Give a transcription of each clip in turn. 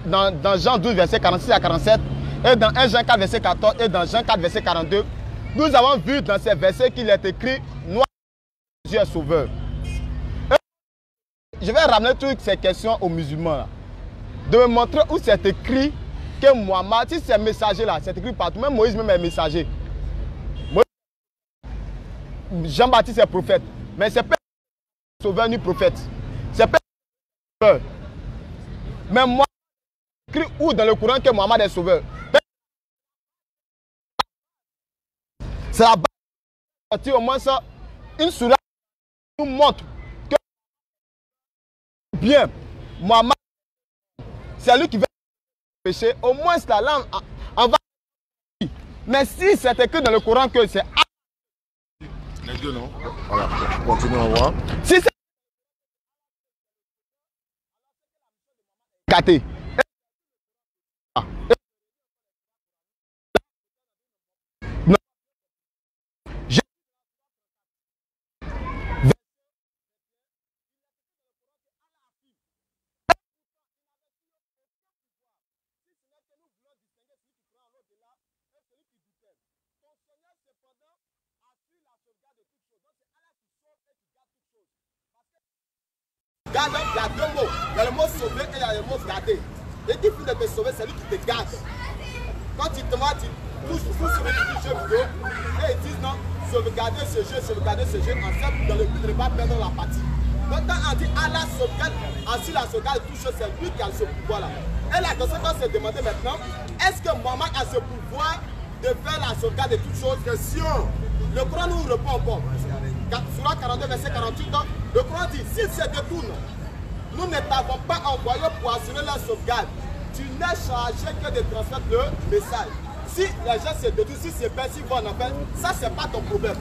dans Jean 12, verset 46 à 47, et dans 1 Jean 4, verset 14, et dans Jean 4, verset 42, nous avons vu dans ces versets qu'il est écrit « Noir, Jésus est sauveur ». Je vais ramener toutes ces questions aux musulmans, là, de me montrer où c'est écrit que Mohammed, si c'est messager là, c'est écrit partout, même Moïse même est messager. Jean-Baptiste est prophète, mais c'est pas sauveur ni prophète. C'est pas sauveur. Mais moi, écrit où dans le Coran que Mohammed est sauveur? C'est la base. Au moins ça, une sourate nous montre que bien, Mohammed, c'est lui qui va pécher. Au moins la langue en va. Mais si c'est écrit dans le Coran que c'est les deux, non? Voilà, continuons à voir. Si c'est gâté. Non. Garde, il y a deux mots. Il y a le mot sauver et il y a le mot garder. Et qui finit de te sauver, c'est lui qui te garde. Quand tu te mets, tu touches sur le jeu vidéo et ils disent non, sauvegarder ce jeu, en fait, dans le but de ne pas perdre la partie. Donc quand on dit Allah sauvegarde, ensuite la sauvegarde de toute chose, c'est lui qui a ce pouvoir-là. Et la question qu'on s'est demandé maintenant, est-ce que Mohammed a ce pouvoir de faire la sauvegarde de toutes choses? Question. Le Coran nous répond encore. Surah 42, verset 48, le Coran dit, s'ils se détournent, nous ne t'avons pas envoyé pour assurer la sauvegarde. Tu n'es chargé que de transmettre le message. Si les gens se détournent, si c'est bien, s'ils vont en enfer, ça c'est pas ton problème.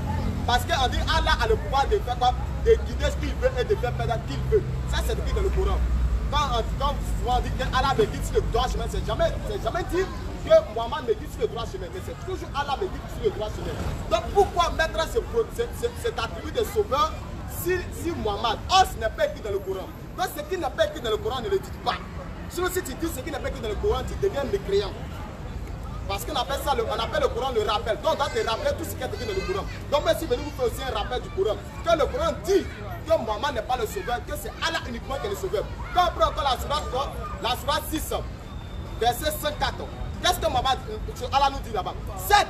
Parce qu'on dit Allah a le pouvoir de faire quoi? De guider ce qu'il veut et de faire perdre ce qu'il veut. Ça c'est écrit dans le Coran. Quand souvent on dit que Allah me guide sur le droit chemin, c'est jamais dit que Mohammed me guide sur le droit chemin, mais c'est toujours Allah me guide sur le droit chemin. Donc pourquoi mettre cet attribut de sauveur si Mohammed, ce n'est pas écrit dans le Coran? Donc ce qui n'est pas écrit dans le Coran, ne le dites pas. Sinon si tu dis ce qui n'est pas écrit dans le Coran, tu deviens mécréant. Parce qu'on appelle ça, on appelle le Coran le rappel. Donc on doit te rappeler tout ce qui est écrit dans le Coran. Donc même si vous faites aussi un rappel du Coran, que le Coran dit que Mohammed n'est pas le sauveur, que c'est Allah uniquement qui est le sauveur. Quand on prend encore la sourate 6, verset 54, qu'est-ce que Allah nous dit là-bas? 7.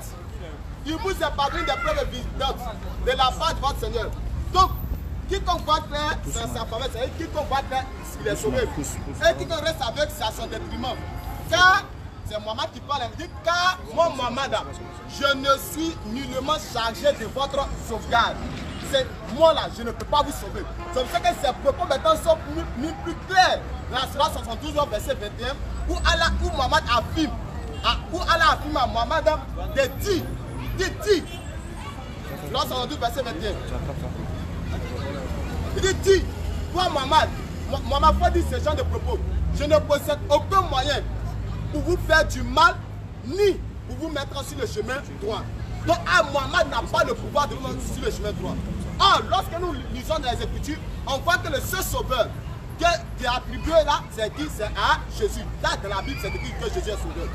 Il vous épargne des preuves évidentes de la part de votre Seigneur. Donc, quiconque va faire, c'est sa faveur, c'est-à-dire quiconque va faire, il est sauvé. Et quiconque reste avec, c'est à son détriment. Car, c'est Mohammed qui parle, il dit, car moi, Mohammed, je ne suis nullement chargé de votre sauvegarde. C'est moi là, je ne peux pas vous sauver. C'est pour ça que ces propos maintenant sont plus clairs. Dans la Surah 72, verset 21, où Mohammed affirme, où Allah affirme à Mohammed de dire, Surah 72, verset 21. Il dit, toi Mohammed faut dire ce genre de propos. Je ne possède aucun moyen pour vous faire du mal, ni pour vous mettre sur le chemin droit. Donc Mohammed n'a pas le pouvoir de vous mettre sur le chemin droit. Or, lorsque nous lisons dans les Écritures, on voit que le seul sauveur qui est attribué là, c'est qui? C'est à Jésus. Là, dans la Bible, c'est écrit que Jésus est sauveur.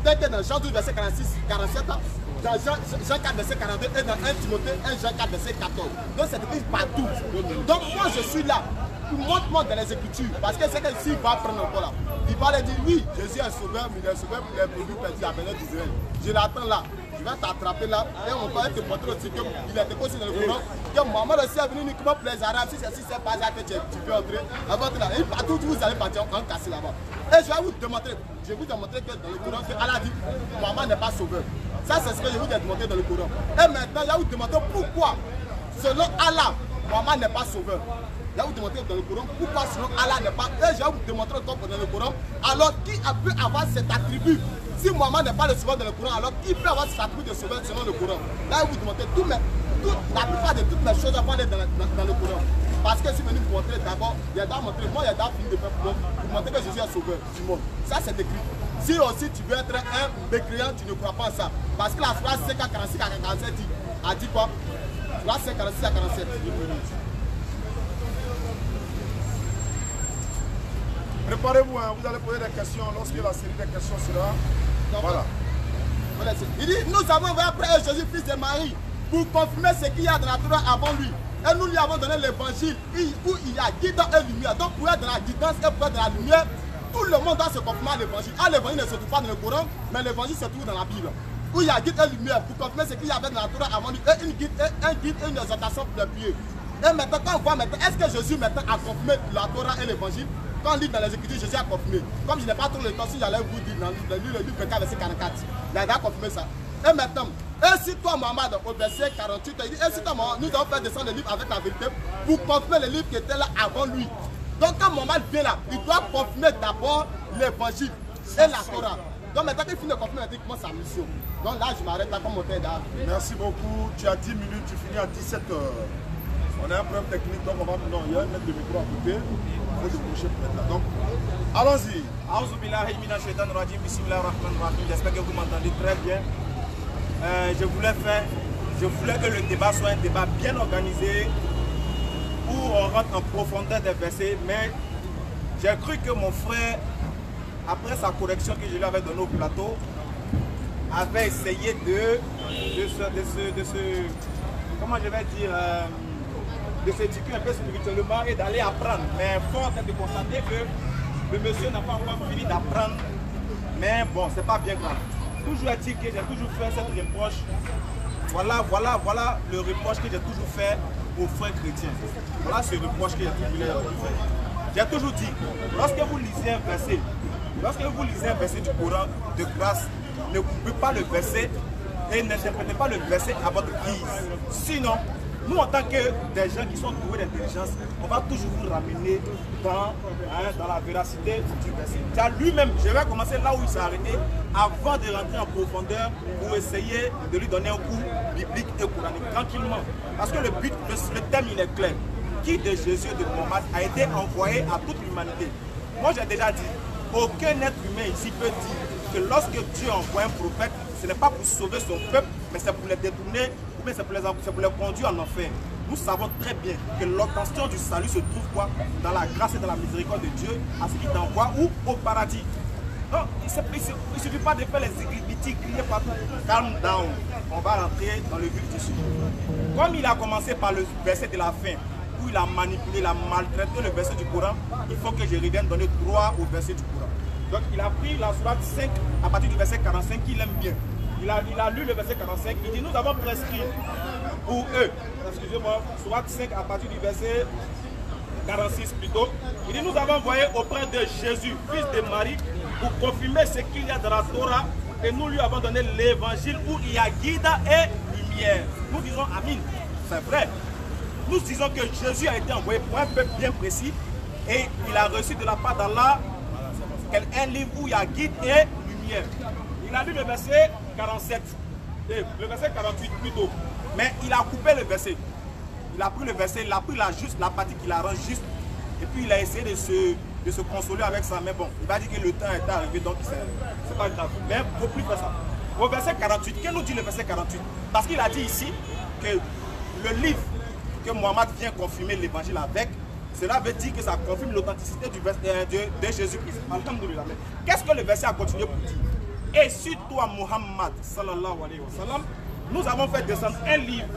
Tel que dans Jean 12, verset 46, 47, dans Jean 4, verset 42, et dans 1 Timothée, 1 Jean 4, verset 14. Donc, c'est écrit partout. Donc, moi, je suis là. Montre-moi dans les Écritures. Parce que c'est que s'il va prendre encore là, il va leur dire, oui, Jésus est sauveur, mais il est sauveur pour les produits perdus à Bénin d'Israël. Je l'attends là. Je vais t'attraper là et on va te montrer aussi qu'il est aussi dans le Coran. Que Mohammed aussi est venu uniquement pour les Arabes. Si c'est pas ça que tu peux entrer, avant là. Et partout vous allez partir en casser là-bas. Et je vais vous démontrer. Je vais vous démontrer que dans le Coran, que Allah dit Mohammed n'est pas sauveur. Ça, c'est ce que je vous ai démontré dans le Coran. Et maintenant, je vais vous démontrer pourquoi, selon Allah, Mohammed n'est pas sauveur. Je vais vous démontrer dans le Coran pourquoi selon Allah n'est pas. Et je vais vous démontrer encore dans le Coran. Alors qui a pu avoir cet attribut? Si Mohammed n'est pas le sauveur dans le Coran, alors qui peut avoir cet attribut de sauveur selon le Coran? Là, je vais vous démontrer la plupart de toutes mes choses à parler dans le Coran. Parce que si je vais vous montrer d'abord, il y a d'abord montrer, moi il y a d'abord fini de faire pour montrer que Jésus est sauveur du monde. Ça c'est écrit. Si aussi tu veux être un mécréant, tu ne crois pas en ça. Parce que la phrase 5 à 46 à 47 a dit quoi? La 5 à 46 à 47. Préparez-vous, hein, vous allez poser des questions lorsque la série des questions sera. Voilà. Il dit, nous avons envoyé après Jésus, fils de Marie, pour confirmer ce qu'il y a dans la Torah avant lui. Et nous lui avons donné l'évangile où il y a guidance et lumière. Donc pour être dans la guidance et pour être dans la lumière, tout le monde doit se conformer à l'évangile. Ah, l'évangile ne se trouve pas dans le Coran, mais l'évangile se trouve dans la Bible. Où il y a guide et lumière pour confirmer ce qu'il y avait dans la Torah avant lui. Et un guide et une exhortation pour les prier. Et maintenant, quand on voit maintenant, est-ce que Jésus maintenant a confirmé la Torah et l'évangile? Quand on lit dans les Écritures, Jésus a confirmé. Comme je n'ai pas trop le temps, si j'allais vous dire dans le livre 4, verset 44, il a confirmé ça. Et maintenant, et si toi, Mohamed, au verset 48, il dit, et si toi, Mohamed, nous avons fait descendre le livre avec la vérité pour confirmer le livre qui était là avant lui. Donc, quand Mohamed vient là, il doit confirmer d'abord l'évangile et la Torah. Donc, maintenant qu'il finit de confirmer, il commence sa mission. Donc là, je m'arrête là comme mon père d'art. Merci beaucoup. Tu as 10 minutes, tu finis à 17 h. On a un problème technique, donc on va maintenant, il y a un mètre de micro à côté. Il faut déboucher maintenant. Donc, allons-y. J'espère que vous m'entendez très bien. Je voulais que le débat soit un débat bien organisé où on rentre en profondeur des versets, mais j'ai cru que mon frère, après sa correction que je lui avais donnée au plateau, avait essayé de comment je vais dire, de s'éduquer un peu spirituellement et d'aller apprendre. Mais force est de constater que le monsieur n'a pas encore fini d'apprendre. Mais bon, c'est pas bien grave. Toujours à dire que j'ai toujours fait cette reproche. Voilà le reproche que j'ai toujours fait aux frères chrétiens. Voilà ce reproche que j'ai toujours fait. J'ai toujours dit, lorsque vous lisez un verset du Coran de grâce, ne coupez pas le verset et n'interprétez pas le verset à votre guise. Sinon, nous en tant que des gens qui sont doués d'intelligence, on va toujours vous ramener dans la véracité du verset. Car lui-même, je vais commencer là où il s'est arrêté avant de rentrer en profondeur pour essayer de lui donner un coup biblique et coranique, tranquillement. Parce que le but, le thème il est clair. Qui de Jésus et de Mohammed a été envoyé à toute l'humanité? Moi j'ai déjà dit, aucun être humain ici peut dire que lorsque Dieu envoie un prophète, ce n'est pas pour sauver son peuple, mais c'est pour les détourner, ou bien c'est pour les conduire en enfer. Nous savons très bien que l'obtention du salut se trouve quoi? Dans la grâce et dans la miséricorde de Dieu, à ce qu'il t'envoie ou au paradis. Non, il ne suffit pas de faire les églibitis, crier partout. Calm down. On va rentrer dans le vif du sujet. Comme il a commencé par le verset de la fin, où il a manipulé, il a maltraité le verset du Coran, il faut que je revienne donner droit au verset du Coran. Donc il a pris la sourate 5 à partir du verset 45 qu'il aime bien. Il a lu le verset 45, il dit nous avons prescrit pour eux, excusez-moi, sourate 5 à partir du verset 46 plutôt. Il dit nous avons envoyé auprès de Jésus, fils de Marie, pour confirmer ce qu'il y a dans la Torah et nous lui avons donné l'évangile où il y a guide et lumière. Nous disons Amin, c'est vrai. Nous disons que Jésus a été envoyé pour un peuple bien précis et il a reçu de la part d'Allah un livre où il y a guide et lumière. Il a lu le verset 47, et le verset 48 plutôt, mais il a coupé le verset. Il a pris le verset, il a pris la partie qui la rend juste et puis il a essayé de se consoler avec ça. Mais bon, il va dire que le temps est arrivé donc c'est pas grave. Mais il ne faut plus faire ça. Au verset 48, qu'est-ce que nous dit le verset 48? Parce qu'il a dit ici que le livre que Mohammed vient confirmer l'évangile avec, cela veut dire que ça confirme l'authenticité de Jésus-Christ. Alhamdulillah. Qu'est-ce que le verset a continué pour dire? Et sur toi, Muhammad, sallallahu alayhi wa sallam, nous avons fait descendre un livre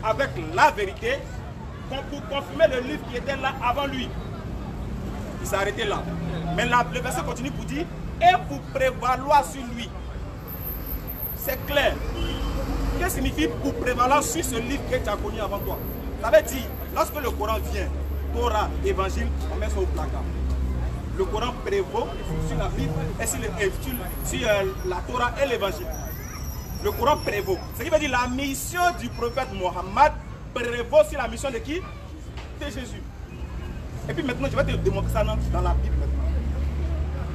avec la vérité pour confirmer le livre qui était là avant lui. Il s'est arrêté là. Mais le verset continue pour dire et pour prévaloir sur lui. C'est clair. Qu'est-ce que signifie pour prévaloir sur ce livre que tu as connu avant toi? Ça veut dire, lorsque le Coran vient, Torah, Évangile, on met ça au placard. Le Coran prévaut sur la Bible et sur la Torah et l'Évangile. Le Coran prévaut. Ce qui veut dire la mission du prophète Mohammed prévaut sur la mission de qui? De Jésus. Et puis maintenant, je vais te démontrer ça dans la Bible.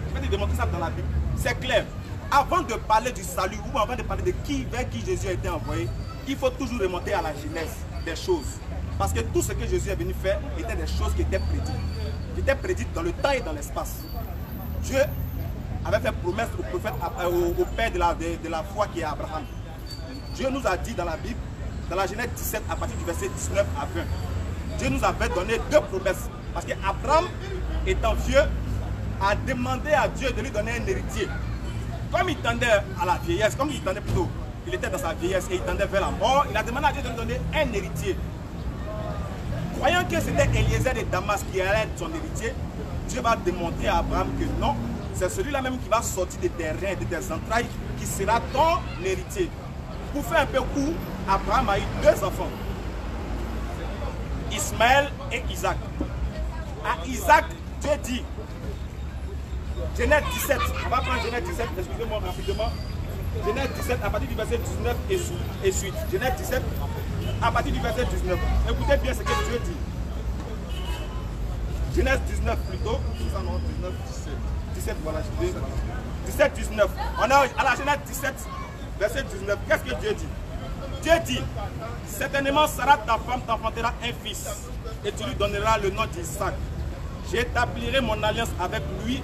Je vais te démontrer ça dans la Bible. C'est clair. Avant de parler du salut ou avant de parler de vers qui Jésus a été envoyé, il faut toujours remonter à la genèse des choses. Parce que tout ce que Jésus est venu faire était des choses qui étaient prédites. Qui étaient prédites dans le temps et dans l'espace. Dieu avait fait promesse au prophète, au père de la foi qui est Abraham. Dieu nous a dit dans la Bible, dans la Genèse 17 à partir du verset 19 à 20, Dieu nous avait donné deux promesses. Parce qu'Abraham étant vieux, a demandé à Dieu de lui donner un héritier. Comme il tendait à la vieillesse, comme il tendait plutôt, il était dans sa vieillesse et il tendait vers la mort, il a demandé à Dieu de lui donner un héritier. Croyant que c'était Eliezer de Damas qui allait être son héritier, Dieu va démontrer à Abraham que non, c'est celui-là même qui va sortir de tes reins et de tes entrailles qui sera ton héritier. Pour faire un peu court, Abraham a eu 2 enfants, Ismaël et Isaac. À Isaac, Dieu dit, Genèse 17, on va prendre Genèse 17, excusez-moi rapidement. Genèse 17 à partir du verset 19 et suite. Genèse 17 à partir du verset 19. Écoutez bien ce que Dieu dit. Genèse 19 plutôt. 19, 17. 17, voilà. 17, 19. On est à la Genèse 17, verset 19. Qu'est-ce que Dieu dit? Dieu dit, certainement Sarah, ta femme, t'enfantera un fils, et tu lui donneras le nom d'Isaac. J'établirai mon alliance avec lui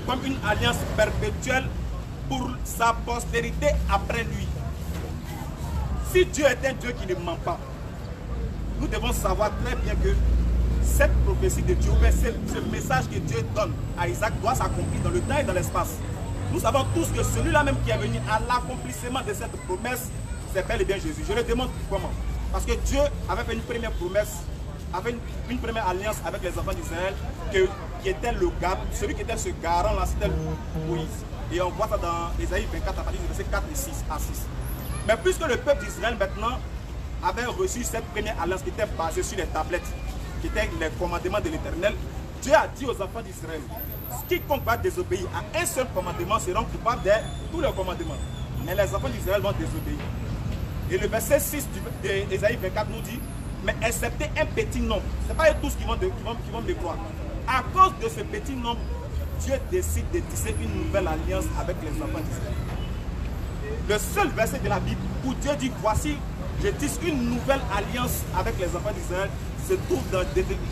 comme une alliance perpétuelle pour sa postérité après lui. Si Dieu est un Dieu qui ne ment pas, nous devons savoir très bien que cette prophétie de Dieu, ce message que Dieu donne à Isaac doit s'accomplir dans le temps et dans l'espace. Nous savons tous que celui-là même qui est venu à l'accomplissement de cette promesse, c'est bel et bien Jésus. Je le démontre comment. Parce que Dieu avait fait une première promesse, avait une première alliance avec les enfants d'Israël, qui était le garant, celui qui était ce garant-là, c'était Moïse. Et on voit ça dans Ésaïe 24 à partir du verset 4 et 6 à 6. Mais puisque le peuple d'Israël maintenant avait reçu cette première alliance qui était basée sur les tablettes, qui étaient les commandements de l'Éternel, Dieu a dit aux enfants d'Israël, quiconque va désobéir à un seul commandement seront coupables de tous les commandements. Mais les enfants d'Israël vont désobéir. Et le verset 6 d'Ésaïe 24 nous dit, mais excepté un petit nombre, ce n'est pas tous qui vont me croire. À cause de ce petit nombre, Dieu décide de tisser une nouvelle alliance avec les enfants d'Israël. Le seul verset de la Bible où Dieu dit, voici, je tisse une nouvelle alliance avec les enfants d'Israël, se trouve dans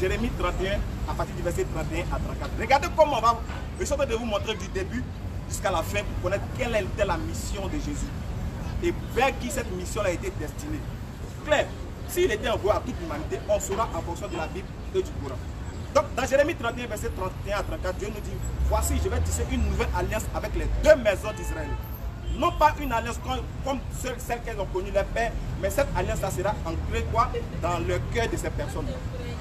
Jérémie 31, à partir du verset 31 à 34. Regardez comment on va, je suis en train de vous montrer du début jusqu'à la fin pour connaître quelle était la mission de Jésus et vers qui cette mission a été destinée. Claire, s'il était envoyé à toute l'humanité, on saura en fonction de la Bible et du Coran. Donc, dans Jérémie 31, verset 31 à 34, Dieu nous dit, voici, je vais tisser une nouvelle alliance avec les 2 maisons d'Israël. Non pas une alliance comme celle qu'elles ont connue les pères, mais cette alliance-là sera ancrée quoi dans le cœur de ces personnes.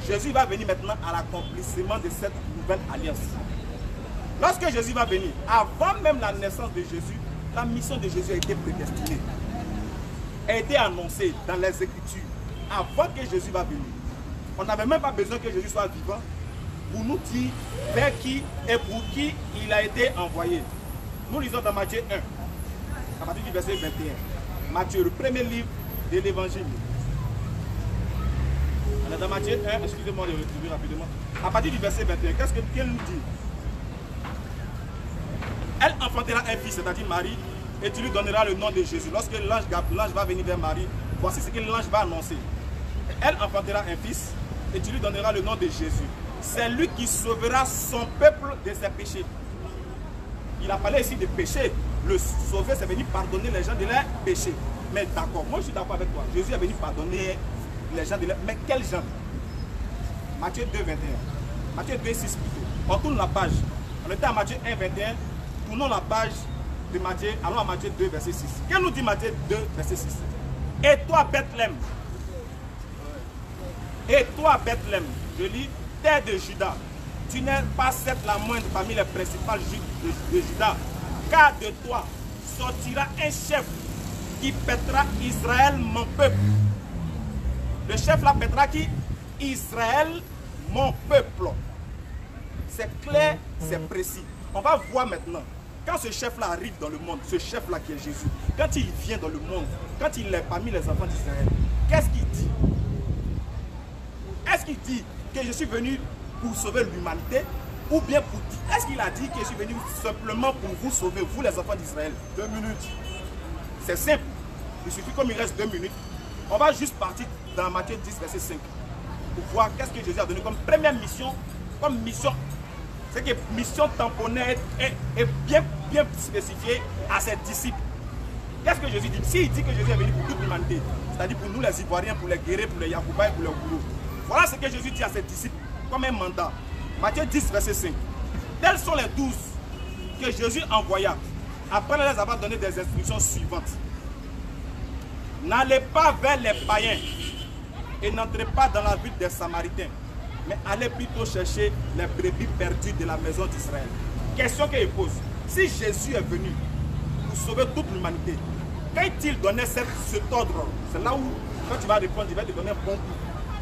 Jésus va venir maintenant à l'accomplissement de cette nouvelle alliance. Lorsque Jésus va venir, avant même la naissance de Jésus, la mission de Jésus a été prédestinée. Elle a été annoncée dans les Écritures avant que Jésus va venir. On n'avait même pas besoin que Jésus soit vivant pour nous dire vers qui et pour qui il a été envoyé. Nous lisons dans Matthieu 1. À partir du verset 21. Matthieu, le premier livre de l'Évangile. On est dans Matthieu 1, excusez-moi de retrouver rapidement. À partir du verset 21, qu'est-ce qu'elle nous dit? Elle enfantera un fils, c'est-à-dire Marie, et tu lui donneras le nom de Jésus. Lorsque l'ange va venir vers Marie, voici ce que l'ange va annoncer. Elle enfantera un fils, et tu lui donneras le nom de Jésus. C'est lui qui sauvera son peuple de ses péchés. Il a parlé ici de péché. Le sauver, c'est venir pardonner les gens de leurs péchés. Mais d'accord, moi je suis d'accord avec toi. Jésus est venu pardonner les gens de leurs... Mais quels gens? Matthieu 2, 21. Matthieu 2, 6 plutôt. On tourne la page. On était à Matthieu 1, 21. Tournons la page de Matthieu. Allons à Matthieu 2, verset 6. Qu'est-ce que nous dit Matthieu 2, verset 6? Et toi, Bethléem. Et toi, Bethléem. Je lis, terre de Juda. Tu n'es pas cette la moindre parmi les principales de Juda. Car de toi sortira un chef qui pètera Israël, mon peuple. Le chef là pètera qui? Israël, mon peuple. C'est clair, c'est précis. On va voir maintenant. Quand ce chef-là arrive dans le monde, ce chef-là qui est Jésus, quand il vient dans le monde, quand il est parmi les enfants d'Israël, qu'est-ce qu'il dit? Est-ce qu'il dit que je suis venu pour sauver l'humanité? Ou bien pour dire, est-ce qu'il a dit que je suis venu simplement pour vous sauver, vous les enfants d'Israël? 2 minutes. C'est simple. Il suffit comme il reste 2 minutes. On va juste partir dans Matthieu 10, verset 5. Pour voir qu'est-ce que Jésus a donné comme première mission, comme mission. C'est que mission tamponnée est bien spécifiée à ses disciples. Qu'est-ce que Jésus dit? S'il dit que Jésus est venu pour toute l'humanité, c'est-à-dire pour nous les Ivoiriens, pour les Guérés, pour les Yacouba et pour les Goulous. Voilà ce que Jésus dit à ses disciples comme un mandat. Matthieu 10, verset 5. Tels sont les 12 que Jésus envoya. Après les avoir donné des instructions suivantes. N'allez pas vers les païens et n'entrez pas dans la ville des Samaritains, mais allez plutôt chercher les brebis perdues de la maison d'Israël. Question qu'il pose. Si Jésus est venu pour sauver toute l'humanité, quand il donnait cet ordre, c'est là où, quand tu vas répondre, il va te donner un bon coup.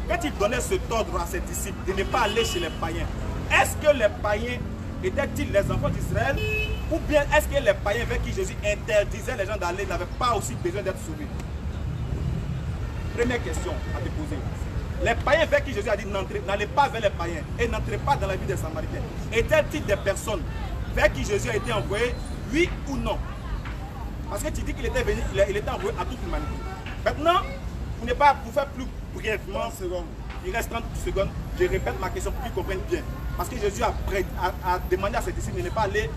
Quand il donnait cet ordre à ses disciples de ne pas aller chez les païens, est-ce que les païens étaient-ils les enfants d'Israël, ou bien est-ce que les païens avec qui Jésus interdisait les gens d'aller n'avaient pas aussi besoin d'être sauvés? Première question à te poser. Les païens vers qui Jésus a dit n'allez pas vers les païens et n'entrez pas dans la vie des Samaritains, étaient-ils des personnes vers qui Jésus a été envoyé, oui ou non? Parce que tu dis qu'il était venu, il était envoyé à toute l'humanité. Maintenant, pour faire plus brièvement, il reste 30 secondes, je répète ma question pour qu'ils comprennent bien. Parce que Jésus a demandé à ses disciples de ne pas aller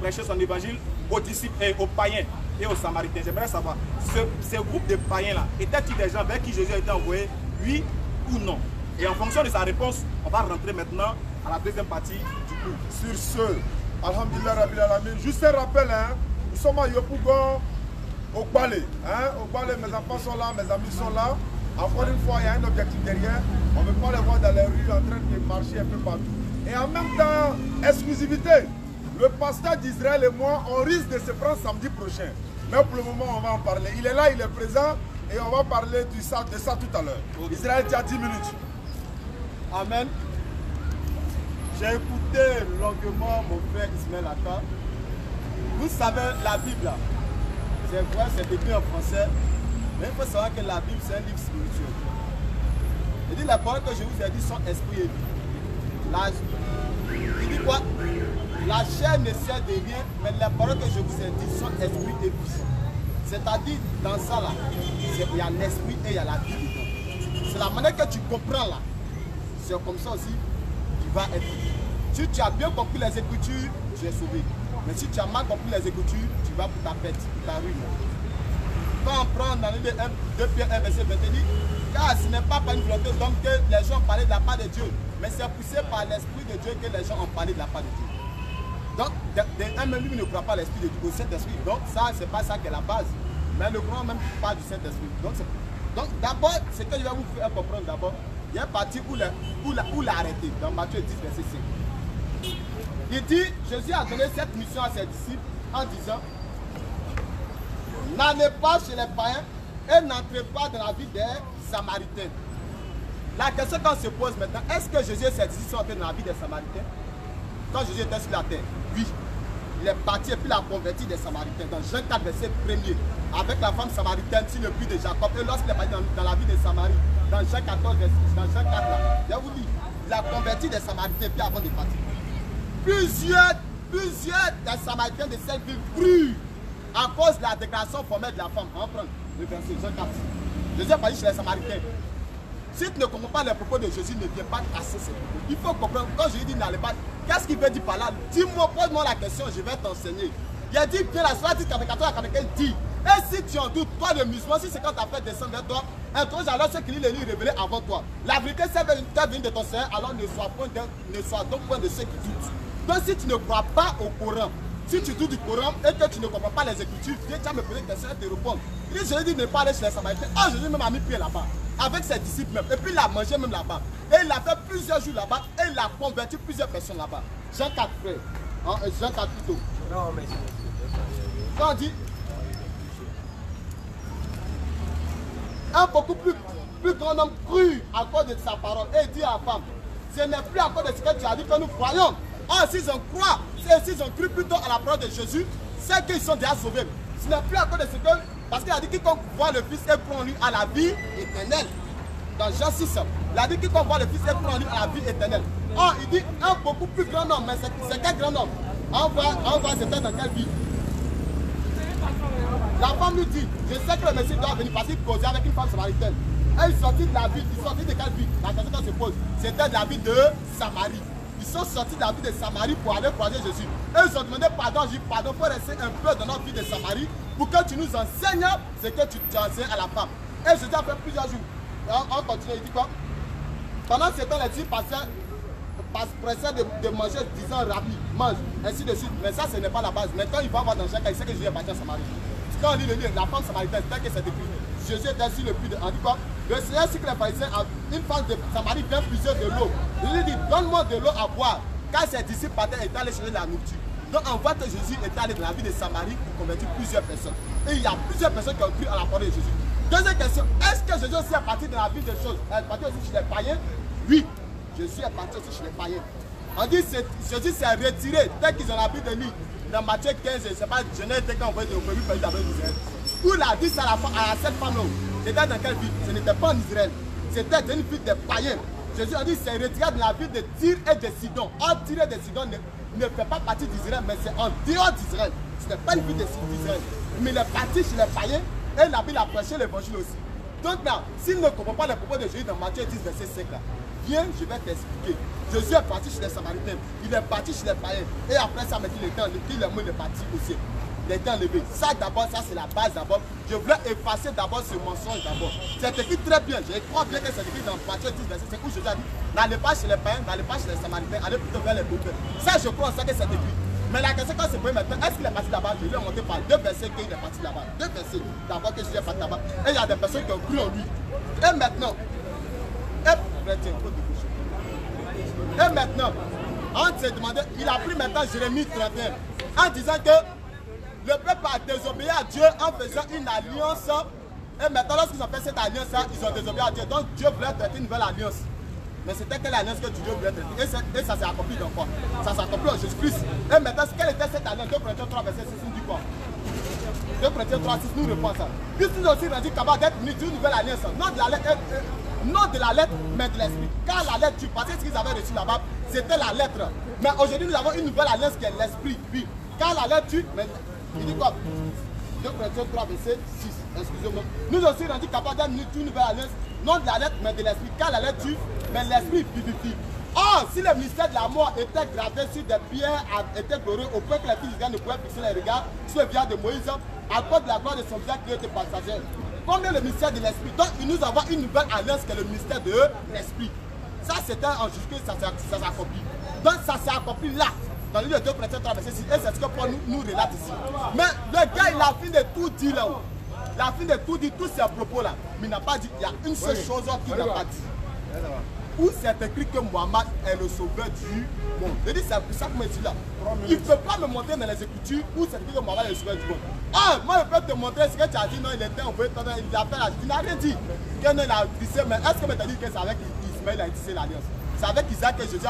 prêcher son évangile aux disciples et aux païens et aux Samaritains. J'aimerais savoir, ce groupe de païens-là, étaient-ils des gens vers qui Jésus a été envoyé, oui ou non? Et en fonction de sa réponse, on va rentrer maintenant à la deuxième partie du cours. Sur ce, Alhamdulillah Rabbil Alamin, juste un rappel, hein, nous sommes à Yopougon, au Balé. Au Balé, mes enfants sont là, mes amis sont là. Encore une fois, il y a un objectif derrière. On ne veut pas les voir dans les rues en train de marcher un peu partout. Et en même temps, exclusivité. Le pasteur d'Israël et moi, on risque de se prendre samedi prochain. Mais pour le moment, on va en parler. Il est là, il est présent. Et on va parler de ça tout à l'heure. Israël, tu as 10 minutes. Amen. J'ai écouté longuement mon frère Ismaël Aka. Vous savez, la Bible, c'est vrai, c'est écrit en français. Mais il faut savoir que la Bible, c'est un livre spirituel. Il dit la parole que je vous ai dit sont esprit et vie. Il dit quoi? La chair ne sert de rien, mais les paroles que je vous ai dit sont esprit et vie. C'est-à-dire, dans ça là, il y a l'esprit et il y a la vie dedans. C'est la manière que tu comprends là. C'est comme ça aussi, tu vas être. Si tu as bien compris les Écritures, tu es sauvé. Mais si tu as mal compris les Écritures, tu vas pour ta pète, pour ta ruine. Quand on prend dans le 2 Pierre 1, verset 21, car ce n'est pas par une volonté d'homme que les gens ont parlé de la part de Dieu, mais c'est poussé par l'Esprit de Dieu que les gens ont parlé de la part de Dieu. Donc, un même lui ne croit pas l'Esprit de Dieu, au Saint-Esprit. Donc, ça, c'est pas ça qui est la base. Mais le croit même pas du Saint-Esprit. Donc, d'abord, ce que je vais vous faire comprendre d'abord, il y a une partie où l'a arrêté, dans Matthieu 10, verset 5. Il dit, Jésus a donné cette mission à ses disciples en disant, n'allez pas chez les païens et n'entrez pas dans la vie des Samaritains. La question qu'on se pose maintenant, est-ce que Jésus et ses disciples sont entrés dans la vie des Samaritains? Quand Jésus était sur la terre, oui. Il est parti et puis il a converti des Samaritains. Dans Jean 4, verset 1er, avec la femme samaritaine sur le puits de Jacob. Et lorsqu'il est parti dans la vie des Samaries, dans Jean 14, dans Jean 4, là, je vous dis, il a converti des Samaritains puis avant de partir. Plusieurs des Samaritains de cette ville crurent à cause de la déclaration formelle de la femme. On va prendre le verset Jean 4. Jésus est parti chez les Samaritains. Si tu ne comprends pas les propos de Jésus, ne viens pas casser ses propos. Il faut comprendre. Quand Jésus dit n'allez pas, qu'est-ce qu'il veut dire par là? Dis-moi, pose-moi la question, je vais t'enseigner. Il a dit, viens la soirée, 14 à quelqu'un dit. Et si tu en doutes, toi le musulman, si c'est quand tu as fait descendre vers toi, interroge alors ceux qui lisent les livres révélés avant toi. La vérité, c'est venue de ton Seigneur, alors ne sois donc point de ceux qui doutent. Donc si tu ne crois pas au Coran, si tu doutes du Coran et que tu ne comprends pas les Écritures, viens, tu vas me poser une question et te répondre. Il dit, Jésus dit ne pas aller chez les Samaritains. Ah, Jésus même a mis pied là-bas, avec ses disciples même. Et puis il a mangé même là-bas. Et il a fait plusieurs jours là-bas et il a converti plusieurs personnes là-bas. Jean 4 frère. Jean 4 plutôt. Non, mais quand on dit un beaucoup plus grand homme crut à cause de sa parole et dit à la femme, ce n'est plus à cause de ce que tu as dit que nous croyons. Ah, s'ils en croient, s'ils ont cru plutôt à la parole de Jésus, c'est qu'ils sont déjà sauvés. Ce n'est plus à cause de ce que, parce qu'il a dit quiconque voit le Fils et croit en lui à la vie éternelle. Dans Jean 6, il a dit quiconque voit le Fils et croit en lui à la vie éternelle. Oh, il dit un beaucoup plus grand homme, mais c'est quel grand homme? On voit c'était dans quelle vie? La femme lui dit, je sais que le Messie doit venir parce qu'il causait avec une femme samaritaine. Et ils sortit de la ville, ils sortit de quelle ville? La question qu'on se pose, c'était de la ville de Samarie. Ils sont sortis de la ville de Samarie pour aller croiser Jésus. Et ils ont demandé pardon, j'ai dit pardon, pour rester un peu dans notre ville de Samarie pour que tu nous enseignes ce que tu enseignes à la femme. Et Jésus a fait plusieurs jours. On continue, il dit quoi? Pendant ce temps, les disciples passaient pressé de manger, disant rapide, mange, ainsi de suite. Mais ça, ce n'est pas la base. Maintenant, il va avoir dans chaque cas, il sait que Jésus est parti en Samarie. Quand on lit le livre, la femme samaritaine, tel que c'est écrit, Jésus est assis le puits de. On dit quoi? Le Seigneur, si que les pharisiens, une femme de Samarie vient puiser de l'eau. Il lui dit, donne-moi de l'eau à boire. Quand ses disciples partaient, étaient allés chercher de la nourriture. Donc on voit que Jésus était allé dans la ville de Samarie pour convertir plusieurs personnes. Et il y a plusieurs personnes qui ont cru à la parole de Jésus. Deuxième question, est-ce que Jésus aussi est parti dans la ville des choses? Elle est parti aussi chez les païens? Oui, Jésus est parti aussi chez les païens. On dit que Jésus s'est retiré tel qu'ils ont l'habitude de lire. Dans Matthieu 15, je ne sais pas, je n'ai été qu'envoyé au premier pays d'Israël. Où il a dit ça à cette femme-là. C'était dans quelle ville? Ce n'était pas en Israël. C'était dans une ville des païens. Jésus a dit qu'il s'est retiré de la ville de Tyr et de Sidon. Or, Tyr et de Sidon ne fait pas partie d'Israël, mais c'est en dehors d'Israël. Ce n'est pas une ville d'Israël. Mais il est parti chez les païens et la Bible a prêché l'évangile aussi. Donc là, s'il ne comprend pas les propos de Jésus dans Matthieu 10, verset 5 là, viens, je vais t'expliquer. Jésus est parti chez les Samaritains, il est parti chez les païens. Et après ça, il est parti aussi. Il est enlevé. Ça d'abord, ça c'est la base d'abord. Je voulais effacer d'abord ce mensonge d'abord. C'est écrit très bien. Je crois bien que c'est écrit dans Matthieu 10, verset 5 où Jésus a dit, n'allez pas chez les païens, n'allez pas chez les Samaritains, allez plutôt vers les pauvres. Ça, je crois ça que c'est écrit. Mais la question quand c'est pour maintenant, est-ce qu'il est parti là-bas? Je lui ai montré par deux versets qu'il est parti là-bas. Deux versets d'abord que Jésus est parti là-bas. Et il y a des personnes qui ont cru en lui. Et maintenant, on s'est demandé, il a pris maintenant Jérémie 31 en disant que le peuple a désobéi à Dieu en faisant une alliance. Et maintenant, lorsqu'ils ont fait cette alliance-là, ils ont désobéi à Dieu. Donc Dieu voulait traiter une nouvelle alliance. Mais c'était quelle alliance que Dieu voulait traiter? Et ça s'est accompli dans quoi? Ça s'est accompli en Jésus-Christ. Et maintenant, quelle était cette alliance? 2 Corinthiens 3, verset 6, nous dit quoi? 2 Corinthiens 3, 6, nous répond ça. Puis nous aussi, on dit qu'avant d'être une nouvelle alliance, non de la lettre, mais de l'esprit. Car la lettre, tu pensais ce qu'ils avaient reçu là-bas, c'était la lettre. Mais aujourd'hui, nous avons une nouvelle alliance qui est l'esprit. Oui. Car la lettre, il dit quoi? 2 Corinthiens 3, verset 6. Excusez-moi. Nous aussi, on dit qu'avant d'être une nouvelle alliance, non de la lettre, mais de l'esprit. Car la lettre tue, mais l'esprit vivifie. Or, si le mystère de la mort était gravé sur des pierres, était glorieux, au point que les fils d'Israël ne pouvaient fixer les regards sur le visage de Moïse, à cause de la gloire de son visage qui était passager. Combien le mystère de l'esprit? Donc, nous avons une nouvelle alliance qui est le mystère de l'esprit. Ça, c'était en Jésus-Christ, ça s'est accompli. Donc, ça s'est accompli là, dans le livre de 2 Corinthiens 3, verset 6. Et c'est ce que Paul nous relate ici. Mais le gars, il a fini de tout dire là-haut. Il a fini de tout dire, tous ces propos-là. Mais il n'a pas dit, il y a une seule chose qu'il n'a pas dit. Où c'est écrit que Mohammed est le sauveur du monde. Je dis, c'est pour ça que je me dis là. Il ne peut pas me montrer dans les Écritures où c'est écrit que Mohammed est le sauveur du monde. Ah, moi je peux te montrer ce que tu as dit, non, il était envoyé, il a fait la... Il n'a rien dit. Qu'il a tissé, mais est-ce que tu as dit que c'est avec Ismaël a tissé l'alliance? C'est avec Isaac que Jésus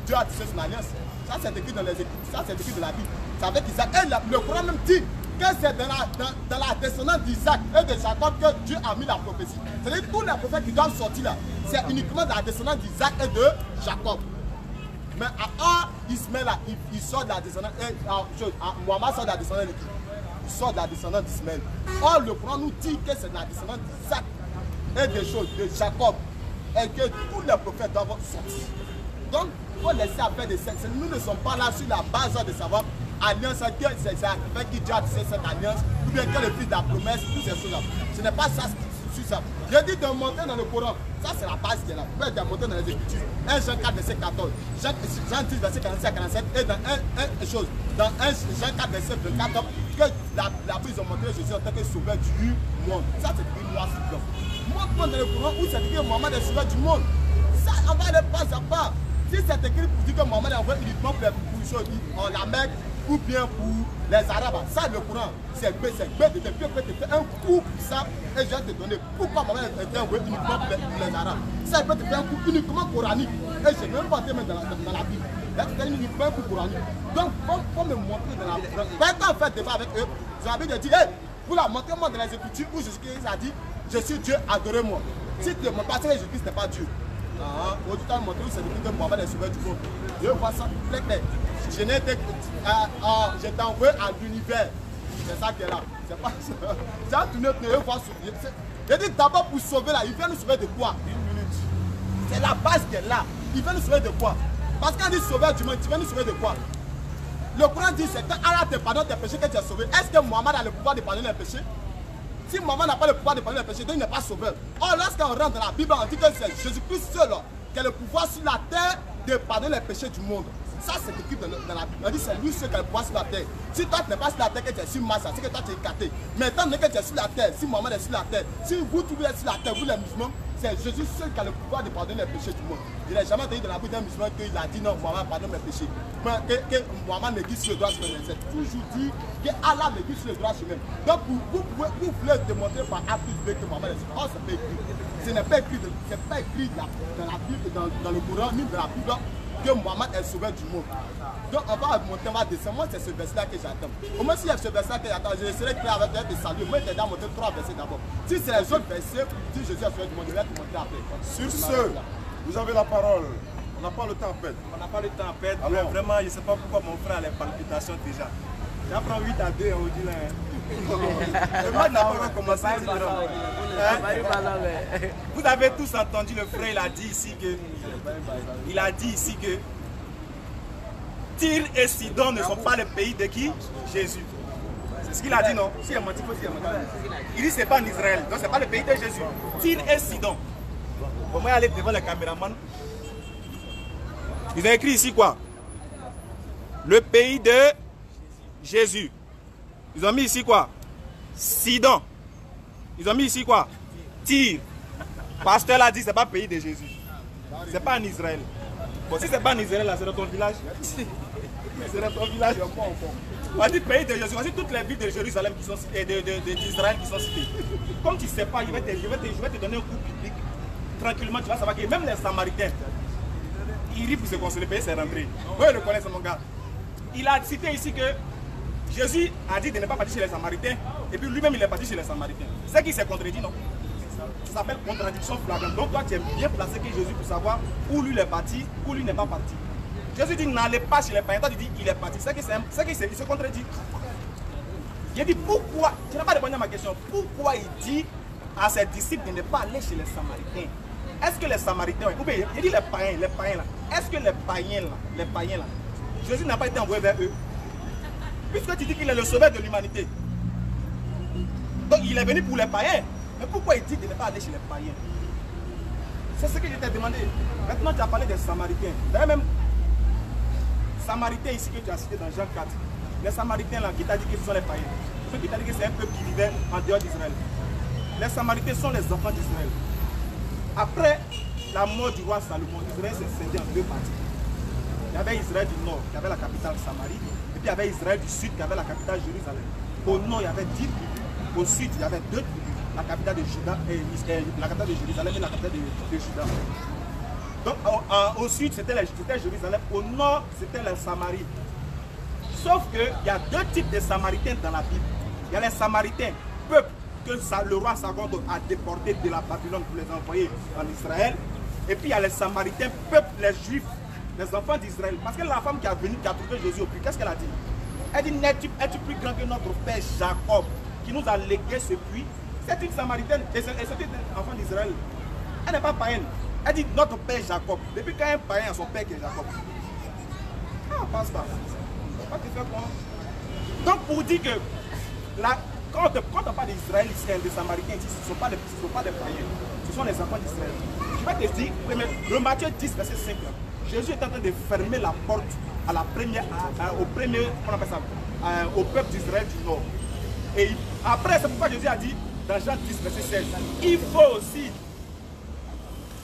Dieu a tissé son alliance. Ça c'est écrit dans les Écritures, ça c'est écrit dans la Bible. C'est avec Isaac. Et le Coran même dit que c'est dans la descendance d'Isaac et de Jacob que Dieu a mis la prophétie. C'est-à-dire que tous les prophètes qui doivent sortir là, c'est uniquement dans la descendance d'Isaac et de Jacob. Mais à Ismaël, il sort de la descendance, Mohammed sort de la descendance de qui? Il sort de la descendance d'Ismaël. Or, le Coran nous dit que c'est de la descendance d'Isaac et des choses de Jacob. Et que tous les prophètes doivent sortir. Donc, il faut laisser faire des sexe. Nous ne sommes pas là sur la base de savoir alliance, c'est avec qui Dieu a tissé cette alliance, ou bien que le fils de la promesse, toutes ces choses-là. Ce n'est pas ça sur ça. J'ai dit de monter dans le Coran, ça c'est la base qui est là. Vous pouvez de monter dans les Écritures. 1 Jean 4, verset 14, Jean 10, verset 46 à 47, et dans dans 1 Jean 4, verset 24, que la prise ont montré Jésus en tant que sauveur du monde. Ça c'est une loi sur blanc. Montre-moi dans le Coran où c'est écrit que Mohammed est sauveur du monde. Ça, on va aller pas à pas. Si c'est écrit pour dire que Mohammed est envoyé uniquement pour les choses en la Mecque, ou bien pour les Arabes, ça le Coran, c'est bête, depuis que tu fais un coup pour ça, et je vais te donner pourquoi Mohammed est envoyé uniquement pour les Arabes. Ça peut te faire un coup uniquement coranique, et je ne vais même pas te mettre dans la Bible. Là, tu fais uniquement un coup coranique. Donc, il faut me montrer dans la Bible. Quand on fait débat avec eux, j'ai envie de dire, hey, vous la montrez-moi dans les Écritures où Jésus-Christ a dit, je suis Dieu, adorez-moi. Si tu ne me montres pas que Jésus-Christ n'est pas Dieu. Au total, montré où c'est écrit que Mohammed est sauveur du monde. Je vois ça très clair. Je n'ai été j'étais envoyé à l'univers. C'est ça qui est là. C'est pas ça. C'est un tournée de voir sauver. Je dis d'abord pour sauver là, il vient nous sauver de quoi? Une minute. C'est la base qui est là. Il vient nous sauver de quoi? Parce qu'on dit sauveur du monde, tu viens nous sauver de quoi? Le Coran dit c'est quand Allah te pardonne tes péchés que tu es sauvé. Est-ce que Mohammed a le pouvoir de pardonner les péchés? Si Mohammed n'a pas le pouvoir de pardonner les péchés, donc il n'est pas sauveur. Or, lorsqu'on rentre dans la Bible, on dit que c'est Jésus-Christ seul qui a le pouvoir sur la terre de pardonner les péchés du monde. Ça, c'est écrit dans la Bible. On dit c'est lui seul qui a le pouvoir sur la terre. Si toi tu n'es pas sur la terre, que tu es sur Mars, c'est que toi tu es écarté. Mais étant donné que tu es sur la terre, si Mohamed est sur la terre, si vous tous êtes sur la terre, vous les musulmans, c'est Jésus seul qui a le pouvoir de pardonner les péchés du monde. Il n'a jamais entendu dans la bouche d'un musulman qu'il a dit non, Mohamed pardonne mes péchés. Mais que Mohamed me dit sur le droit chemin. C'est toujours dit que Allah me dit sur le droit chemin. Donc vous voulez démontrer par A plus B que Mohamed est sur. Oh, c'est pas écrit. Ce n'est pas écrit, dans la Bible, dans le Coran, ni dans la Bible, que Mohamed est sauveur du monde. Donc on va monter, on va descendre. Moi c'est ce verset-là que j'attends. Au moins s'il y a ce verset-là que j'attends, je serai clair avec toi de saluer. Moi je t'ai montré 3 versets d'abord. Si c'est les autres versets, si Jésus est sauveur du monde, je vais te montrer après. Sur ce, vous avez la parole. On n'a pas le temps à perdre. On n'a pas le temps à perdre. Alors, vraiment, je ne sais pas pourquoi mon frère a les palpitations déjà. J'apprends 8 à 2 on dit là. Le match n'a pas encore commencé. Vous avez tous entendu le frère, il a dit ici que Tyr et Sidon ne sont pas le pays de qui? Jésus. C'est ce qu'il a dit, non? Si il a menti, il dit que ce n'est pas en Israël, donc ce n'est pas le pays de Jésus. Tyr et Sidon. Bon, moi, aller devant le caméraman. Ils ont écrit ici quoi? Le pays de Jésus. Ils ont mis ici quoi? Sidon. Ils ont mis ici quoi? Tyr. Pasteur l'a dit, ce n'est pas le pays de Jésus. Ce n'est pas en Israël. Bon, si ce n'est pas en Israël, c'est dans ton village. C'est dans ton village. On dit pays de Jésus. On dit toutes les villes de Jérusalem qui sont citées, d'Israël qui sont citées. Comme tu ne sais pas, je vais te donner un coup public. Tranquillement, tu vas savoir que même les Samaritains, ils rient pour se consoler. Le pays, c'est rentré. Vous le connaissez, mon gars. Il a cité ici que Jésus a dit de ne pas partir chez les Samaritains. Et puis lui-même, il est parti chez les Samaritains. C'est qui s'est contredit, non? Ça s'appelle contradiction flagrante. Donc toi, tu es bien placé que Jésus pour savoir où lui est parti, où lui n'est pas parti. Jésus dit n'allez pas chez les païens. Toi, tu dis il est parti. C'est qu'il se contredit. Il dit pourquoi, tu n'as pas répondu à ma question, pourquoi il dit à ses disciples de ne pas aller chez les Samaritains? Est-ce que les Samaritains, ou bien il dit les païens là, est-ce que les païens là, Jésus n'a pas été envoyé vers eux? Puisque tu dis qu'il est le sauveur de l'humanité. Donc il est venu pour les païens. Mais pourquoi il dit de ne pas aller chez les païens? C'est ce que je t'ai demandé. Maintenant tu as parlé des Samaritains. D'ailleurs même, Samaritains ici que tu as cité dans Jean 4. Les Samaritains là, qui t'a dit que ce sont les païens? Ceux qui t'a dit que c'est un peuple qui vivait en dehors d'Israël. Les Samaritains sont les enfants d'Israël. Après la mort du roi Salomon, Israël s'est scindé en 2 parties. Il y avait Israël du nord qui avait la capitale Samarie. Et puis il y avait Israël du sud qui avait la capitale Jérusalem. Au nord, il y avait 10 tribus. Au sud, il y avait 2 tribus. La capitale de Juda et la capitale de Jérusalem et la capitale de Juda. Donc au sud, c'était Jérusalem. Au nord, c'était la Samarie. Sauf qu'il y a 2 types de Samaritains dans la Bible. Il y a les Samaritains, peuple que le roi Sargon a déporté de la Babylone pour les envoyer en Israël. Et puis il y a les Samaritains, peuple, les Juifs, les enfants d'Israël. Parce que la femme qui a venu, qui a trouvé Jésus au puits, qu'est-ce qu'elle a dit? Elle dit, es-tu plus grand que notre père Jacob, qui nous a légué ce puits? C'est une Samaritaine, et c'est une enfant d'Israël. Elle n'est pas païenne. Elle dit, notre père Jacob. Depuis quand un païen a son père qui est Jacob? Ah, passe pas. Pas te faire quoi. Donc pour dire que quand on parle d'Israël, des Samaritains, ce ne sont pas des païens, ce sont les enfants d'Israël. Je vais te dire, le Matthieu 10, verset 5, Jésus est en train de fermer la porte à la première, au peuple d'Israël du Nord. Et après, c'est pourquoi Jésus a dit, dans Jean 10, verset 16, il faut aussi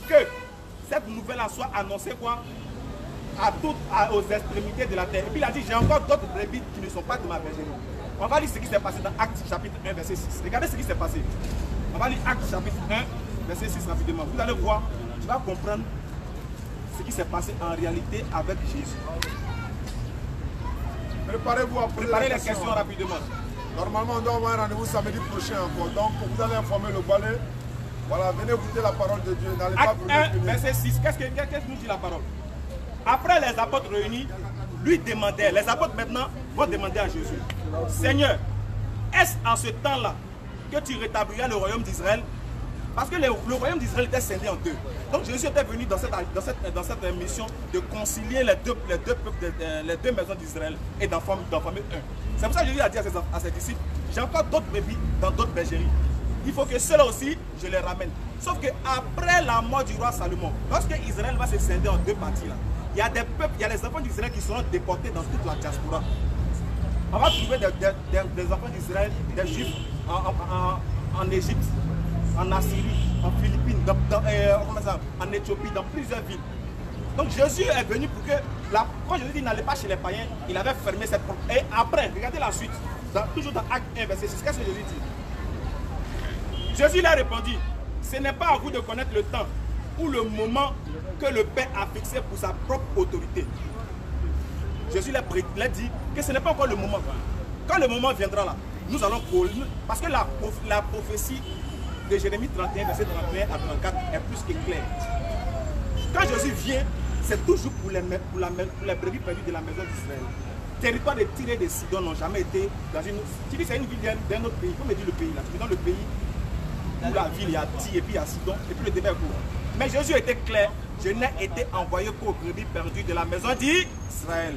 que cette nouvelle-là soit annoncée quoi? Aux extrémités de la terre. Et puis il a dit, j'ai encore d'autres brebis qui ne sont pas de ma bergerie. On va lire ce qui s'est passé dans Actes chapitre 1, verset 6. Regardez ce qui s'est passé. On va lire Actes chapitre 1, verset 6 rapidement. Vous allez voir, tu vas comprendre ce qui s'est passé en réalité avec Jésus. Préparez-vous à préparer les questions rapidement. Normalement, on doit avoir un rendez-vous samedi prochain encore. Donc, vous allez informer le balai. Voilà, venez écouter la parole de Dieu. N'allez pas Acte 1, verset 6. Qu'est-ce que nous dit la parole? Après les apôtres réunis, lui demandaient, les apôtres maintenant vont demander à Jésus, Seigneur, est-ce en ce temps-là que tu rétabliras le royaume d'Israël? Parce que le royaume d'Israël était scindé en 2. Donc Jésus était venu dans cette mission de concilier les deux maisons d'Israël et d'en former un. C'est pour ça que Jésus a dit à ses disciples, j'ai encore d'autres brebis dans d'autres bergeries. Il faut que ceux-là aussi, je les ramène. Sauf qu'après la mort du roi Salomon, lorsque Israël va se scinder en 2 parties, là, il y a des peuples, il y a les enfants d'Israël qui seront déportés dans toute la diaspora. On va trouver des enfants d'Israël, des juifs en Égypte, en Assyrie, en Philippines, en Éthiopie, dans plusieurs villes. Donc Jésus est venu pour que, quand Jésus dit qu'il n'allait pas chez les païens, il avait fermé cette porte. Et après, regardez la suite, toujours dans Acte 1, verset 6, qu'est-ce que Jésus dit? Jésus lui a répondu, ce n'est pas à vous de connaître le temps ou le moment que le Père a fixé pour sa propre autorité. Jésus l'a dit que ce n'est pas encore le moment. Quand le moment viendra là, nous allons parce que la prophétie de Jérémie 31, verset 31 à 34 est plus que claire. Quand Jésus vient, c'est toujours pour les brebis perdues de la maison d'Israël. Territoire de Tyr et de Sidon n'ont jamais été dans une... Tu dis c'est une ville d'un autre pays. Il faut me dire le pays là. Tu me donnes le pays où la ville, il y a Tyr et puis il y a Sidon et puis le débat est court. Mais Jésus était clair. Je n'ai été envoyé qu'aux brebis perdues de la maison d'Israël.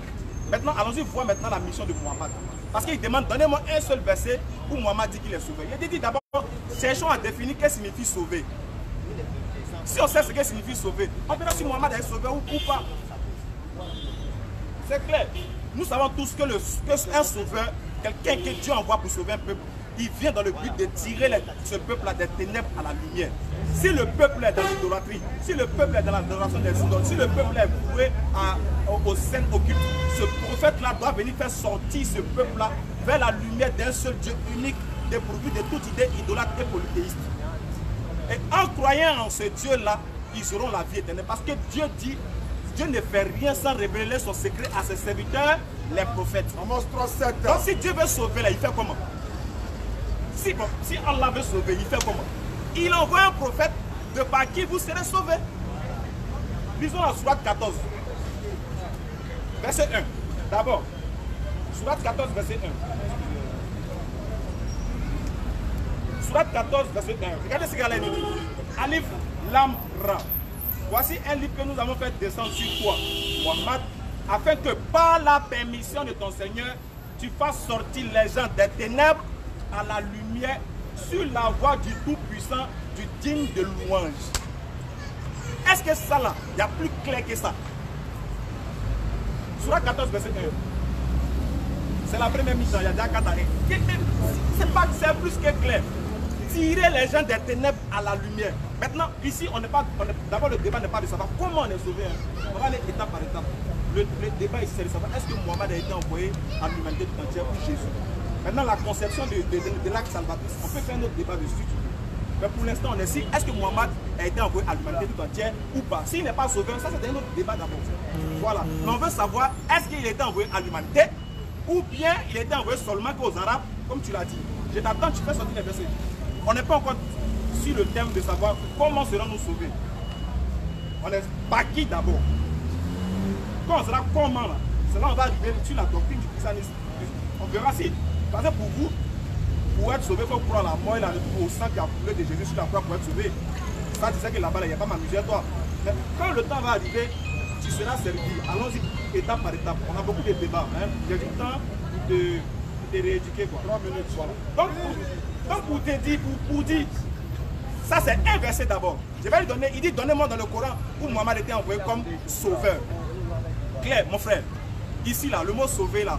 Maintenant, allons-y voir maintenant la mission de Mohammed. Parce qu'il demande, donnez-moi un seul verset où Mohammed dit qu'il est sauvé. Il a dit d'abord, cherchons à définir qu'est-ce que signifie sauver. Si on sait ce que signifie sauver, on verra si Mohammed est sauvé ou pas. C'est clair. Nous savons tous que un sauveur, quelqu'un que Dieu envoie pour sauver un peuple, il vient dans le but de tirer ce peuple-là des ténèbres à la lumière. Si le peuple est dans l'idolâtrie, si le peuple est dans l'adoration des idoles, si le peuple est voué aux scènes occultes, ce prophète-là doit venir faire sortir ce peuple-là vers la lumière d'un seul Dieu unique, dépourvu de toute idée idolâtre et polythéiste. Et en croyant en ce Dieu-là, ils auront la vie éternelle. Parce que Dieu dit, Dieu ne fait rien sans révéler son secret à ses serviteurs, les prophètes. Amos 3:7. Donc si Dieu veut sauver là, il fait comment? Si Allah veut sauver, il fait comment? Il envoie un prophète de par qui vous serez sauvés. Lisons la sourate 14. Verset 1. D'abord, sourate 14, verset 1. Sourate 14, verset 1. Regardez ce qu'elle a dit. Alif Lam Ra. Voici un livre que nous avons fait descendre sur toi, Mohammed, afin que par la permission de ton Seigneur, tu fasses sortir les gens des ténèbres à la lumière sur la voie du Tout-Puissant, du digne de louange. Est-ce que ça là, il y a plus clair que ça? Sourate 14, verset 1. C'est la première mission, il y a déjà 4 années. C'est plus que clair. Tirer les gens des ténèbres à la lumière. Maintenant, ici, d'abord le débat n'est pas de savoir comment on est sauvé. On va aller étape par étape. Le débat ici, c'est de savoir est-ce que Mohammed a été envoyé à l'humanité tout entière ou Jésus. Maintenant, la conception de l'acte salvatrice, on peut faire un autre débat dessus. Mais pour l'instant, on est ici. Est-ce que Mohammed a été envoyé à l'humanité tout entière ou pas? S'il n'est pas sauvé, ça c'est un autre débat d'abord. Voilà. Mais on veut savoir est-ce qu'il a été envoyé à l'humanité ou bien il a été envoyé seulement qu'aux Arabes, comme tu l'as dit. Je t'attends, tu fais sortir les versets. On n'est pas encore sur le thème de savoir comment serons-nous sauvés. On est par qui d'abord? Quand on sera comment là? C'est là on va arriver sur la doctrine du christianisme. On verra si, parce que pour vous, pour être sauvé, il faut prendre la mort et au sang qui a coulé de Jésus sur la croix pour être sauvé. Ça, tu sais que là-bas, il n'y a pas m'amuser toi. Mais quand le temps va arriver, tu seras servi. Allons-y étape par étape. On a beaucoup de débats. Hein. J'ai du temps pour te rééduquer. 3 minutes. Voilà. Donc pour te dire, pour dire, ça c'est un verset d'abord. Je vais lui donner, il dit donnez-moi dans le Coran où Mohammed était envoyé comme sauveur. Claire, mon frère, ici là, le mot sauver là,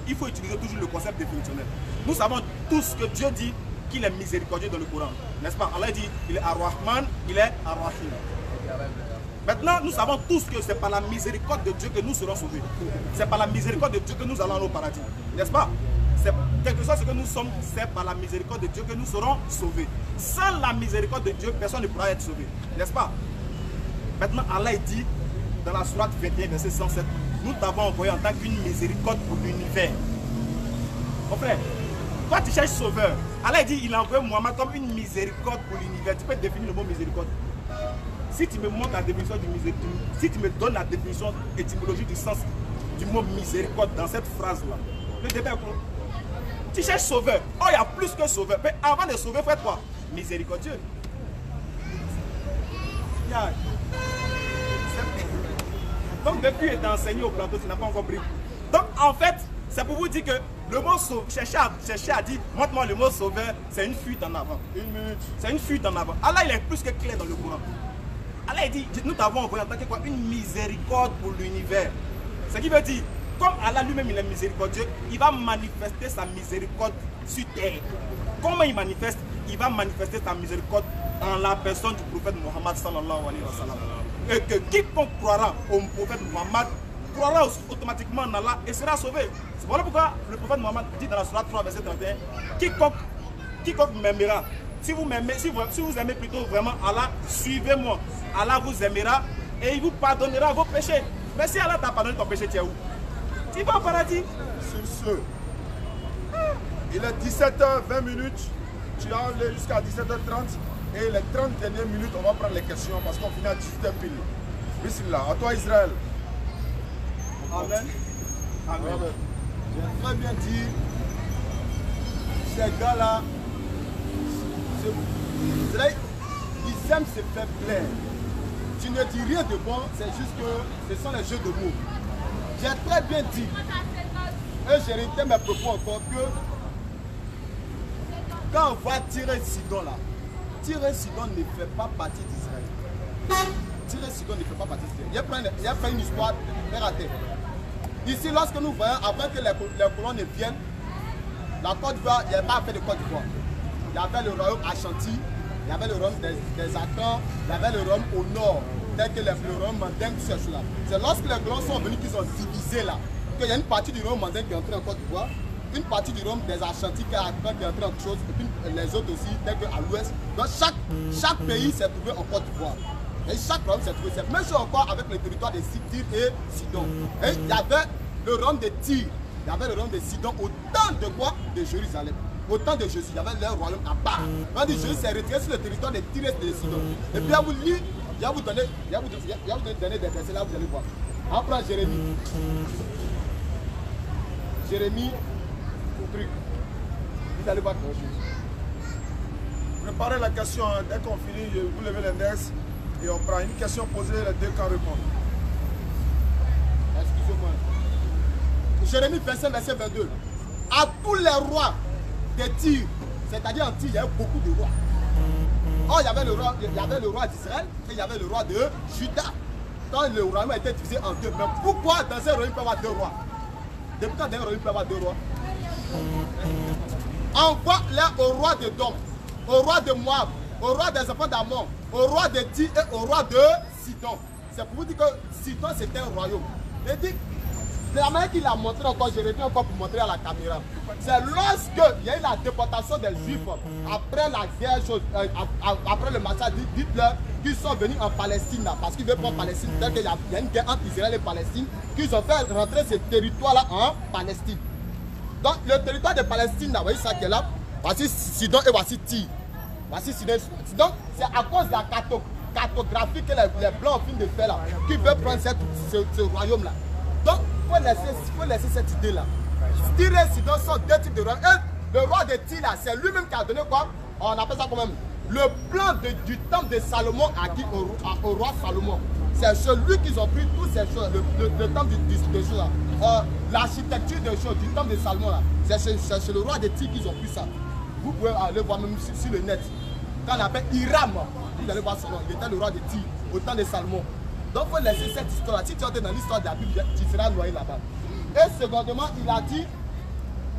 il faut utiliser toujours le concept définitionnel. Nous savons tous que Dieu dit qu'il est miséricordieux dans le Coran, n'est-ce pas? Allah dit il est Ar-Rahman, il est Ar-Rahim. Maintenant, nous savons tous que c'est par la miséricorde de Dieu que nous serons sauvés. C'est par la miséricorde de Dieu que nous allons au paradis, n'est-ce pas? C'est quelque chose que nous sommes, c'est par la miséricorde de Dieu que nous serons sauvés. Sans la miséricorde de Dieu, personne ne pourra être sauvé. N'est-ce pas? Maintenant, Allah dit dans la sourate 21, verset 107, nous t'avons envoyé en tant qu'une miséricorde pour l'univers. Mon frère, toi tu cherches sauveur. Allah dit il a envoyé Mohammed comme une miséricorde pour l'univers. Tu peux définir le mot miséricorde? Si tu me montres la définition du miséricorde, si tu me donnes la définition étymologique du sens du mot miséricorde dans cette phrase-là, le débat est court. Tu cherches sauveur. Oh, il y a plus que sauveur. Mais avant de sauver, fais quoi? Miséricordieux. Donc, depuis être enseigné au plateau, tu n'as pas encore pris. Donc, en fait, c'est pour vous dire que le mot sauveur, chercher à dire, montre-moi le mot sauveur, c'est une fuite en avant. 1 minute. C'est une fuite en avant. Allah, il est plus que clair dans le Coran. Allah dit, nous t'avons envoyé en tant que quoi? Une miséricorde pour l'univers. Ce qui veut dire, comme Allah lui-même il est miséricordieux, il va manifester sa miséricorde sur terre. Comment il manifeste? Il va manifester sa miséricorde en la personne du prophète Mohammed sallallahu alayhi wa sallam. Et que quiconque croira au prophète Mohammed croira automatiquement en Allah et sera sauvé. C'est voilà pourquoi le prophète Mohammed dit dans la Sourate 3 verset 31, quiconque m'aimera, si vous aimez plutôt vraiment Allah, suivez-moi. Allah vous aimera et il vous pardonnera vos péchés. Mais si Allah t'a pardonné ton péché, tu es où? Tu vas au paradis. Sur ce, il est 17h20, tu as allé jusqu'à 17h30 et les 30 dernières minutes, on va prendre les questions parce qu'on finit à 18h pile. Bismillah, à toi Israël. Amen. Amen. J'ai très bien dit, ces gars-là, ils aiment se faire plaire. Tu ne dis rien de bon, c'est juste que ce sont les jeux de mots. J'ai très bien dit, et j'ai réitéré mes propos encore, que quand on va tirer Sidon là, tirer Sidon ne fait pas partie d'Israël. Tirer Sidon ne fait pas partie d'Israël. Il y a fait une histoire terre à terre. Ici, lorsque nous voyons, avant que les colons ne viennent, la Côte d'Ivoire, il n'y avait pas fait de Côte d'Ivoire. Il y avait le royaume Ashanti, il y avait le royaume des Akans, il y avait le royaume au nord, tel que le royaume Mandingue, tout ces choses-là. C'est lorsque les colons sont venus qu'ils ont divisé là, qu'il y a une partie du royaume Mandingue qui est entrée en Côte d'Ivoire, une partie du royaume des Ashanti qui est entrée en autre chose, et puis les autres aussi, tel qu'à l'ouest. Donc chaque pays s'est trouvé en Côte d'Ivoire. Et chaque royaume s'est trouvé. C'est même chose encore avec le territoire de Tyr et Sidon. Et il y avait le royaume de Tyr, il y avait le royaume de Sidon au temps de quoi? De Jérusalem. Au temps de Jésus, il y avait leur royaume à part. On dit Jésus s'est retiré sur le territoire de Tyr et de Sidon. Et puis, vous lire, il va vous donner des versets là, vous allez voir. On prend Jérémie. Jérémie, truc. Vous allez voir quelque chose. Préparez la question, hein. Dès qu'on finit, vous levez l'index et on prend une question posée, les deux camps répondent. Excusez-moi. Jérémie 25, verset 22. À tous les rois de Tyr, c'est-à-dire en Tyr, il y avait beaucoup de rois. Or, il y avait le roi d'Israël et il y avait le roi de Juda. Quand le royaume a été divisé en deux, mais pourquoi dans un royaume il peut y avoir deux rois? Depuis quand dans un royaume il peut y avoir deux rois? Envoie-les au roi de Dom, au roi de Moab, au roi des enfants d'Ammon, au roi de Tyr et au roi de Sidon. C'est pour vous dire que Sidon c'était un royaume. Et dit, c'est la manière qu'il a montré encore, je reviens encore pour montrer à la caméra. C'est lorsque il y a eu la déportation des Juifs après la guerre, après le massacre d'Hitler, qu'ils sont venus en Palestine là, parce qu'ils veulent prendre Palestine, tel qu'il y a une guerre entre Israël et Palestine, qu'ils ont fait rentrer ce territoire-là en Palestine. Donc le territoire de Palestine, là, vous voyez ça qui est là, voici Sidon et voici Tyr. Voici Sidon. Donc c'est à cause de la cartographie que les Blancs ont fini de faire là, qu'ils veulent prendre ce royaume-là. Donc il faut laisser cette idée-là. Tyr et Sidon sont deux types de rois. Et le roi de Tyr, c'est lui-même qui a donné quoi? On appelle ça quand même le plan du temple de Salomon acquis au roi Salomon. C'est celui qu'ils ont pris toutes ces choses, le temple des choses là. L'architecture des choses, du temple de Salomon là. C'est le roi de Tyr qu'ils ont pris ça. Vous pouvez aller voir même sur le net. Quand on appelle Hiram, vous allez voir son nom. Il était le roi de Tyr au temps de Salomon. Donc il faut laisser cette histoire-là. Si tu entres dans l'histoire de la Bible, tu seras noyé là-bas. Et secondement, il a dit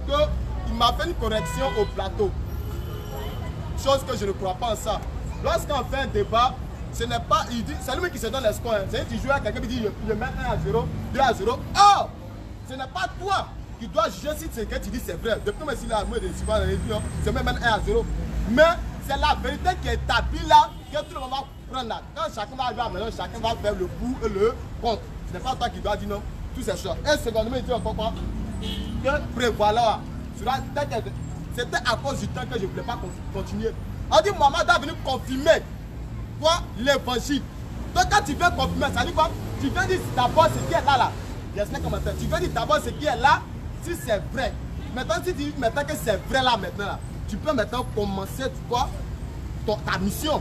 qu'il m'a fait une correction au plateau. Chose que je ne crois pas en ça. Lorsqu'on fait un débat, ce n'est pas, il dit, c'est lui qui se donne les scores. C'est lui qui joue à quelqu'un qui dit je mets 1 à 0, 2 à 0. Or, ce n'est pas toi qui dois juger si ce que tu dis c'est vrai. Depuis que si l'armée de Simon c'est même 1 à 0. Mais c'est la vérité qui est établie là, que tout le monde va prendre là. Quand chacun va arriver à la maison, chacun va faire le pour et le contre. Ce n'est pas toi qui dois dire non. Toutes ces choses. Et secondement, il dit encore quoi? Que prévoir c'était à cause du temps que je ne voulais pas continuer. On dit Mohamed a venu confirmer quoi? L'évangile. Donc quand tu viens confirmer, ça dit quoi? Tu viens dire d'abord ce qui est là. Tu viens dire d'abord ce qui est là, si c'est vrai. Maintenant, si tu dis maintenant que c'est vrai là maintenant, là, tu peux maintenant commencer quoi? Ta mission.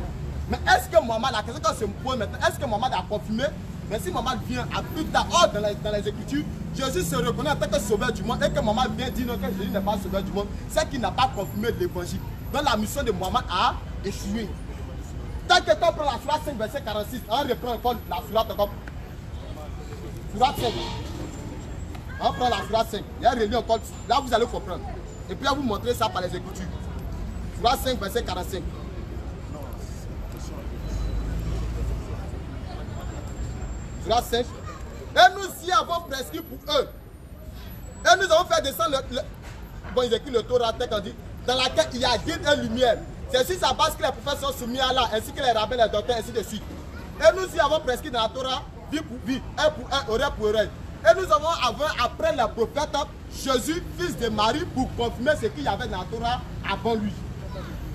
Mais est-ce que Mohamed, la question qu'on se pose maintenant, est-ce que Mohamed a confirmé? Mais si Mohamed vient à plus tard, dans les Écritures, Jésus se reconnaît en tant que sauveur du monde et que Mohamed vient dire non, que Jésus n'est pas sauveur du monde, c'est qu'il n'a pas confirmé l'évangile. Donc la mission de Mohamed a échoué. Tant que tu prends la sourate 5, verset 46, on reprend encore la sourate comme. Sourate 5. On prend la sourate 5. Il y a relis encore. Là, vous allez comprendre. Et puis, on va vous montrer ça par les Écritures. Sourate 5, verset 45. Sourate 5. Et nous y avons prescrit pour eux. Et nous avons fait descendre bon, ils écrivent le Torah, dans laquelle il y a guide et lumière. C'est sur sa base que les prophètes sont soumis à Allah, ainsi que les rabbins, les docteurs, ainsi de suite. Et nous y avons prescrit dans la Torah, vie pour vie, œil pour œil, oreille pour oreille. Et nous avons après les prophètes Jésus, fils de Marie, pour confirmer ce qu'il y avait dans la Torah avant lui.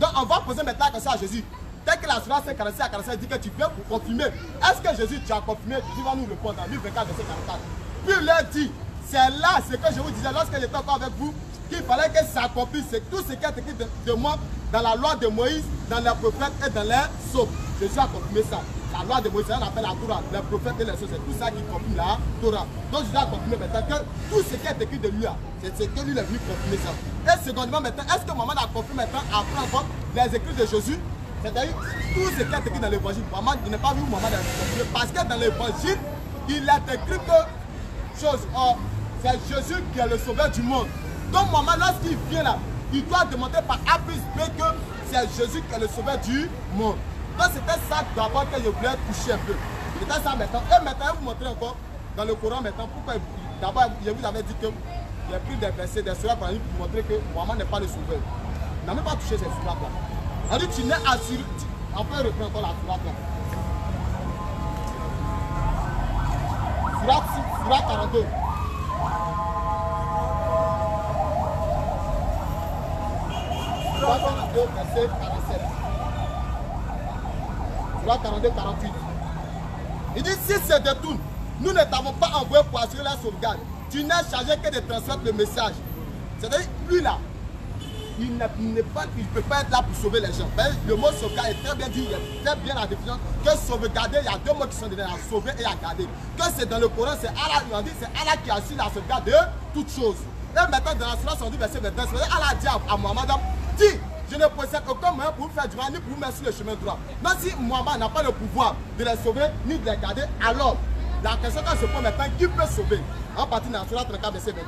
Donc on va poser maintenant la question à Jésus. Dès que la sourate 46 à 45 dit que tu viens pour confirmer, est-ce que Jésus tu as confirmé? Jésus va nous répondre dans Luc 24, verset 44. Puis il leur dit, c'est là ce que je vous disais lorsque j'étais encore avec vous, qu'il fallait que ça accomplisse tout ce qui est écrit de moi dans la loi de Moïse, dans les prophètes et dans les psaumes. Jésus a confirmé ça. La loi de Moïse, on appelle la Torah, les prophètes et les psaumes, c'est tout ça qui confirme la Torah. Donc Jésus a confirmé maintenant que tout ce qui est écrit de lui, c'est ce que lui est venu confirmer ça. Et secondement maintenant, est-ce que Maman a confirmé maintenant après encore les écrits de Jésus? C'est-à-dire tout ce qui est écrit dans l'évangile. Maman, il n'est pas vu où Maman a confirmé. Parce que dans l'évangile, il est écrit que c'est Jésus qui est le sauveur du monde. Donc Maman, lorsqu'il vient là, il doit demander par A plus B que c'est Jésus qui est le sauveur du monde. Donc c'était ça d'abord que je voulais toucher un peu. C'était ça maintenant. Et maintenant, je vais vous montrer encore dans le Coran maintenant pourquoi d'abord je vous avais dit que j'ai pris des versets, des sourates pour vous montrer que Maman n'est pas le sauveur. Il n'a même pas touché ces sourates là. On dit tu n'es assuré. On peut reprendre encore la sourate là. Sourate 42. Sourate 42, verset 47. Sourate 42, 48. Il dit si c'est de tout, nous ne t'avons pas envoyé pour assurer la sauvegarde. Tu n'es chargé que de transmettre le message. C'est-à-dire, lui là, il ne peut pas être là pour sauver les gens. Le mot sauvegarde est très bien dit, il est très bien la définition. Que sauvegarder, il y a deux mots qui sont dedans, sauver et à garder. Que c'est dans le Coran, c'est Allah, il dit, c'est Allah qui assure la sauvegarde de toutes choses. Et maintenant, dans la sourate 110, verset 29, Allah dit à Mohammed, dis, je ne possède aucun moyen pour vous faire du mal, ni pour vous mettre sur le chemin droit. Donc si Mohammed n'a pas le pouvoir de les sauver, ni de les garder, alors la question qu'on se pose maintenant, qui peut sauver? En partie dans la sourate 34, verset 21.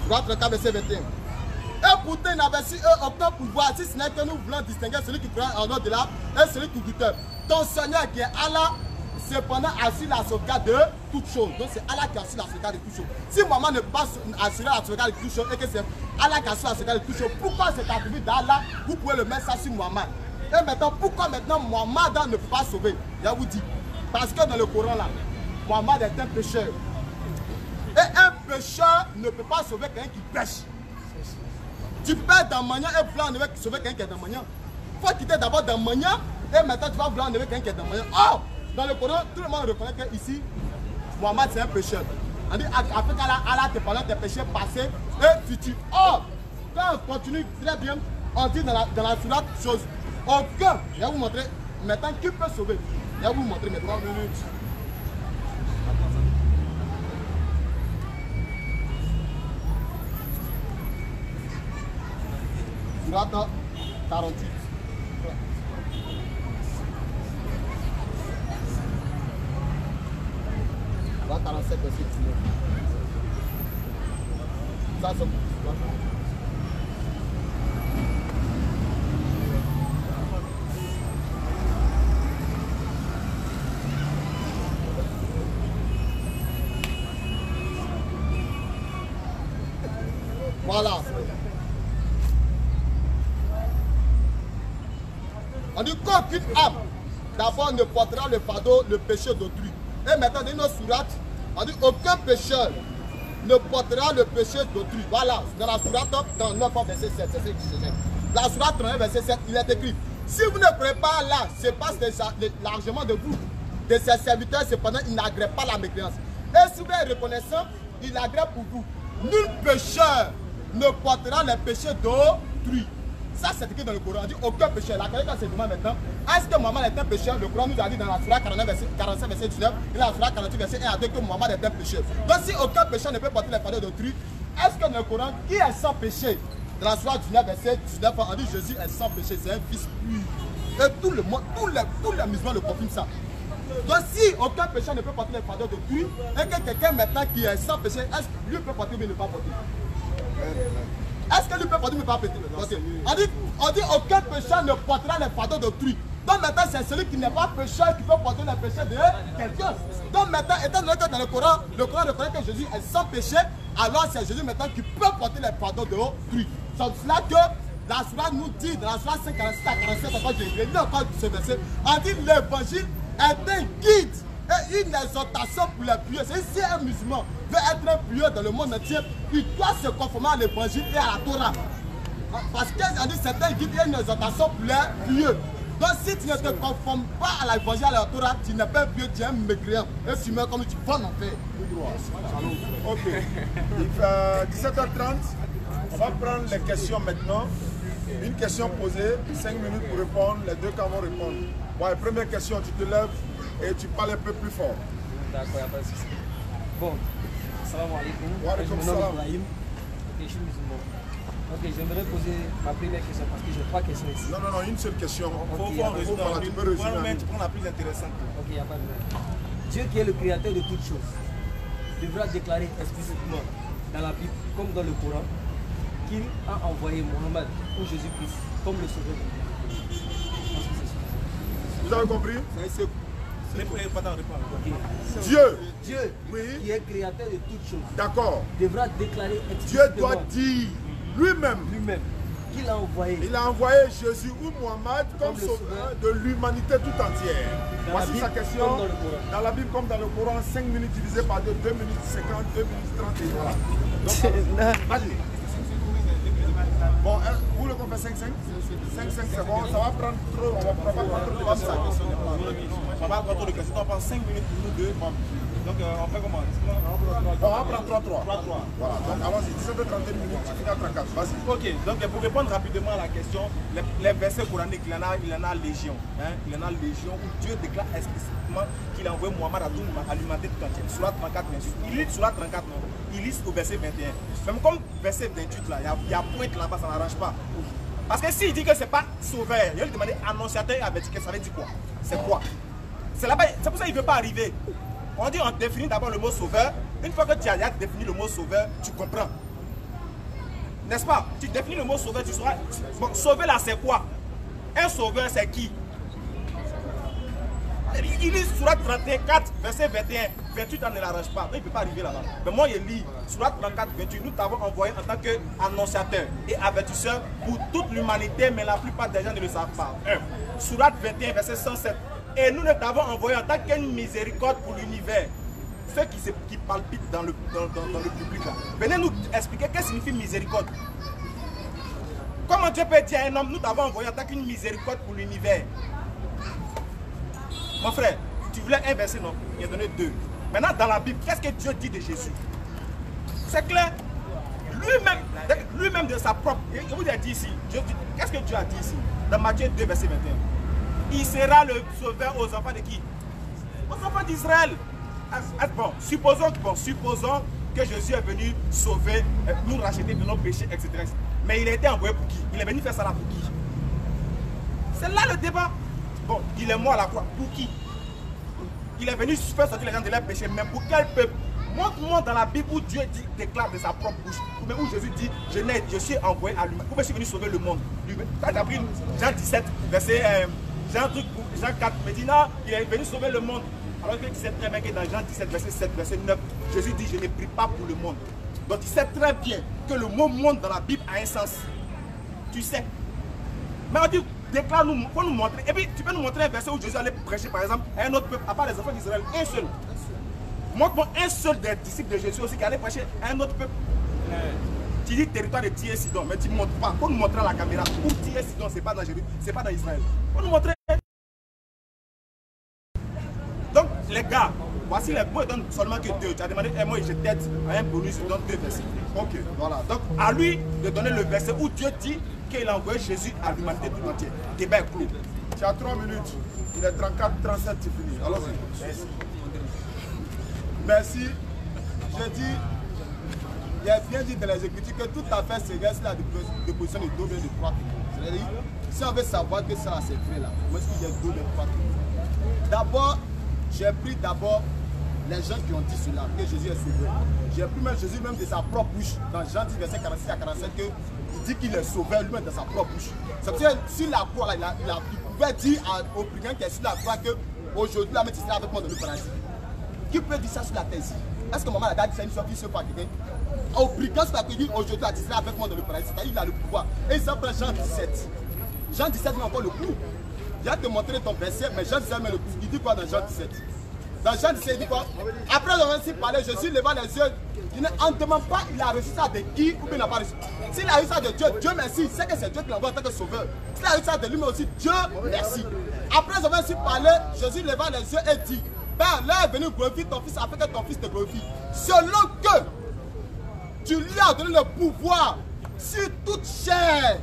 Sourate 34, verset 21. Et pourtant, ils n'avaient su eux aucun pouvoir, si ce n'est que nous voulons distinguer celui qui croit en au-delà et celui qui doute. Ton Seigneur qui est Allah, cependant assure la sauvegarde de toutes choses. Donc c'est Allah qui assure la sauvegarde de toutes choses. Si Maman ne peut pas assurer la sauvegarde de toutes choses et que c'est Allah qui assure la sauvegarde de toutes choses, pourquoi cet attribut d'Allah, vous pouvez le mettre ça sur Muhammad? Et maintenant, pourquoi maintenant Muhammad ne peut pas sauver? Je vous dis, parce que dans le Coran là, Muhammad est un pécheur. Et un pécheur ne peut pas sauver quelqu'un qui pêche. Tu peux être dans Magnan et vouloir sauver quelqu'un qui est dans Magnan. Il faut quitter d'abord dans Magnan et maintenant tu vas vouloir enlever quelqu'un qui est dans Magnan. Oh! Dans le Coran, tout le monde reconnaît qu'ici, Muhammad c'est un pécheur. On dit après qu'Allah te parle des péchés passés et futurs. Oh! Quand on continue très bien, on dit dans la sourate chose. Aucun. Je vais vous montrer maintenant qui peut sauver. Je vais vous montrer mes 3 minutes. Sourate 48. Sourate 47, verset 19. Ça, c'est voilà. On dit qu'aucune âme d'abord ne portera le fardeau, le péché d'autrui. Et maintenant, dans nos sourates, on dit aucun pécheur ne portera le péché d'autrui. Voilà, dans la sourate, dans 9, verset 7, c'est ce que je dis. La sourate 31, verset 7, il est écrit, si vous ne prenez pas là, c'est parce que l'argent de vous, de ses serviteurs, cependant, il n'agrée pas la mécréance. Et si vous êtes reconnaissant, il agrée pour vous. Nul pécheur ne portera les péchés d'autrui. Ça, c'est écrit dans le Coran. On dit aucun pécheur. La question se demande maintenant, est-ce que Mohammed est un pécheur? Le Coran nous a dit dans la sourate 45, verset 19, et la sourate 48, verset 1 à 2, que Mohammed est un pécheur. Donc, si aucun pécheur ne peut porter les fardeaux d'autrui, est-ce que dans le Coran, qui est sans péché? Dans la soirée 19, verset 19, on dit Jésus est sans péché, c'est un fils pur. Et tout le monde, tous les musulmans le confirment ça. Donc si aucun péché ne peut porter les fardeaux d'autrui, et que quelqu'un maintenant qui est sans péché, est-ce que lui peut porter ou ne pas porter? Est-ce que lui peut porter ou ne pas porter? On dit aucun pécheur ne portera les fardeaux d'autrui. Donc maintenant c'est celui qui n'est pas pécheur qui peut porter les péchés de quelqu'un. Donc maintenant, étant donné que dans le Coran reconnaît que Jésus est sans péché, alors c'est Jésus maintenant qui peut porter les fardeaux d'autrui. C'est pour cela que la Sourate nous dit, dans la Sourate 546 à 47, encore j'ai lu encore ce verset, on dit l'évangile est un guide et une exhortation pour les pieux. Si un musulman veut être un pieux dans le monde entier, il doit se conformer à l'évangile et à la Torah. Parce qu'on dit c'est un guide et une exhortation pour les pieux. Donc si tu ne te conformes pas à l'évangile et à la Torah, tu n'es pas un pieux, tu es un mécréant. Et tu meurs comme tu vas en enfer. Ok. Il fait 17h30. On va prendre les questions maintenant. Une question posée, 5 minutes pour répondre, les deux camps vont répondre. Ouais, première question, tu te lèves et tu parles un peu plus fort. D'accord, il n'y a pas de souci. Bon, salam alaikum. Wa alaikum Je me nomme salam. Ibrahim. Ok, je suis musulman. Ok, j'aimerais poser ma première question parce que j'ai 3 questions ici. Non, une seule question. Voilà, Tu peux résumer. tu prends la plus intéressante. Ok, il n'y a pas de problème. Dieu qui est le créateur de toutes choses devra déclarer explicitement dans la Bible comme dans le Coran qu'il a envoyé Mohammed ou Jésus-Christ comme le sauveur du monde. Vous avez compris? Ok. Dieu, oui, qui est créateur de toutes choses, d'accord. devra déclarer Dieu explicitement doit dire lui-même. qu'il a envoyé Il a envoyé Jésus ou Mohammed comme sauveur de l'humanité tout entière. Voici sa question. Dans la Bible comme dans le Coran, 5 minutes divisé par 2, 2 minutes 50, 2 minutes 30 et voilà. Donc, vas-y. Bon, vous voulez qu'on fait 5-5? 5-5 c'est bon, ça va prendre trop, on va prendre trop de questions. On va prendre trop de questions, on prend 5 minutes pour nous deux. Donc on fait comment? On va prendre 3-3. Voilà, donc allons-y, 17h31 minutes, tu finis à 34, vas-y. Ok, donc pour répondre rapidement à la question, les versets coraniques, il en a légion. Hein? Il en a légion où Dieu déclare explicitement qu'il a envoyé Mohammed à l'humanité tout entière. Surat 34, bien sûr. Il lit Surat 34, non? Il lit au verset 21. Même comme verset 28, là, il y a pointe là-bas, ça n'arrange pas. Parce que s'il dit que ce n'est pas sauveur, il va lui demander annonciateur et avertir, ça veut dire quoi? C'est quoi? C'est pour ça qu'il ne veut pas arriver. On dit, on définit d'abord le mot sauveur. Une fois que tu as défini le mot sauveur, tu comprends. N'est-ce pas? Tu définis le mot sauveur, tu sauras. Bon, sauver là, c'est quoi? Un sauveur, c'est qui? Il lit Surat 34, verset 21. 28 ans ne l'arrange pas. Il ne peut pas arriver là-bas. Mais moi, il lit Surat 34, 28. Nous t'avons envoyé en tant qu'annonciateur et avertisseur pour toute l'humanité, mais la plupart des gens ne le savent pas. Surat 21, verset 107. Et nous ne t'avons envoyé en tant qu'une miséricorde pour l'univers. Ceux qui palpitent dans le public là. Venez nous expliquer qu'est-ce que signifie miséricorde. Comment Dieu peut dire à un homme, nous t'avons envoyé en tant qu'une miséricorde pour l'univers. Mon frère, tu voulais un verset, non? Il a donné 2. Maintenant, dans la Bible, qu'est-ce que Dieu dit de Jésus? C'est clair. Lui-même de sa propre... Je vous ai dit ici, qu'est-ce que Dieu a dit ici? Dans Matthieu 2, verset 21. Il sera le sauveur aux enfants de qui? Aux enfants d'Israël. Bon, supposons que Jésus est venu sauver, nous racheter de nos péchés, etc. Mais il a été envoyé pour qui? Il est venu faire ça là pour qui? C'est là le débat. Bon, il est mort à la croix. Pour qui? Il est venu faire sortir les gens de leurs péchés. Mais pour quel peuple? Montre-moi dans la Bible où Dieu déclare de sa propre bouche. Mais où Jésus dit, je suis envoyé à lui. Pourquoi je suis venu sauver le monde? Quand tu as pris Jean 17, verset... Jean 4, mais dit non, il est venu sauver le monde. Alors que tu sais très bien que dans Jean 17, verset 7, verset 9, Jésus dit, je ne prie pas pour le monde. Donc tu sais très bien que le mot monde dans la Bible a un sens. Tu sais. Mais on dit, déclare-nous, il faut nous montrer. Et puis tu peux nous montrer un verset où Jésus allait prêcher par exemple à un autre peuple, à part les enfants d'Israël, un seul. Montre-moi un seul des disciples de Jésus aussi qui allait prêcher à un autre peuple. Tu dis territoire de Tyr et Sidon, mais tu ne montres pas. Il faut nous montrer à la caméra où Tyr et Sidon, ce n'est pas dans Jérusalem, ce n'est pas dans Israël. Il faut nous montrer. Donc, les gars, voici les mots, il donne seulement que 2. Tu as demandé, moi, je t'aide à un bonus, je donne 2 versets. Ok, voilà. Donc, à lui de donner le verset où Dieu dit qu'il a envoyé Jésus à l'humanité tout entière. Débat est clos. Tu as 3 minutes. Il est 34, 37, c'est fini. Allons-y. Merci. J'ai dit, il est bien dit dans les Écritures que toute affaire se reste la déposition de 2 ou de 3 témoins. C'est-à-dire, si on veut savoir que ça c'est vrai là, moi je dis qu'il y a 2 ou 3 témoins. D'abord, j'ai pris les gens qui ont dit cela, que Jésus est sauveur. J'ai pris même Jésus même de sa propre bouche, dans Jean 10, verset 46 à 47, qu'il dit qu'il est sauveur lui-même de sa propre bouche. C'est parce que sur la croix, là, il pouvait dire au brigand qui est sur la croix qu'aujourd'hui, la médecine avec moi dans le paradis. Qui peut dire ça sur la terre ici? Est-ce que maman a dit que c'est une sortie sur quelqu'un? Au brigand, c'est qu'il dit aujourd'hui, tu seras avec moi dans le paradis. C'est-à-dire qu'il a le pouvoir. Et il s'appelle Jean 17. Jean 17, il a encore le coup. Je vais te montrer ton verset, mais Jean 17 met le coup. Il dit quoi dans Jean 17? Dans Jean 17, il dit quoi? Après avoir ainsi parlé, Jésus leva les yeux. Il ne demande pas, il a reçu ça de qui ou bien il n'a pas reçu. S'il a reçu ça de Dieu, Dieu merci. C'est que c'est Dieu qui l'envoie en tant que sauveur. S'il a reçu ça de lui, mais aussi Dieu merci. Après avoir ainsi parlé, Jésus leva les yeux et dit: Père, là est venu glorifier ton fils afin que ton fils te glorifie. Selon que tu lui as donné le pouvoir sur toute chair.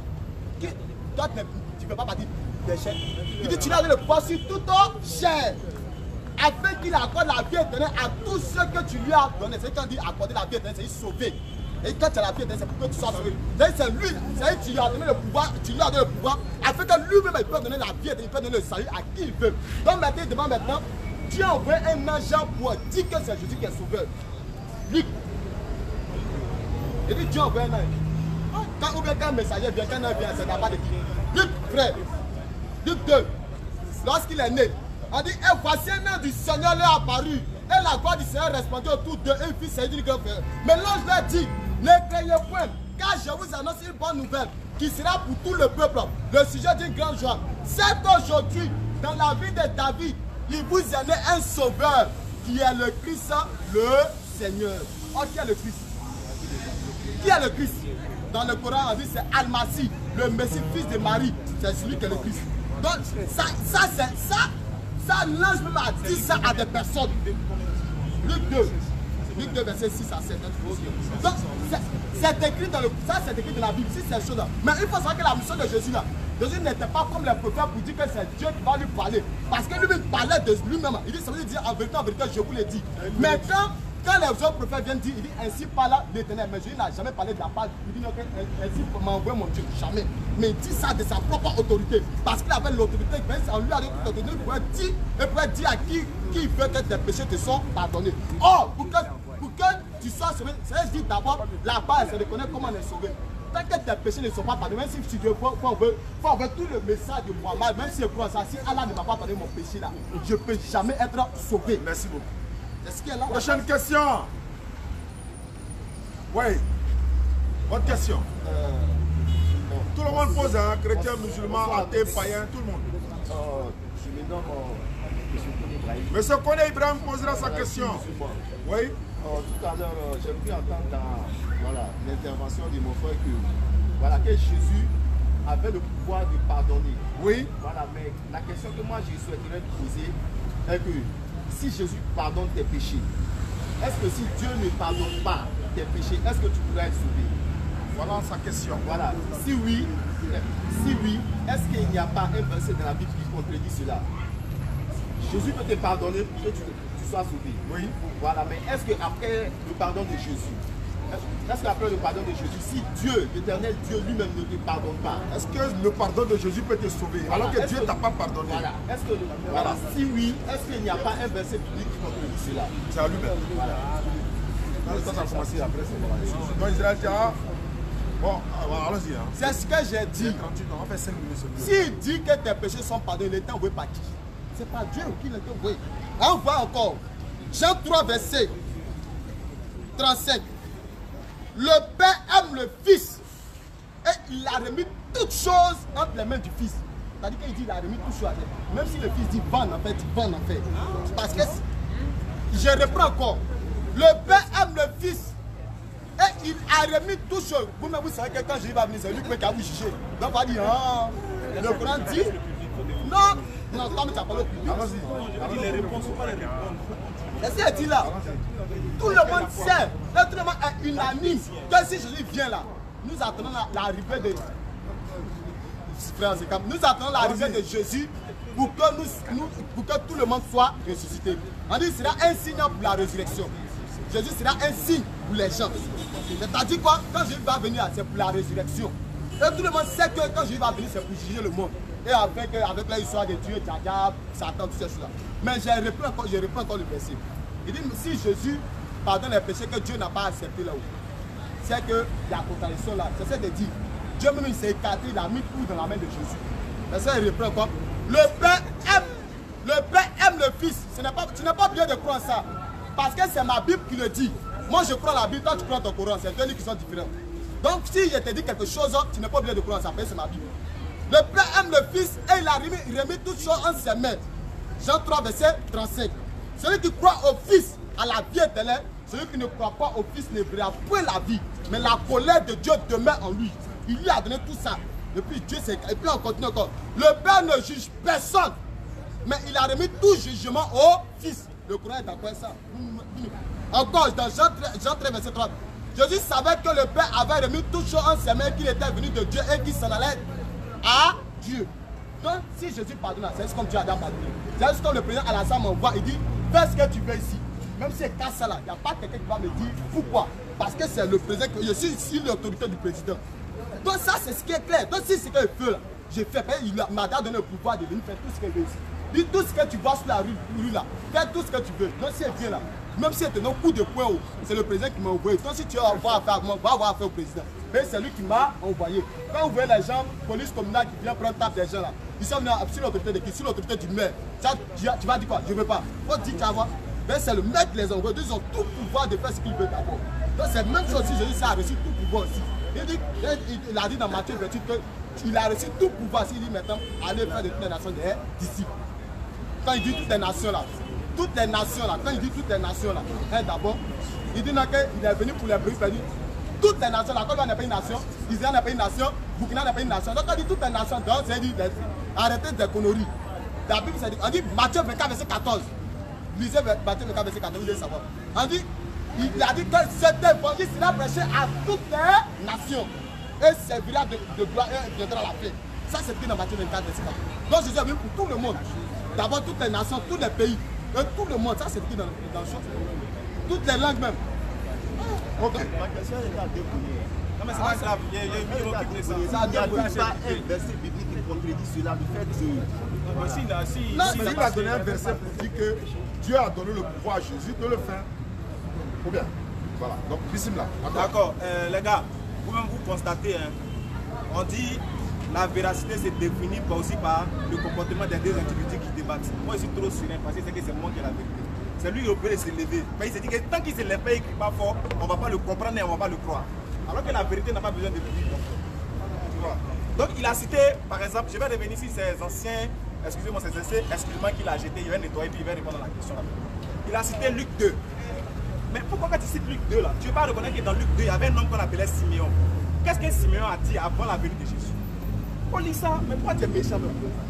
Toi, tu ne peux pas partir des chairs. Il dit: tu lui as donné le pouvoir sur toute chair, afin qu'il accorde la vie éternelle à tous ceux que tu lui as donné. C'est quand on dit accorder la vie éternelle, c'est sauver. Et quand tu as la vie éternelle, c'est pour que tu sois sauvé. C'est lui, c'est tu lui as donné le pouvoir, tu lui as donné le pouvoir, afin que lui-même il peut donner la vie éternelle, il peut donner le salut à qui il veut. Donc maintenant, devant maintenant, Dieu a envoyé un agent pour dire que c'est Jésus qui est sauveur. Luc. Il dit: Dieu a envoyé un ange. Quand un messager vient, quand un ange vient, c'est d'abord de qui? Luc, frère. Luc 2. Lorsqu'il est né, on dit: et voici un ange du Seigneur leur apparu. Et la gloire du Seigneur répandit autour d'eux. Et il fit saisir du grand frère. Mais l'ange leur dit: ne craignez point, car je vous annonce une bonne nouvelle qui sera pour tout le peuple. Le sujet d'une grande joie. C'est aujourd'hui, dans la vie de David, il vous est né un sauveur qui est le Christ, le Seigneur. Oh, qui est le Christ? Qui est le Christ? Dans le Coran, on dit c'est Al-Masih, le Messie, fils de Marie. C'est celui qui est le Christ. Donc, ça l'ange même a dit ça à des personnes. Luc 2, verset 6 à 7. Donc, c'est écrit dans ça, c'est écrit dans la Bible, si c'est chose là. Mais il faut savoir que la mission de Jésus là, Jésus n'était pas comme les prophètes pour dire que c'est Dieu qui va lui parler. Parce que lui-même parlait de lui-même. Il dit, ça veut dire en vérité, je vous l'ai dit. Mais quand les autres prophètes viennent dire, il dit: ainsi parle l'Éternel. Mais Jésus n'a jamais parlé de la part. Il dit: non, ainsi m'a envoyé mon Dieu. Jamais. Mais il dit ça de sa propre autorité. Parce qu'il avait l'autorité. On lui a donné l'autorité. Il pouvait dire à qui il veut que tes péchés te sont pardonnés. Or, pour que tu sois sauvé, c'est dire d'abord la base, c'est de connaître comment on est sauvé. Tant que tes péchés ne sont pas pardonnés, même si tu veux, faut avoir tout le message de Mohammed, même si je crois ça, si Allah ne m'a pas pardonné mon péché là, je ne peux jamais être sauvé. Merci beaucoup. Est-ce qu'il y a là? Prochaine question. Oui. Votre question. Tout le monde pose, hein, chrétien, musulman, athée, païen, tout le monde. Je me nomme M. Koné Ibrahim. Monsieur Koné Ibrahim posera sa question. Oui. Tout à l'heure, j'ai pu entendre dans l'intervention de mon frère que Jésus avait le pouvoir de pardonner. Oui. Voilà, mais la question que moi je souhaiterais poser est que si Jésus pardonne tes péchés, est-ce que si Dieu ne pardonne pas tes péchés, est-ce que tu pourrais être sauvé? Voilà sa question. Voilà. Si oui, est-ce qu'il n'y a pas un verset dans la Bible qui contredit cela? Jésus peut te pardonner pour que tu sois sauvé. Oui. Voilà, mais est-ce qu'après le pardon de Jésus, si Dieu, l'éternel Dieu lui-même ne te pardonne pas, est-ce que le pardon de Jésus peut te sauver alors que Dieu ne t'a pas pardonné? Voilà. Si oui, est-ce qu'il n'y a pas un verset biblique qui contredit cela? C'est à lui-même. Voilà. Ça a commencé après, c'est donc Israël dira, bon, allons-y. Hein. C'est ce que j'ai dit. On fait 5 minutes. S'il dit que tes péchés sont pardonnés, il est envoyé par qui? C'est pas Dieu qui l'a envoyé. On voit encore. Jean 3, verset 35. Le Père aime le Fils et il a remis toutes choses entre les mains du Fils. C'est-à-dire qu'il dit qu'il a remis toutes choses. Même si le Fils dit va en enfer, tu vas en enfer. Parce que je reprends encore. Le Père aime le Fils et il a remis toutes choses. Vous-même, vous savez que quand Jésus va venir, c'est lui qui va vous juger. Donc on va dire, ah, le Coran dit, non, toi, tu n'as pas le public. Allons-y. Les réponses, pas les réponses. Qu'est-ce qu'il dit là? Tout le monde sait, tout le monde est unanime que si Jésus vient là, nous attendons l'arrivée de... Nous attendons l'arrivée de Jésus pour que tout le monde soit ressuscité. On dit que ce sera un signe pour la résurrection. Jésus sera un signe pour les gens. C'est-à-dire quoi? Quand Jésus va venir, c'est pour la résurrection. Et tout le monde sait que quand Jésus va venir, c'est pour juger le monde. Et avec l'histoire de Dieu, Djadja, Satan, toutes ces choses-là. Mais je reprends encore le verset. Il dit, si Jésus pardonne les péchés que Dieu n'a pas acceptés là-haut, c'est qu'il y a contradiction là. C'est ce qu'il dit. Dieu même il s'est écarté, il a mis tout dans la main de Jésus. Mais ça, il reprend comme le Père aime le Fils. Tu n'as pas besoin de croire ça. Parce que c'est ma Bible qui le dit. Moi, je crois la Bible, toi, tu crois ton Coran. C'est deux livres qui sont différents. Donc, si je te dis quelque chose, tu n'as pas besoin de croire ça. C'est ma Bible. Le Père aime le Fils et il a remis toutes choses en ses mains. Jean 3, verset 35. Celui qui croit au Fils a la vie éternelle. Celui qui ne croit pas au Fils ne verra point la vie. Mais la colère de Dieu demeure en lui. Il lui a donné tout ça. Depuis Dieu s'est... Et puis on continue encore. Le Père ne juge personne. Mais il a remis tout jugement au Fils. Le Coran est d'accord avec ça. Encore dans Jean 3, verset 3. Jésus savait que le Père avait remis toutes choses en ses mains, qu'il était venu de Dieu et qu'il s'en allait à Dieu. Donc si Jésus pardonne, c'est juste comme Dieu a pardonné. C'est juste comme le président Alassane m'envoie, il dit, fais ce que tu veux ici. Même si c'est casse ça là, il n'y a pas quelqu'un qui va me dire pourquoi. Parce que c'est le président, je suis ici l'autorité du président. Donc ça c'est ce qui est clair. Donc si c'est ce qu'il veut là, j'ai fait, il m'a donné le pouvoir de venir faire tout ce qu'il veut ici. Dis tout ce que tu vois sur la rue là, fais tout ce que tu veux. Donc si elle vient là, même si elle te donne un coup de poing, c'est le président qui m'a envoyé. Donc si tu vas avoir affaire à moi, va avoir affaire au président. Mais c'est lui qui m'a envoyé. Quand vous voyez les gens, police communale qui vient prendre table des gens là, ils sont venus sur l'autorité de qui? Sur l'autorité du maire. Tu vas dire quoi? Je ne veux pas. Faut dire tu vas. Mais c'est le maire qui les envoie. Ils ont tout pouvoir de faire ce qu'ils veulent d'abord. Donc c'est même chose si Jésus a reçu tout pouvoir aussi. Il a dit dans Matthieu 28 qu'il a reçu tout pouvoir. S'il dit maintenant, allez faire de toutes les nations des disciples. Quand il dit toutes les nations là, toutes les nations là, quand il dit toutes les nations là, d'abord, il dit qu'il est venu pour les brebis perdus. Toutes les nations là, quand on n'est pas une nation, Israël n'est pas une nation, Burkina n'est pas une nation. Donc quand il dit toutes les nations, donc c'est dit arrêtez des conneries. La Bible c'est dit, on dit Matthieu 24 verset 14. Lisez Matthieu 24 verset 14, vous devez savoir. On dit, il a dit que cet évangile sera prêché à toutes les nations et servira de gloire et viendra la paix. Ça c'est écrit dans Matthieu 24 verset 14. Donc Jésus est venu pour tout le monde. D'abord toutes les nations, tous les pays, et tout le monde, ça c'est écrit dans le champ. Toutes les langues même. Ok. Ma question est à découvrir. Non mais c'est pas grave, il y a une vidéo qui connaît ça. Il n'y a pas un verset biblique qui contredit cela, le fait que... Il a donné un verset pour dire que Dieu a donné le pouvoir à Jésus de le faire. Ou bien, voilà. Donc, bismillah. D'accord, les gars, vous-même vous constatez, hein, on dit la véracité se définit aussi par le comportement des deux individus qui débattent. Moi, je suis trop serein parce que c'est moi qui ai la vérité. C'est lui qui peut se lever. Mais il se dit que tant qu'il ne se lève pas et qu'il ne crie pas fort, on ne va pas le comprendre et on ne va pas le croire. Alors que la vérité n'a pas besoin de bruit. Donc il a cité, par exemple, je vais revenir sur ces anciens, excusez-moi, ces anciens excusez-moi qu'il a jeté, il va nettoyer puis il va répondre à la question. Il a cité Luc 2. Mais pourquoi quand tu cites Luc 2 là, tu ne veux pas reconnaître que dans Luc 2, il y avait un homme qu'on appelait Siméon. Qu'est-ce que Siméon a dit avant la venue de Jésus? On lit ça, mais pourquoi tu es méchant?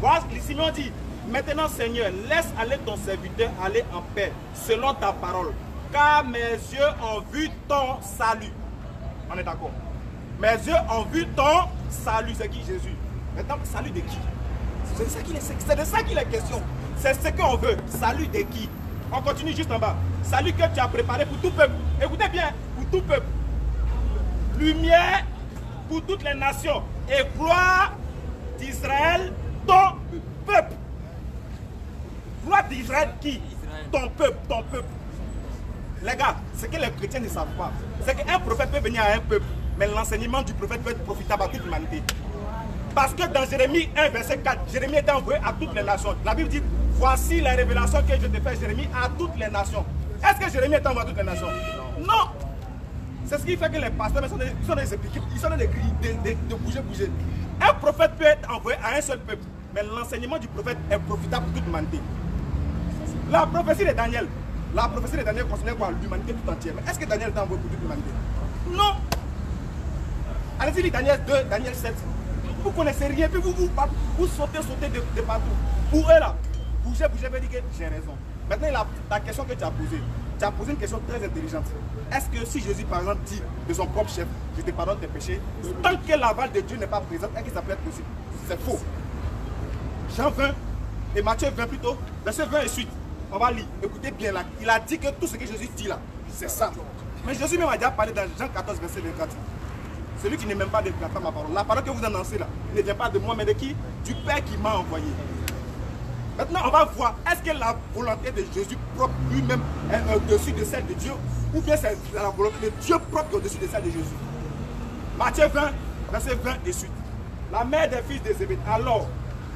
Voilà, Siméon dit, maintenant Seigneur, laisse aller ton serviteur aller en paix, selon ta parole, car mes yeux ont vu ton salut. On est d'accord? Mes yeux ont vu ton salut. C'est qui Jésus? Maintenant, salut de qui? C'est de ça qu'il est question. C'est ce qu'on veut. Salut de qui? On continue juste en bas. Salut que tu as préparé pour tout peuple. Écoutez bien, pour tout peuple. Lumière pour toutes les nations. Et gloire d'Israël, ton peuple. Gloire d'Israël qui? Ton peuple, ton peuple. Les gars, ce que les chrétiens ne savent pas, c'est qu'un prophète peut venir à un peuple, mais l'enseignement du prophète peut être profitable à toute l'humanité. Parce que dans Jérémie 1, verset 4, Jérémie est envoyé à toutes les nations. La Bible dit, voici la révélation que je te fais, Jérémie, à toutes les nations. Est-ce que Jérémie est envoyé à toutes les nations? Non. C'est ce qui fait que les pasteurs ils sont dans des grilles de bouger. Un prophète peut être envoyé à un seul peuple, mais l'enseignement du prophète est profitable pour toute l'humanité. La prophétie de Daniel. La prophétie de Daniel concernait quoi? L'humanité tout entière. Mais est-ce que Daniel est envoyé pour toute l'humanité? Non. Allez-y, lire Daniel 2, Daniel 7. Vous ne connaissez rien, puis vous sautez de partout. Pour eux là, bougez, vous dire que j'ai raison. Maintenant, la question que tu as posé une question très intelligente. Est-ce que si Jésus, par exemple, dit de son propre chef, je te pardonne tes péchés, tant que l'aval de Dieu n'est pas présent, est-ce que ça peut être possible? C'est faux. Jean 20 et Matthieu 20 plutôt, verset 20 et suite. On va lire, écoutez bien là. Il a dit que tout ce que Jésus dit là, C'est ça. Mais Jésus même a déjà parlé dans Jean 14, verset 24. Celui qui ne m'aime pas ne prend pas ma parole. La parole que vous annoncez là ne vient pas de moi, mais de qui? Du Père qui m'a envoyé. Maintenant, on va voir, est-ce que la volonté de Jésus propre lui-même est au-dessus de celle de Dieu, ou bien c'est la volonté de Dieu propre qui est au-dessus de celle de Jésus? Matthieu 20, verset 20 et suite. La mère des fils de Zébédée. Alors,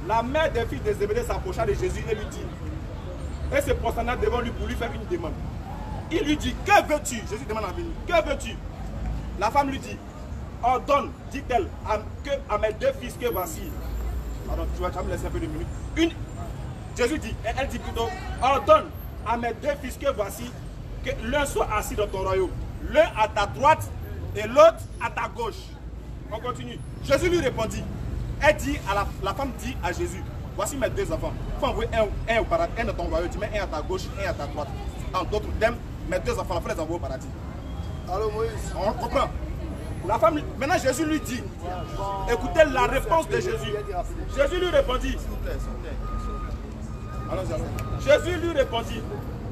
la mère des fils de Zébédée s'approcha de Jésus et lui dit, et se prosterna devant lui pour lui faire une demande. Il lui dit, que veux-tu? Jésus demande à venir, que veux-tu? La femme lui dit, ordonne, dit-elle, à mes deux fils que voici. Pardon, tu vas me laisser un peu de minutes. Jésus dit, et elle dit plutôt, ordonne à mes deux fils que voici, que l'un soit assis dans ton royaume, l'un à ta droite et l'autre à ta gauche. On continue. Jésus lui répondit. Elle dit à la femme dit à Jésus, voici mes deux enfants. Il faut envoyer un au paradis, un dans ton royaume, tu mets un à ta gauche, un à ta droite. En d'autres termes, mes deux enfants, il faut les envoyer au paradis. Alors Moïse, on comprend. La femme, maintenant Jésus lui dit, écoutez la réponse de Jésus. Jésus lui répondit. Jésus lui répondit,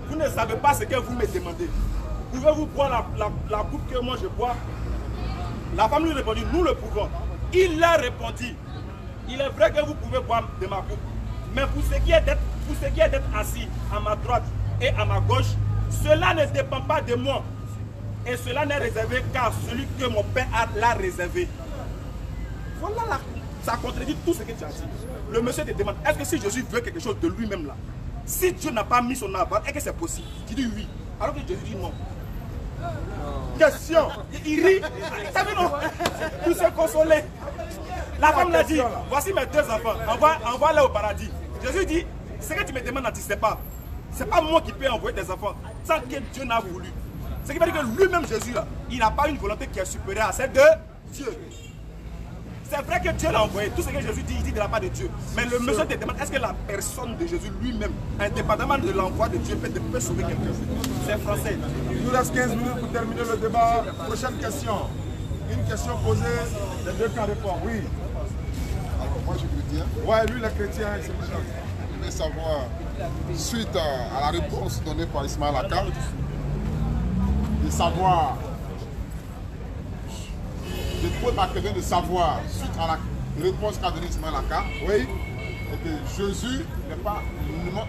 vous ne savez pas ce que vous me demandez. Pouvez-vous boire la coupe que moi je bois? La femme lui répondit, nous le pouvons. Il leur répondit, il est vrai que vous pouvez boire de ma coupe, mais pour ce qui est d'être assis à ma droite et à ma gauche, cela ne dépend pas de moi. Et cela n'est réservé qu'à celui que mon Père l'a réservé. Voilà là, ça contredit tout ce que tu as dit. Le monsieur te demande, est-ce que si Jésus veut quelque chose de lui-même là, si Dieu n'a pas mis son avant, est-ce que c'est possible? Tu dis oui. Alors que Jésus dit non. Question. Il rit. T'as vu non? Pour se consoler. La femme l'a dit, voici mes deux enfants, envoie-les au paradis. Jésus dit, ce que tu me demandes, tu ne sais pas. C'est pas moi qui peux envoyer des enfants sans que Dieu n'a voulu. Ce qui veut dire que lui-même, Jésus, là, il n'a pas une volonté qui est supérieure à celle de Dieu. C'est vrai que Dieu l'a envoyé. Tout ce que Jésus dit, il dit de la part de Dieu. Mais le monsieur te demande, est-ce que la personne de Jésus lui-même, indépendamment de l'envoi de Dieu, peut sauver quelqu'un? C'est français. Il nous reste 15 minutes pour terminer le débat. Prochaine question. Une question posée, les deux cas répondent. Oui. Alors, moi, je suis chrétien. Ouais, lui, le chrétien, c'est méchant. Je voulais savoir, suite à la réponse donnée par Ismaël Aka, de savoir, je pose ma question de savoir, suite à la réponse qu'a donnée Ismaël Aka, oui, et que Jésus n'est pas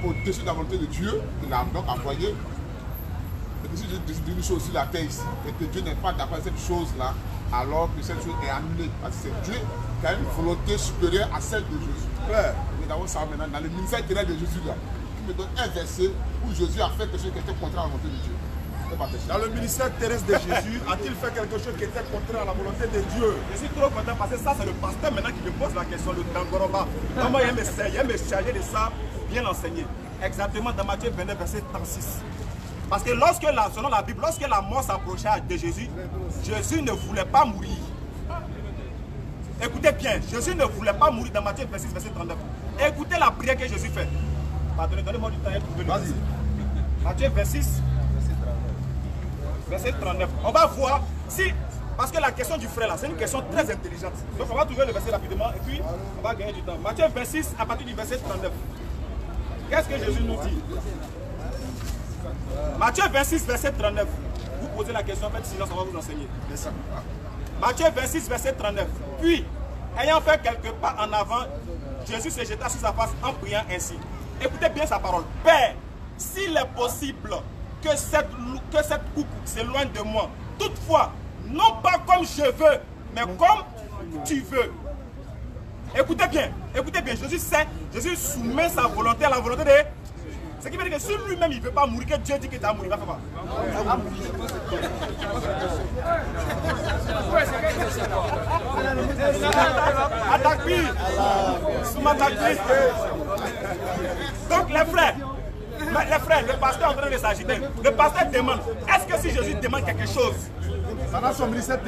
au-dessus de la volonté de Dieu, qu'il a donc envoyé, et que si Jésus dit une chose sur la terre ici, et que Dieu n'est pas d'accord avec cette chose-là, alors que cette chose est annulée, parce que c'est Dieu qui a une volonté supérieure à celle de Jésus. Claire. Nous avons ça maintenant dans le ministère terrestre de Jésus là, qui me donne un verset où Jésus a fait quelque chose qui était contraire à la volonté de Dieu. Dans le ministère terrestre de Jésus, a-t-il fait quelque chose qui était contraire à la volonté de Dieu? Je suis trop content parce que ça, c'est le pasteur maintenant qui me pose la question, le Dangoroba. Comment il me charger de ça pour bien l'enseigner. Exactement dans Matthieu 29, verset 36. Parce que selon la Bible, lorsque la mort s'approchait de Jésus, Jésus ne voulait pas mourir. Écoutez bien, Jésus ne voulait pas mourir dans Matthieu 26, verset 39. Écoutez la prière que Jésus fait. Pardonnez, donnez-moi du temps. Vas-y. Matthieu 26, verset 39. On va voir si, parce que la question du frère là, c'est une question très intelligente. Donc on va trouver le verset rapidement et puis on va gagner du temps. Matthieu 26, à partir du verset 39. Qu'est-ce que Jésus nous dit? Matthieu 26, verset 39. Vous posez la question, faites silence, on va vous enseigner. Matthieu 26, verset 39. Puis, ayant fait quelques pas en avant, Jésus se jeta sur sa face en priant ainsi. Écoutez bien sa parole. Père, s'il est possible que cette coupe s'éloigne de moi, toutefois, non pas comme je veux, mais comme tu veux. Écoutez bien, Jésus soumet sa volonté à la volonté de... Ce qui veut dire que si lui-même il ne veut pas mourir, que Dieu dit qu'il va mourir, il va faire quoi? Attaque-lui. Donc les frères, le pasteur est en train de s'agiter. Le pasteur demande, est-ce que si Jésus demande quelque chose, pendant son ministère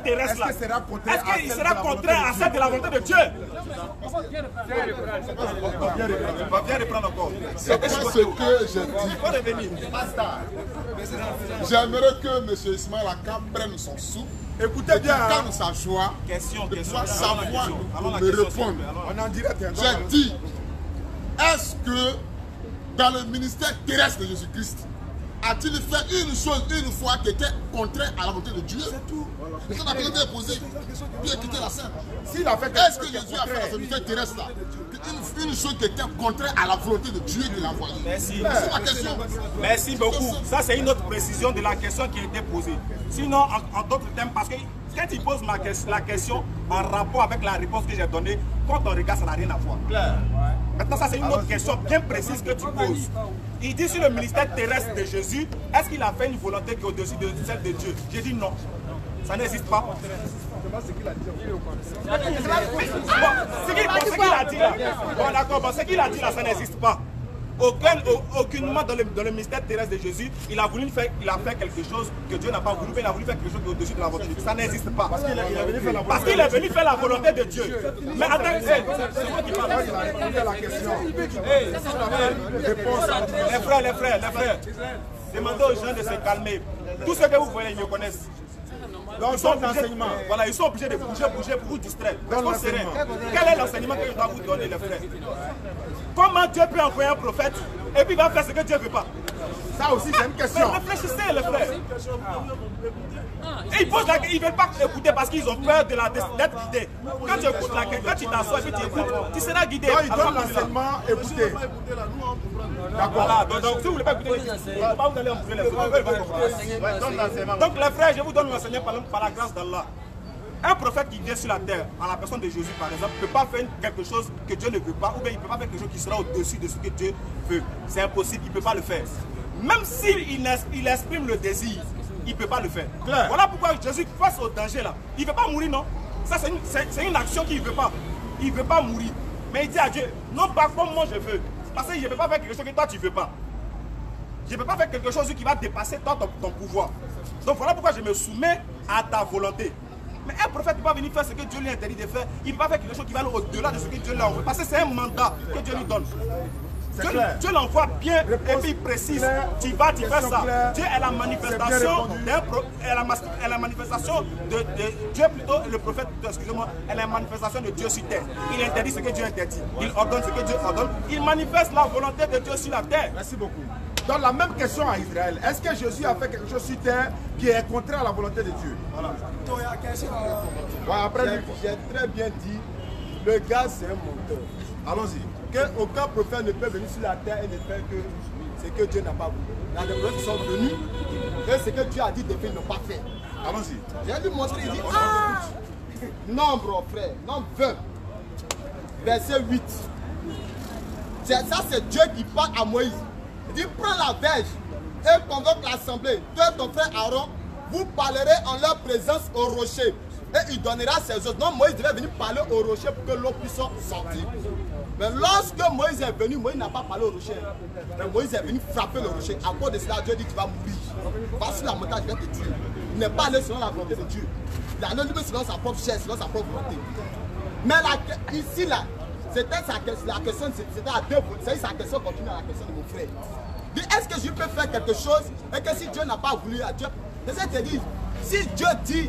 terrestre, là, est-ce qu'il sera contraire à celle de la volonté de Dieu? On va bien reprendre encore. C'est pas ce que j'ai dit. J'aimerais que M. Ismaël Aka prenne son souffle. Écoutez bien. Calme sa joie. De pouvoir savoir me répondre. On est en direct. J'ai dit, est-ce que dans le ministère terrestre de Jésus-Christ, a-t-il fait une chose une fois qui était contraire à la volonté de Dieu? C'est tout. Mais ça n'a pas été posé. Puis quitter la scène. Est-ce que Jésus a fait dans ce ministère terrestre là une chose qui était contraire à la volonté de Dieu qui l'a envoyé? Merci. C'est ma question. Merci beaucoup. Ça, c'est une autre précision de la question qui a été posée. Sinon, en d'autres termes, parce que quand il pose la question en rapport avec la réponse que j'ai donnée, quand on regarde, ça n'a rien à voir. Maintenant, ça, c'est une autre question bien précise que tu poses. Il dit sur le ministère terrestre de Jésus, est-ce qu'il a fait une volonté qui est au-dessus de celle de Dieu? J'ai dit non. Ça n'existe pas. Ce qu'il a dit là. Bon, d'accord, bon, ce qu'il a dit là, ça n'existe pas. Aucunement dans le ministère terrestre de Jésus, il a fait quelque chose que Dieu n'a pas voulu, mais il a voulu faire quelque chose au-dessus de la volonté de Dieu. Ça n'existe pas. Parce qu'il est venu faire la volonté de Dieu. Mais attends, c'est moi qui parle. Les frères, demandez aux gens de se calmer. Tous ceux que vous voyez, ils me connaissent. Ils sont obligés de bouger pour vous distraire. Quel est l'enseignement que je dois vous donner, les frères? Comment Dieu peut envoyer un prophète et puis il va faire ce que Dieu ne veut pas? Ça aussi, c'est une question. Mais réfléchissez, les frères. Et ils ne veulent pas écouter parce qu'ils ont peur d'être guidés. Quand tu écoutes quand tu t'assois et puis tu écoutes, tu seras guidé. Quand ils donnent l'enseignement, écoutez. D'accord. Donc, si vous ne voulez pas écouter, vous allez entrer les frères. Donc, les frères, je vous donne l'enseignement par la grâce d'Allah. Un prophète qui vient sur la terre, en la personne de Jésus par exemple, ne peut pas faire quelque chose que Dieu ne veut pas, ou bien il ne peut pas faire quelque chose qui sera au-dessus de ce que Dieu veut. C'est impossible, il ne peut pas le faire. Même s'il exprime le désir, il ne peut pas le faire. Claire. Voilà pourquoi Jésus, face au danger là, il ne veut pas mourir, non? Ça c'est une action qu'il ne veut pas. Il ne veut pas mourir. Mais il dit à Dieu, non pas comme moi je veux. Parce que je ne peux pas faire quelque chose que toi tu ne veux pas. Je ne peux pas faire quelque chose qui va dépasser toi, ton pouvoir. Donc voilà pourquoi je me soumets à ta volonté. Mais un prophète ne peut pas venir faire ce que Dieu lui interdit de faire. Il ne peut pas faire quelque chose qui va aller au-delà de ce que Dieu lui envoie. Parce que c'est un mandat que Dieu lui donne. Dieu l'envoie bien et puis précise. Tu vas, tu fais ça. Dieu est la manifestation de Dieu plutôt, le prophète, excusez-moi, est la manifestation de Dieu sur terre. Il interdit ce que Dieu interdit. Il ordonne ce que Dieu ordonne. Il manifeste la volonté de Dieu sur la terre. Merci beaucoup. Dans la même question à Israël, est-ce que Jésus a fait quelque chose sur terre qui est contraire à la volonté de Dieu? Voilà. Après, j'ai très bien dit, le gars c'est un menteur. Allons-y. Aucun prophète ne peut venir sur la terre et ne faire que ce que Dieu n'a pas voulu. Il y a des prophètes qui sont venus et ce que Dieu a dit de faire, ils n'ont pas fait. Allons-y. J'ai lui montrer, il dit, nombre frère, nombre 20, verset 8. Ça c'est Dieu qui parle à Moïse. Il dit, prends la verge et convoque l'assemblée. Toi et ton frère Aaron, vous parlerez en leur présence au rocher. Et il donnera ses os. Non, Moïse devait venir parler au rocher pour que l'eau puisse sortir. Mais lorsque Moïse est venu, Moïse n'a pas parlé au rocher. Mais Moïse est venu frapper le rocher. À cause de cela, Dieu dit, tu vas mourir. Va sur la montagne, je vais te tuer. Il n'est pas allé selon la volonté de Dieu. Il est allé lui selon sa propre chair, selon sa propre volonté. Mais ici, là, c'était la question, c'était à deux. C'est sa question continue à la question de mon frère. Dit, est-ce que je peux faire quelque chose et que si Dieu n'a pas voulu à Dieu, c'est te dire, si Dieu dit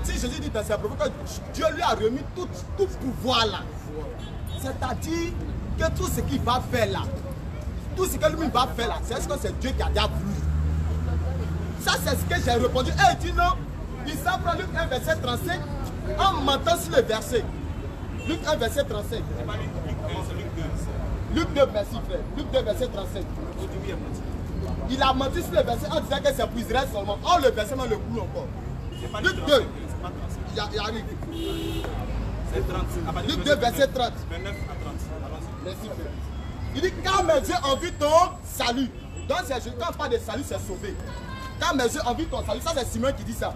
si Jésus dit dans ses propos que Dieu lui a remis tout pouvoir là, c'est-à-dire que tout ce qu'il va faire là, tout ce que lui va faire là, c'est ce que c'est Dieu qui a déjà voulu. Ça c'est ce que j'ai répondu. Et il dit non, il s'en prend Luc 1 verset 35 en mentant sur le verset. Luc 1 verset 35. Luc 2 merci frère. Luc 2 verset 35. Il a menti sur le verset en disant que c'est pour Israël seulement. Or le verset dans le clou encore. Luc 2. Il arrive. Luc 2 verset 30. 29 à 30. Merci frère. Il dit quand mes yeux ont vu ton salut. Donc quand on parle de salut c'est sauvé. Quand mes yeux ont vu ton salut, ça c'est Simon qui dit ça.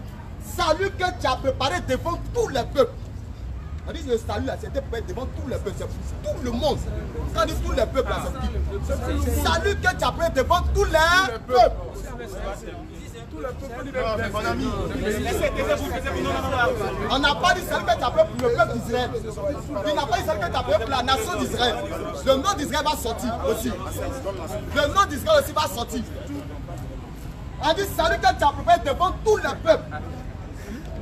Salut que tu as préparé devant tous les peuples. On dit que le salut là c'était préparé devant tous les peuples. C'est tout le monde. Quand on dit tous les peuples là c'est qui? Salut que tu as préparé devant tous les peuples. On n'a pas dit salut que tu as préparé pour le peuple d'Israël. Il n'a pas dit salut que tu as préparé pour la nation d'Israël. Le nom d'Israël va sortir aussi. Le nom d'Israël aussi va sortir. On dit salut que tu as préparé devant tous les peuples.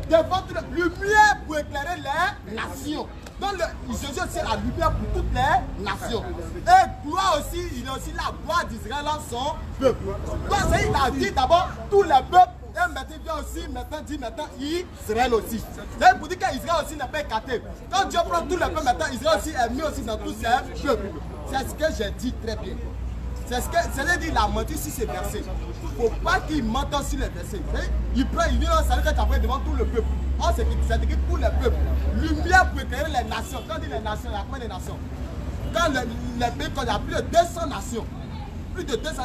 Devant toute lumière pour éclairer les nations. Donc Jésus aussi est la lumière pour toutes les nations. Et gloire aussi, il est aussi la gloire d'Israël en son peuple. Donc il a dit d'abord tous les peuples. Et maintenant il vient aussi, maintenant Israël aussi. C'est pour dire qu'Israël aussi n'est pas écarté. Quand Dieu prend tous les peuples, maintenant Israël aussi est mis aussi dans tous ces peuples. C'est ce que j'ai dit très bien. C'est ce que c'est-à-dire il a menti sur ces versets. Il ne faut pas qu'il mente sur les versets. Il vient dans sa lettre après devant tout le peuple. Oh, c'est écrit pour les peuples. Lumière pour éclairer les nations. Quand on dit les nations, il y a combien de nations? Quand les pays, quand il y a plus de 200 nations. Plus de 200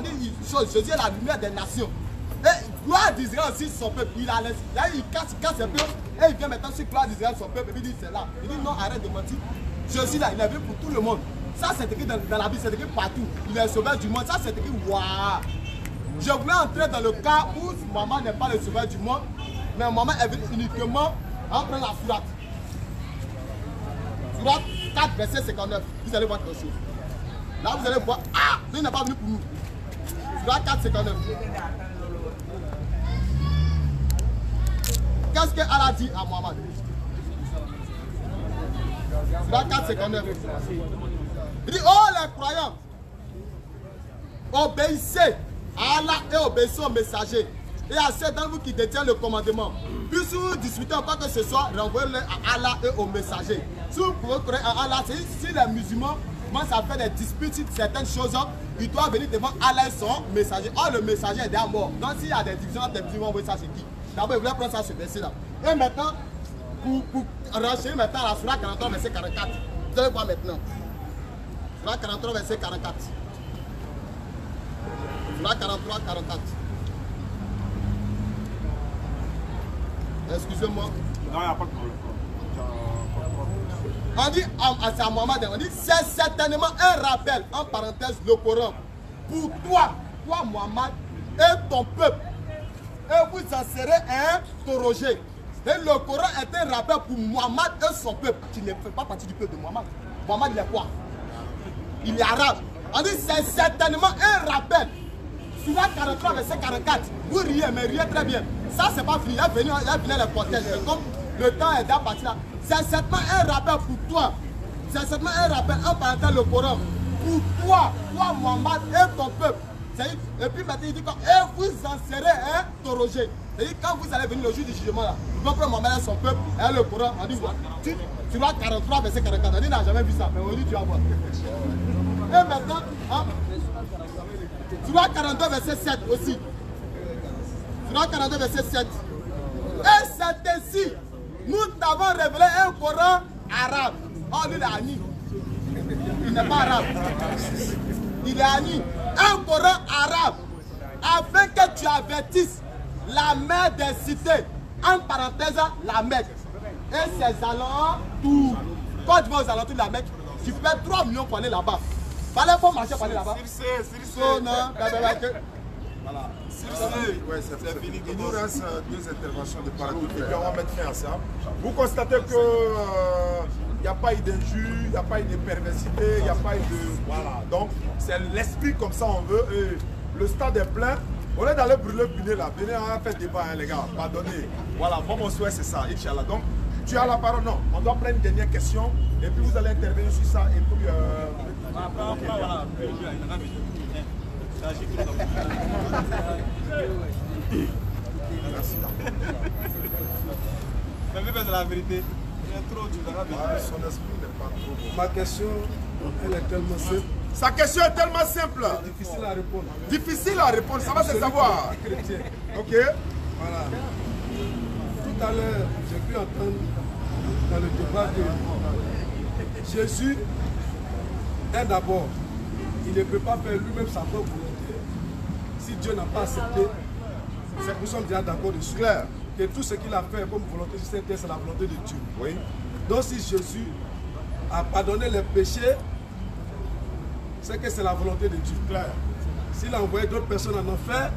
Jésus est la lumière des nations. Et gloire d'Israël aussi, son peuple. Il casse ses peuples. Et il vient maintenant sur gloire d'Israël, son peuple. Et il dit c'est là. Il dit non, arrête de mentir. Jésus là, il est venu pour tout le monde. Ça c'est écrit dans la Bible, c'est écrit partout. Il est le sauveur du monde. Ça c'est écrit waouh. Je voulais entrer dans le cas où maman n'est pas le sauveur du monde. Mais maman est venue uniquement en prenant la sourate. Sourate 4, verset 59. Vous allez voir quelque chose. Là, vous allez voir. Ah, il n'est pas venu pour nous. Sourate 4, 59. Qu'est-ce qu'Allah dit à Mohamed? Sourate 4, 59. Il dit, oh les croyants, obéissez à Allah et obéissez au messager. Et à ceux d'entre vous qui détiennent le commandement. Puis si vous discutez en quoi que ce soit, renvoyez-le à Allah et au messager. Si vous pouvez croire en Allah, si les musulmans commencent à faire des disputes sur certaines choses, ils doivent venir devant Allah et son messager. Or, le messager est déjà mort. Donc s'il y a des divisions entre les musulmans, vous voyez ça c'est qui? D'abord, il voulait prendre ça ce verset-là. Et maintenant, pour enracher maintenant la Sourate 43, verset 44. Vous allez voir maintenant. Sourate 43, verset 44. Sourate 43, 44. Excusez-moi. Non, il n'y a pas de problème. On dit à Mohamed, on dit c'est certainement un rappel, en parenthèse, le Coran, pour toi, Mohamed, et ton peuple. Et vous en serez interrogés. Et le Coran est un rappel pour Mohamed et son peuple, qui ne fait pas partie du peuple de Mohamed. Mohamed, il est quoi? Il est arabe. On dit c'est certainement un rappel. Sourate 43, verset 44. Vous riez, mais riez très bien. Ça, c'est pas fini. Il y a venu les protèges. Comme le temps est déjà parti là. C'est certainement un rappel pour toi. C'est certainement un rappel en parenthèse le Coran. Pour toi, Mohamed et ton peuple. Et puis maintenant, il dit quoi? Et vous en serez interrogés. C'est-à-dire quand vous allez venir le jour du jugement là, vous allez prendre Mohamed et son peuple et le Coran. On dit quoi? Tu vois 43, verset 44. On dit, n'a jamais vu ça. Mais on dit, tu vas voir. Et maintenant, hein? Tu vois 42, verset 7 aussi. Tu vois 42, verset 7. Et c'est ainsi, nous t'avons révélé un Coran arabe. Oh, lui, il est Ani. Il n'est pas arabe. Il est Ani. Un Coran arabe. Afin que tu avertisses la mère des cités. En parenthèse, la Mecque. Et ses alentours. Quand tu vas aux alentours de la Mecque, tu fais 3 millions pour aller là-bas. Fallait pas marcher pour aller là-bas. Voilà. Ouais, c'est fini. Il nous reste 2 interventions de paradoxe et puis on va mettre fin à ça. Vous constatez que il n'y a pas eu d'injure, il n'y a pas eu de perversité, il n'y a pas eu de... Voilà. Donc, c'est l'esprit comme ça on veut. Et le stade est plein. On est dans le brûler Bénin là. Bénin, on a fait débat, hein, les gars. Pardonnez. Voilà, moi mon souhait c'est ça, Inch'Allah. Donc, tu as la parole. Non, on doit prendre une dernière question et puis vous allez intervenir sur ça et puis... Voilà. Merci. Mais c'est la vérité. Son esprit n'est pas trop bon. Ma question, elle est tellement simple. Sa question est tellement simple. Difficile à répondre. Difficile à répondre, ça va se savoir. Chrétien. Ok. Voilà. Tout à l'heure, j'ai pu entendre dans le débat que Jésus est d'abord, il ne peut pas faire lui-même sa propre volonté. Si Dieu n'a pas accepté, nous sommes déjà d'accord dessus. Clair. Que tout ce qu'il a fait comme volonté sur cette terre, c'est la volonté de Dieu. Oui. Donc si Jésus a pardonné les péchés, c'est que c'est la volonté de Dieu. Clair. S'il a envoyé d'autres personnes en enfer,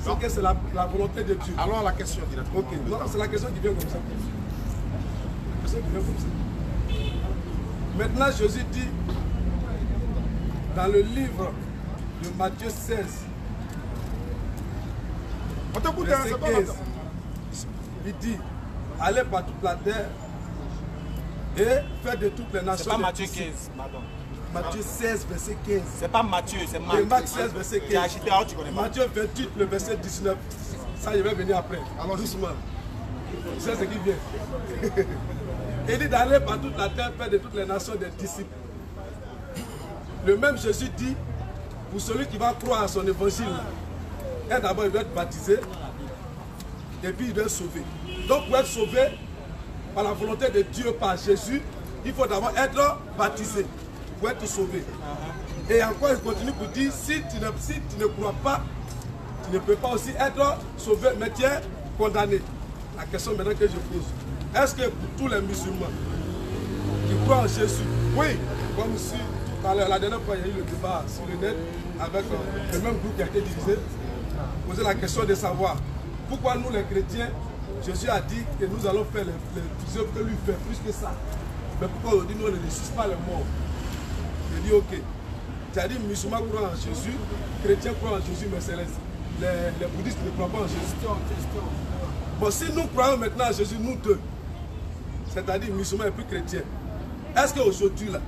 c'est que c'est la volonté de Dieu. Allons à la question directement. Ok, non, c'est la question qui vient comme ça. La question qui vient comme ça. Maintenant, Jésus dit, dans le livre de Matthieu 16, On t'écoute, verset c'est pas 15, il dit, allez par toute la terre et faire de toutes les nations. C'est pas des Matthieu disciples. 15, pardon. Matthieu 16, verset 15. C'est pas Matthieu, c'est Marc. Et Marc 16, verset 15. Tu as acheté, alors tu connais pas. Matthieu 28, le verset 19. Ça, il va venir après. Alors doucement. C'est ce qui vient. Il dit d'aller par toute la terre, faire de toutes les nations des disciples. Le même Jésus dit, pour celui qui va croire à son évangile, et d'abord il doit être baptisé, et puis il doit être sauvé. Donc pour être sauvé, par la volonté de Dieu, par Jésus, il faut d'abord être baptisé pour être sauvé. Et encore il continue pour dire, si tu ne crois pas, tu ne peux pas aussi être sauvé, mais tu es condamné. La question maintenant que je pose, est-ce que pour tous les musulmans qui croient en Jésus, oui, comme si tout à l'heure, la dernière fois il y a eu le débat sur le net avec le même groupe qui a été divisé, poser la question de savoir pourquoi nous les chrétiens, Jésus a dit que nous allons faire les œuvres que lui fait, plus que ça. Mais pourquoi aujourd'hui nous on ne ressuscite pas les morts? Je dis ok. Tu as dit musulmans croient en Jésus, chrétiens croient en Jésus, mais c'est les bouddhistes qui ne croient pas en Jésus. Bon, si nous croyons maintenant en Jésus, nous deux, c'est-à-dire musulmans et puis chrétiens, est-ce qu'aujourd'hui, là,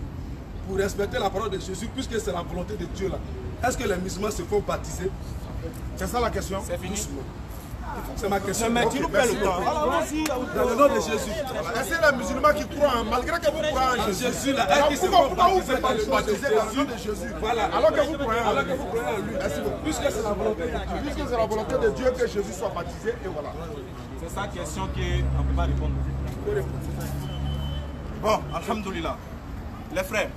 pour respecter la parole de Jésus, puisque c'est la volonté de Dieu, là, est-ce que les musulmans se font baptiser? C'est ça la question. C'est fini. C'est ma question. Mais tu nous perds le temps. Alors, vas-y. Dans le nom de Jésus. Est-ce que les musulmans qui croient, malgré que vous croyez en Jésus, Jésus, là, est-ce qu'ils se font pourquoi vous baptiser faites dans pas le le nom de baptiser dans le nom de Jésus? Jésus? Voilà. Alors que vous croyez en Alors lui. que vous croyez en lui. Merci beaucoup. Puisque c'est la volonté de Dieu. Puisque c'est la volonté de Dieu que Jésus soit baptisé, et voilà. C'est sa question qu'on ne peut pas répondre. Bon, alhamdoulilah. Les frères,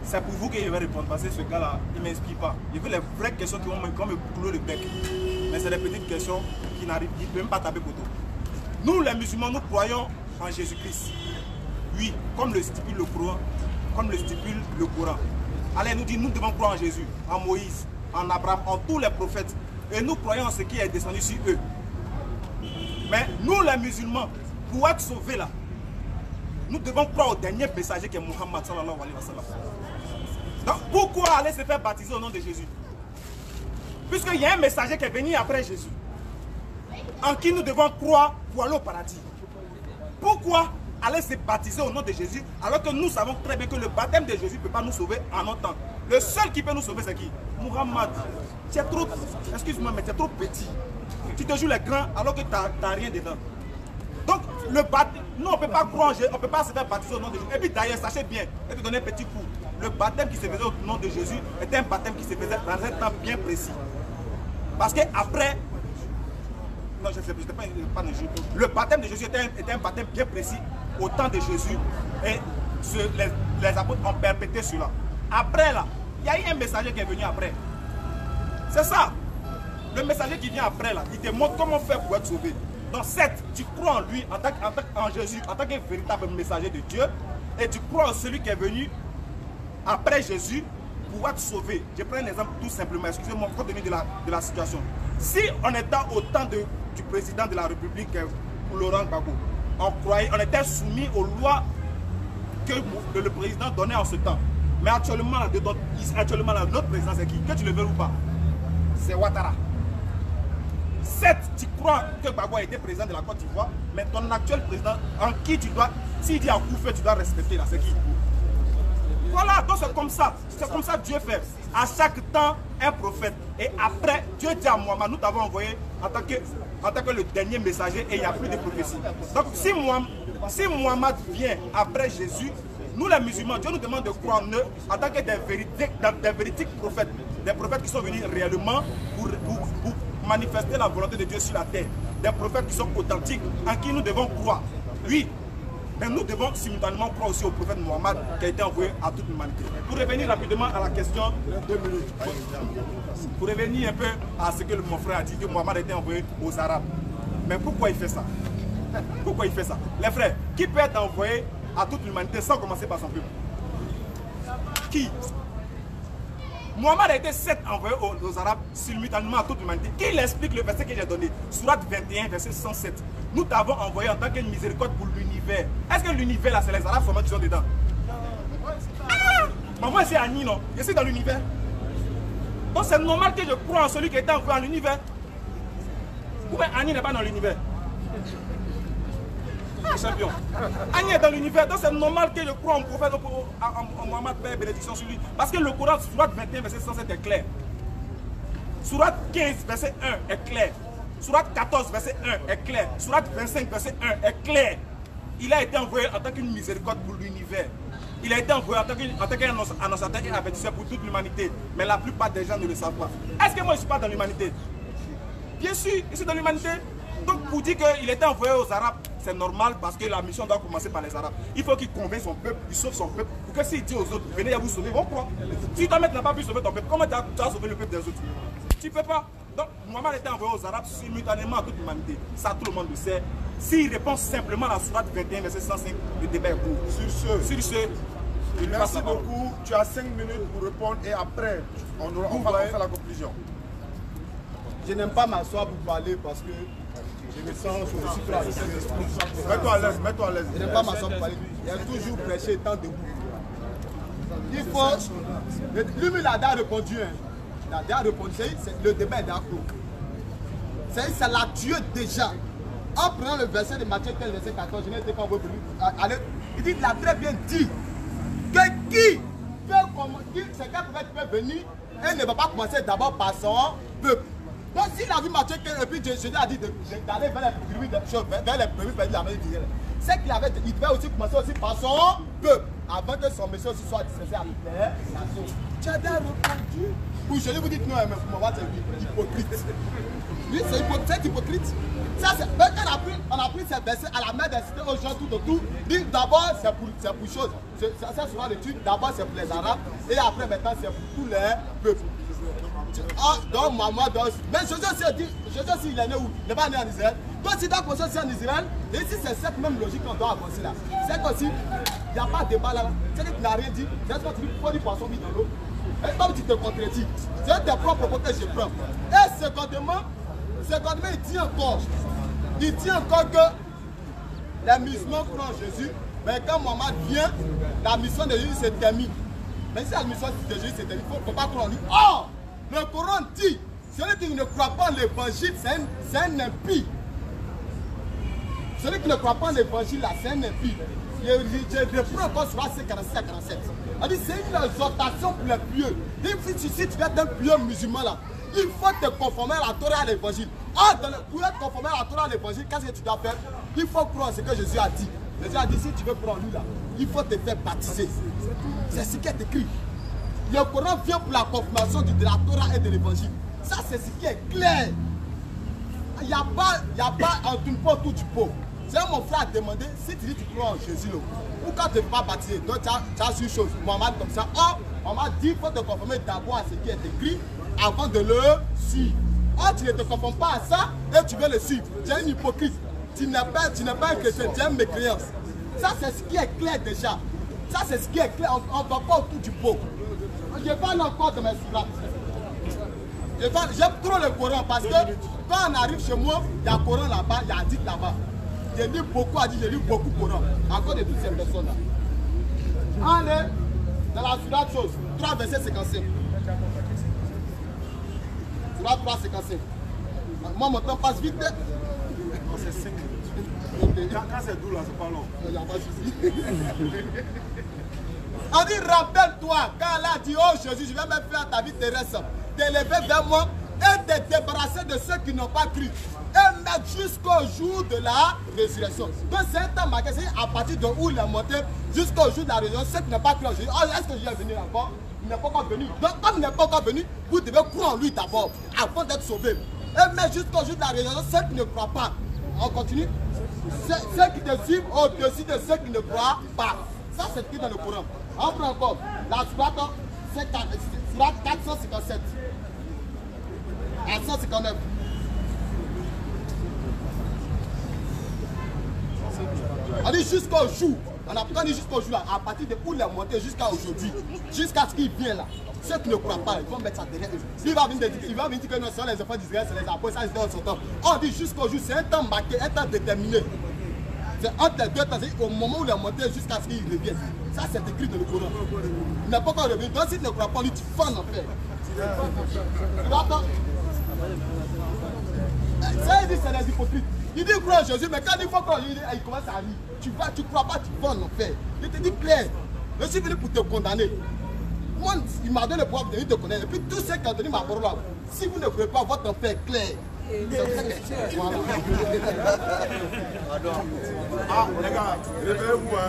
c'est pour vous que je vais répondre parce que ce gars-là, il ne m'inspire pas. Il veut les vraies questions qui vont me clouer le bec. Mais c'est des petites questions qui n'arrivent même pas à taper poteau. Nous, les musulmans, nous croyons en Jésus-Christ. Oui, comme le stipule le Coran. Comme le stipule le Coran. Allez, nous dit, nous devons croire en Jésus, en Moïse, en Abraham, en tous les prophètes. Et nous croyons en ce qui est descendu sur eux. Mais nous, les musulmans, pour être sauvés là, nous devons croire au dernier messager qui est Muhammad sallallahu alayhi wa sallam. Donc pourquoi aller se faire baptiser au nom de Jésus? Puisqu'il y a un messager qui est venu après Jésus, en qui nous devons croire pour aller au paradis. Pourquoi aller se baptiser au nom de Jésus alors que nous savons très bien que le baptême de Jésus ne peut pas nous sauver en notre temps? Le seul qui peut nous sauver, c'est qui? Muhammad. Tu es trop, excuse-moi, mais tu es trop petit. Tu te joues les grands alors que tu n'as rien dedans. Donc, le baptême, nous on ne peut pas croire en Jésus, on ne peut pas se faire baptiser au nom de Jésus. Et puis d'ailleurs, sachez bien, je vais te donner un petit coup. Le baptême qui se faisait au nom de Jésus était un baptême qui se faisait dans un temps bien précis. Parce qu'après, non, je ne sais pas de Jésus. Le baptême de Jésus était un baptême bien précis au temps de Jésus. Et les apôtres ont perpétué cela. Après là, il y a eu un messager qui est venu après. C'est ça. Le messager qui vient après là, il te montre comment faire pour être sauvé. Donc certes, tu crois en lui, en Jésus, en tant que véritable messager de Dieu, et tu crois en celui qui est venu après Jésus pour être sauvé. Je prends un exemple tout simplement, excusez-moi, compte tenu de la situation. Si on était au temps du président de la République, Laurent Gbagbo, on était soumis aux lois que le président donnait en ce temps. Mais actuellement, notre président, c'est qui? Que tu le veux ou pas? C'est Ouattara. Certes, tu crois que Gbagbo a été président de la Côte d'Ivoire, mais ton actuel président, en qui tu dois, s'il dit à coup fait, tu dois respecter là, c'est qui? Voilà, donc c'est comme ça que Dieu fait. À chaque temps, un prophète. Et après, Dieu dit à Mohammed, nous t'avons envoyé en tant que le dernier messager et il n'y a plus de prophétie. Donc si Mohammed vient après Jésus, nous les musulmans, Dieu nous demande de croire en eux en tant que des véridiques prophètes. Des prophètes qui sont venus réellement pour manifester la volonté de Dieu sur la terre. Des prophètes qui sont authentiques, en qui nous devons croire. Oui, mais nous devons simultanément croire aussi au prophète Mohammed qui a été envoyé à toute l'humanité. Pour revenir rapidement à la question, 2 minutes. Pour revenir un peu à ce que mon frère a dit, que Mohammed a été envoyé aux Arabes. Mais pourquoi il fait ça? Pourquoi il fait ça? Les frères, qui peut être envoyé à toute l'humanité sans commencer par son peuple? Qui? Mohammed a été envoyé aux Arabes simultanément à toute l'humanité. Qui explique le verset que j'ai donné? Surat 21, verset 107. Nous t'avons envoyé en tant que miséricorde pour l'univers. Est-ce que l'univers là, c'est les Arabes seulement qui sont dedans? Mais moi c'est Annie, non? Je suis dans l'univers. Donc c'est normal que je croie en celui qui est envoyé en l'univers. Pourquoi Annie n'est pas dans l'univers? les champions. Agnès est dans l'univers, donc c'est normal que je croie en prophète, en Mohammed, Père, bénédiction sur lui. Parce que le Coran, Sourate 21, verset 107 est clair. Sourate 15, verset 1 est clair. Sourate 14, verset 1 est clair. Sourate 25, verset 1 est clair. Il a été envoyé en tant qu'une miséricorde pour l'univers. Il a été envoyé en tant qu'annonçateur et avertisseur pour toute l'humanité. Mais la plupart des gens ne le savent pas. Est-ce que moi je ne suis pas dans l'humanité? Bien sûr, je suis dans l'humanité. Donc pour dire qu'il était envoyé aux Arabes, c'est normal parce que la mission doit commencer par les Arabes. Il faut qu'il convainc son peuple, il sauve son peuple. Pour que s'il dit aux autres, venez à vous sauver, on croit. Si toi-même tu n'as pas pu sauver ton peuple, comment tu as sauvé le peuple des autres? Tu ne peux pas. Donc Mohammed était envoyé aux Arabes simultanément à toute l'humanité. Ça tout le monde le sait. S'il répond simplement à la sourate 21, verset 105, le débat est court. Sur ce, merci beaucoup. Tu as 5 minutes pour répondre et après, on va faire la conclusion. Je n'aime pas m'asseoir pour parler parce que je me sens sur Mets-toi à l'aise, mets-toi à l'aise. Je n'aime pas m'asseoir pour parler. Il a toujours prêché étant debout. Il faut. Lui, il a déjà répondu. Il a déjà répondu. Le débat est d'accord. Ça l'a tué déjà. En prenant le verset de Matthieu 15, verset 14, je n'ai été pas envoyé pour lui. Il dit, il a très bien dit que c'est quelqu'un qui peut venir et ne va pas commencer d'abord par son peuple. Donc s'il a vu Matthieu 15 et puis Jésus a dit d'aller vers les premiers pays de la maison d'Israël, c'est qu'il devait aussi commencer aussi par son peuple avant que son message aussi soit dispensé à les nations. Tu as bien répondu. Ou je vous dis non, mais vous m'avez dit hypocrite. Oui, c'est hypocrite. Ça, on a pris ces versets à la main des cités aux gens tout autour. Dit d'abord c'est pour chose. Ça souvent le truc, d'abord c'est pour les Arabes et après maintenant c'est pour tous les peuples. Ah, donc maman, mais Jésus aussi dit, Jésus aussi il est né où? Il n'est pas né en Israël. Donc s'il doit commencer aussi en Israël, et si c'est cette même logique qu'on doit avancer là, c'est qu'aussi, il n'y a pas de débat là. C'est qu'il n'a rien dit, c'est ce que tu dis, pourquoi du poisson vit dans l'eau? Et comme tu te contredis, c'est tes propres propos que je prends. Et secondement, il dit encore que les musulmans croient en Jésus, mais quand Mohammed vient, la mission de Jésus se termine. Mais si la mission de Jésus se termine, il ne faut pas croire en lui. Or, le Coran dit, celui qui ne croit pas en l'évangile, c'est un impie. Celui qui ne croit pas en l'évangile, là, c'est un impie. Je reprends encore sur AC 46 à 47. On dit, c'est une exhortation pour les pieux. Si tu viens d'un pieux musulman là, il faut te conformer à la Torah et à l'évangile. Ah, pour être conformé à la Torah et à l'évangile, qu'est-ce que tu dois faire? Il faut croire ce que Jésus a dit. Jésus a dit, si tu veux croire en lui là, il faut te faire baptiser. C'est ce qui est écrit. Le Coran vient pour la confirmation de la Torah et de l'évangile. Ça, c'est ce qui est clair. Il n'y a pas un tourne pas autour du pot. C'est mon frère a demandé, si tu dis tu crois en Jésus, pourquoi tu ne peux pas baptiser? Donc tu as une chose, Mohammed comme ça. Or, Mohammed dit qu'il faut te conformer d'abord à ce qui est écrit avant de le suivre. Or, tu ne te conformes pas à ça et tu veux le suivre. Tu es un hypocrite. Tu n'es pas un chrétien, tu es un mécréant. Ça, c'est ce qui est clair déjà. Ça, c'est ce qui est clair. On ne va pas autour du pot. Je parle encore de mes sourates. J'aime trop le Coran parce que quand on arrive chez moi, il y a Coran là-bas, il y a hadith là-bas. J'ai lu beaucoup hadith, j'ai lu beaucoup Coran. Encore de toutes ces personnes-là. On est dans la sourate chose, 3 verset 55. Sourate 3, 55. Moi, mon temps passe vite. Non, c'est 5 minutes. Quand c'est doux là, c'est pas long. Il n'y a pas de souci. On dit, rappelle-toi, quand Allah a dit, oh Jésus, je vais même faire ta vie terrestre, t'élever vers moi et te débarrasser de ceux qui n'ont pas cru. Et mettre jusqu'au jour de la résurrection. Donc c'est un temps marqué, c'est à partir de où il est monté jusqu'au jour de la résurrection, ceux qui n'ont pas cru en Jésus. Oh, est-ce que Jésus est venu encore? Il n'est pas encore venu. Donc comme il n'est pas encore venu, vous devez croire en lui d'abord, avant d'être sauvé. Et mettre jusqu'au jour de la résurrection, ceux qui ne croient pas. On continue. Ceux qui te suivent au-dessus de ceux qui ne croient pas. Ça c'est écrit dans le Coran. On prend encore la sourate 457 à 159. On dit jusqu'au jour, on a pas dit jusqu'au jour là, à partir de où il est monté jusqu'à aujourd'hui, jusqu'à ce qu'il vienne là. Ceux qui ne croient pas, ils vont mettre ça derrière eux. Il va venir dire que nous sommes les enfants d'Israël, c'est les apôtres, ça c'est dans son temps. On dit jusqu'au jour, c'est un temps marqué, un temps déterminé. C'est entre les deux temps, c'est au moment où il est monté jusqu'à ce qu'il revienne. Ça c'est écrit dans le Coran. Il n'est pas encore revenu. Donc si tu ne crois pas, lui tu fends en enfer. Tu vas attendre. Ça il dit c'est les hypocrites. Il dit crois en Jésus, mais quand il faut croire en Jésus, il commence à rire. Tu crois pas, tu vas en enfer. Il te dit clair, je suis venu pour te condamner. Moi, il m'a donné le pouvoir de venir te connaître. Et puis tous ceux qui ont donné ma parole là, si vous ne voulez pas, votre enfer est clair. Voilà. Ah, les gars, réveillez-vous, là.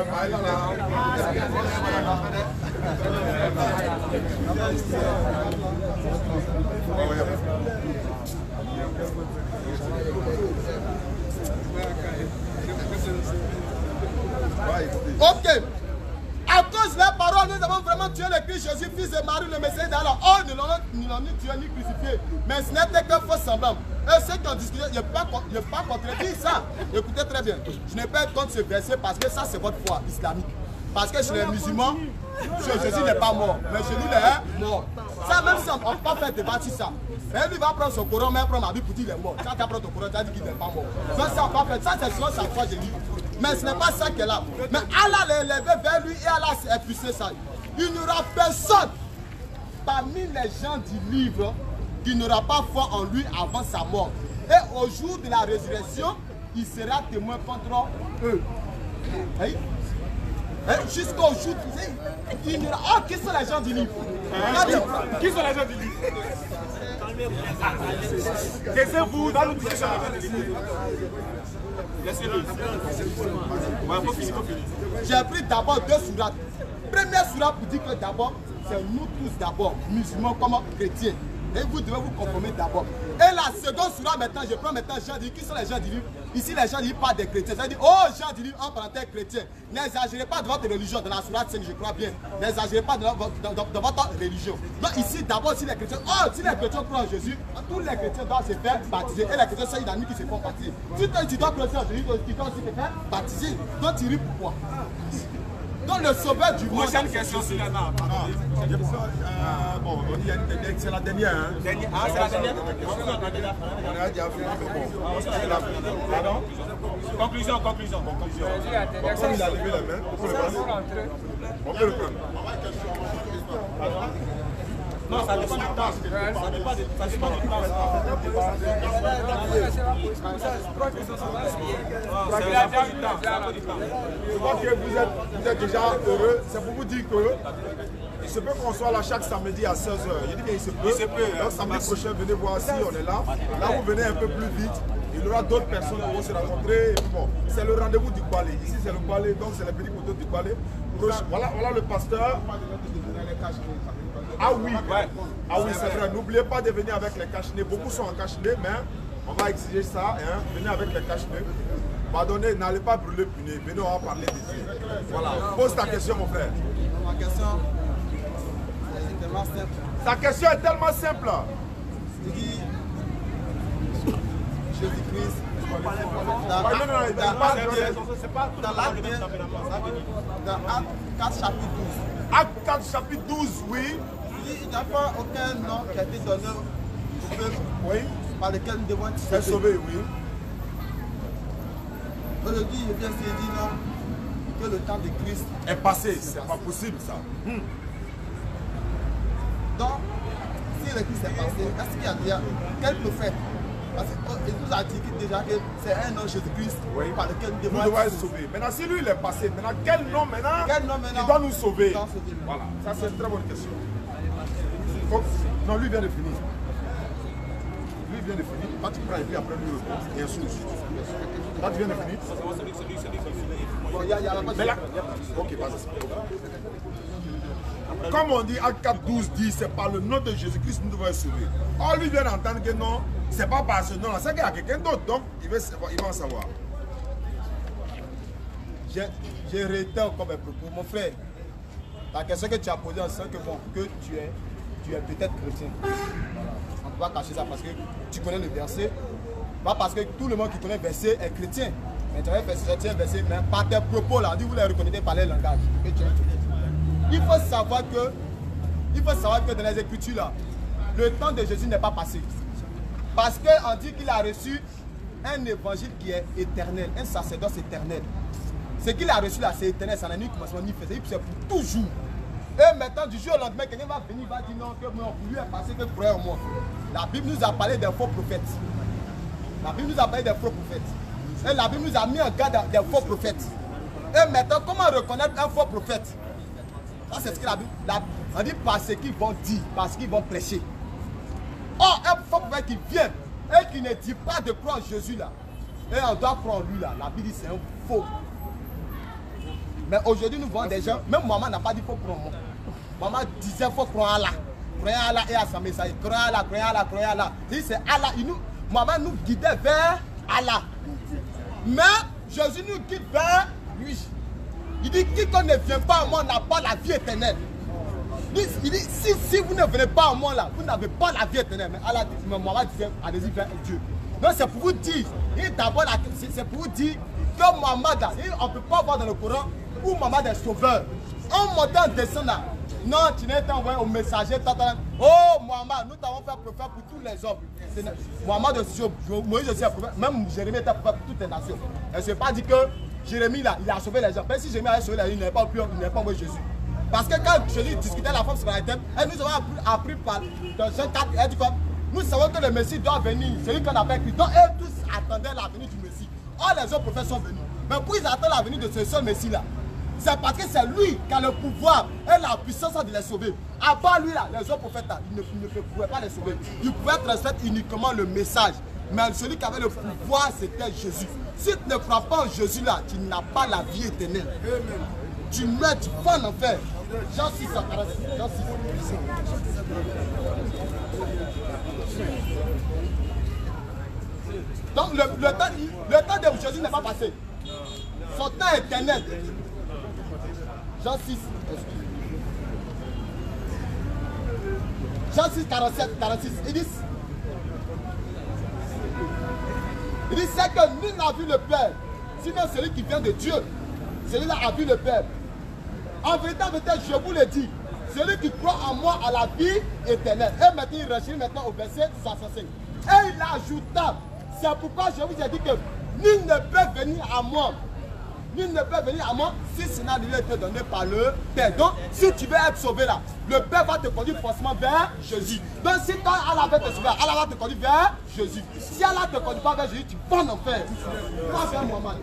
Ok. À cause de la parole, nous avons vraiment tué le Christ Jésus, fils de Marie, le Messie d'Allah. Oh, nous l'avons ni tué ni crucifié. Mais ce n'était que faux semblant. Et ceux qui ont discuté, je n'ai pas contredit ça. Écoutez très bien. Je n'ai pas contre ce verset parce que ça, c'est votre foi islamique. Parce que chez les musulmans, Jésus n'est pas mort. Mais Jésus est mort. Ça, même si on ne peut pas faire débat sur ça. Et lui va prendre son Coran, même prendre ma Bible pour dire qu'il est mort. Quand tu prends ton Coran, tu as dit qu'il n'est pas mort. Donc ça, on va faire. Ça, c'est selon sa foi, j'ai dit. Mais ce n'est pas ça qu'elle a. Mais Allah l'a élevé vers lui et Allah s'est épuisé ça. Il n'y aura personne parmi les gens du livre qui n'aura pas foi en lui avant sa mort. Et au jour de la résurrection, il sera témoin contre eux. Oui. Jusqu'au jour, il n'y aura... Oh, qui sont les gens du livre? Qui sont les gens du livre? Taisez-vous dans le discussion. J'ai pris d'abord 2 sourates. Première sourate pour dire que d'abord, c'est nous tous d'abord, musulmans comme chrétiens. Et vous devez vous conformer d'abord. Et la seconde sourate maintenant, je prends maintenant Jean du livre. Qui sont les gens du livre? Ici, les gens du livre parlent des chrétiens. Ça dit, oh, gens du livre en parenthèse chrétien. N'exagérez pas de votre religion. Dans la sourate 5, je crois bien. N'exagérez pas de votre religion. Donc ici, d'abord, si les chrétiens, oh, si les chrétiens croient en Jésus, tous les chrétiens doivent se faire baptiser. Et les chrétiens, c'est une amie qui se font baptiser. Si tu dois croire en Jésus, tu dois aussi te faire baptiser. Donc tu ris pourquoi? Donc le sauveur du monde. Prochaine question, c'est là. Bon, on dit c'est la dernière. Hein. Ah, c'est la dernière. On a dit Pardon? Conclusion. Bon, comme il a levé la main, on peut le prendre. On peut le prendre. Non, ça dépend du temps. Ça dépend du temps. Je vois que vous êtes déjà heureux. C'est pour vous dire que il se peut qu'on soit là chaque samedi à 16h. Il dit bien il se peut. Donc samedi prochain, venez voir si on est là. Là, vous venez un peu plus vite. Il y aura d'autres personnes qui vont se rencontrer. Bon, c'est le rendez-vous du balai. Ici, c'est le balai, donc c'est les petits poteaux du balai. Voilà le pasteur. Ah oui, c'est vrai. N'oubliez pas de venir avec les cache-nez. Beaucoup sont en cache-nez, mais on va exiger ça. Hein. Venez avec les cache-nez. Pardonnez, n'allez pas brûler punir. Venez, on va parler de Dieu. Voilà. Pose ta question, mon frère. Ma question est tellement simple. Ta question est tellement simple. Tu dis Jésus-Christ. Dans Acte 4 chapitre 12. Acte 4 chapitre 12, oui. Il n'y a pas aucun nom qui a été donné au peuple par lequel nous devons être sauvés. Oui. Aujourd'hui, il vient se dire que le temps de Christ est passé. C'est pas possible ça. Donc, si le Christ est passé, est-ce qu'il y a déjà quel prophète? Parce qu'il nous a dit déjà que c'est un nom Jésus-Christ par lequel nous devons être sauvés. Maintenant, si lui il est passé, maintenant quel nom maintenant il doit nous sauver? Voilà, ça c'est une très bonne question. Non, lui vient de finir. Quand tu prends et puis après lui répond, et ainsi de suite. Quand tu viens de finir. Mais là, ok, vas-y. Comme on dit, Acte 4, 12 dit, c'est par le nom de Jésus-Christ que nous devons être sauvés. Or, lui vient d'entendre que non, c'est pas par ce nom-là, c'est qu'il y a quelqu'un d'autre, donc il va en savoir. J'ai réitéré encore mes propos. Mon frère, la question que tu as posée en sens que, bon, que tu es peut-être chrétien. On ne peut pas cacher ça parce que tu connais le verset. Pas parce que tout le monde qui connaît le verset est chrétien. Mais tu as un verset, mais par tes propos là, on dit vous les reconnaissez par les langages. Il faut savoir que dans les Écritures là, le temps de Jésus n'est pas passé. Parce qu'on dit qu'il a reçu un évangile qui est éternel, un sacerdoce éternel. Ce qu'il a reçu là, c'est éternel, ça n'a ni commencement ni fin, c'est pour toujours. Et maintenant, du jour au lendemain, quelqu'un va venir, va dire non, que moi, pour lui est passé, que croire en moi. La Bible nous a parlé des faux prophètes. La Bible nous a parlé des faux prophètes. Et la Bible nous a mis en garde des faux prophètes. Et maintenant, comment reconnaître un faux prophète? Ça, c'est ce que la Bible... On dit parce qu'ils vont dire, parce qu'ils vont prêcher. Or, un faux prophète qui vient et qui ne dit pas de croire en Jésus là, et on doit croire en lui là, la Bible dit c'est un faux. Mais aujourd'hui, nous voyons des gens, même maman n'a pas dit qu'il faut croire en moi. Maman disait qu'il faut croire en Allah. Croyez en Allah et à sa message. Croyez en Allah, croyez en Allah, croyez en Allah. C'est Allah. Maman nous guidait vers Allah. Mais Jésus nous guide vers lui. Il dit quiconque ne vient pas à moi n'a pas la vie éternelle. Il dit si vous ne venez pas à moi là, vous n'avez pas la vie éternelle. Mais Allah dit, maman disait allez-y vers Dieu. Donc c'est pour vous dire, c'est pour vous dire que Mohamed là, on ne peut pas voir dans le Coran où Mohamed est sauveur. En montant, en descendant là, non, tu n'es pas envoyé au messager. Oh Mohamed, nous t'avons fait prophète pour tous les hommes. Mohamed aussi, Moïse aussi est prophète. Même Jérémie était prophète pour toutes les nations. Et ce n'est pas dit que Jérémie là, il a sauvé les gens. Même si Jérémie a sauvé les gens, il n'est pas envoyé Jésus. Parce que quand Jésus discutait la femme sur la tête, nous avons appris par dans Jean 4, elle dit quoi? Nous savons que le Messie doit venir, celui qu'on appelle Christ. Donc eux tous attendaient la venue du Messie. Or les autres prophètes sont venus. Mais pour ils attendent la venue de ce seul Messie là, c'est parce que c'est lui qui a le pouvoir et la puissance de les sauver. À part lui là, les autres prophètes là, ils ne pouvaient pas les sauver. Ils pouvaient transmettre uniquement le message. Mais celui qui avait le pouvoir, c'était Jésus. Si tu ne crois pas en Jésus là, tu n'as pas la vie éternelle. Tu meurs, tu vas en enfer. Jean 6, Jean 6. Donc le temps de Jésus n'est pas passé. Son temps est éternel. Jean 6. Jean 6, 47, 46. Il dit c'est que nul n'a vu le Père, sinon celui qui vient de Dieu. Celui-là a vu le Père. En vérité, je vous le dis, celui qui croit en moi a la vie éternelle. Et maintenant, il rechine maintenant au verset 65. Et il ajouta, c'est pourquoi je vous ai dit que nul ne peut venir à moi. Nul ne peut venir à moi si ce n'a lui été donné par le Père. Donc, si tu veux être sauvé là, le Père va te conduire forcément vers Jésus. Donc, si toi, Allah va te sauver, Allah va te conduire vers Jésus. Si Allah ne te conduit pas vers Jésus, tu vas en enfer. Pas vers Mohamed.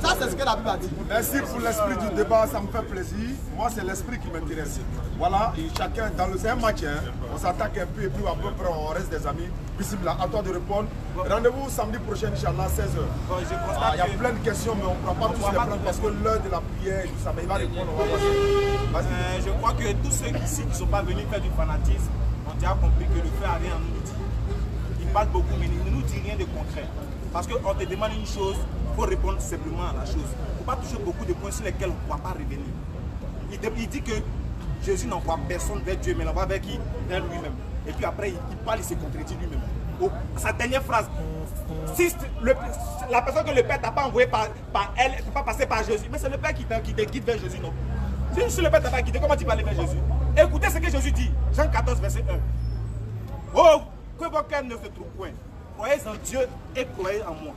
Ça, c'est ce que la Bible a dit. Merci pour l'esprit du débat, ça me fait plaisir. Moi, c'est l'esprit qui m'intéresse. Voilà, et chacun, c'est un match, hein, on s'attaque un peu et puis à peu près on reste des amis. Bismillah, à toi de répondre. Rendez-vous samedi prochain, Inch'Allah, 16h. Bon, il y a plein de questions, mais on ne pourra pas tous les prendre parce que l'heure de la prière et tout ça, mais il va répondre, on va passer. Je crois que tous ceux ici qui ne sont pas venus faire du fanatisme ont déjà compris que le fait a rien à nous dire. Il parle beaucoup, mais il ne nous dit rien de concret. Parce qu'on te demande une chose, il faut répondre simplement à la chose. Il ne faut pas toucher beaucoup de points sur lesquels on ne pourra pas revenir. Il dit que Jésus n'envoie personne vers Dieu, mais l'envoie vers qui? Vers lui-même. Et puis après, il parle, il se contredit lui-même. Sa dernière phrase, si la personne que le Père t'a pas envoyée par elle, ne peut pas passer par Jésus. Mais c'est le Père qui te guide vers Jésus, non? Si le Père t'a pas guidé, comment tu vas aller vers Jésus? Écoutez ce que Jésus dit, Jean 14, verset 1. Oh, que vos cœurs ne se trouvent point. Croyez en Dieu et croyez en moi.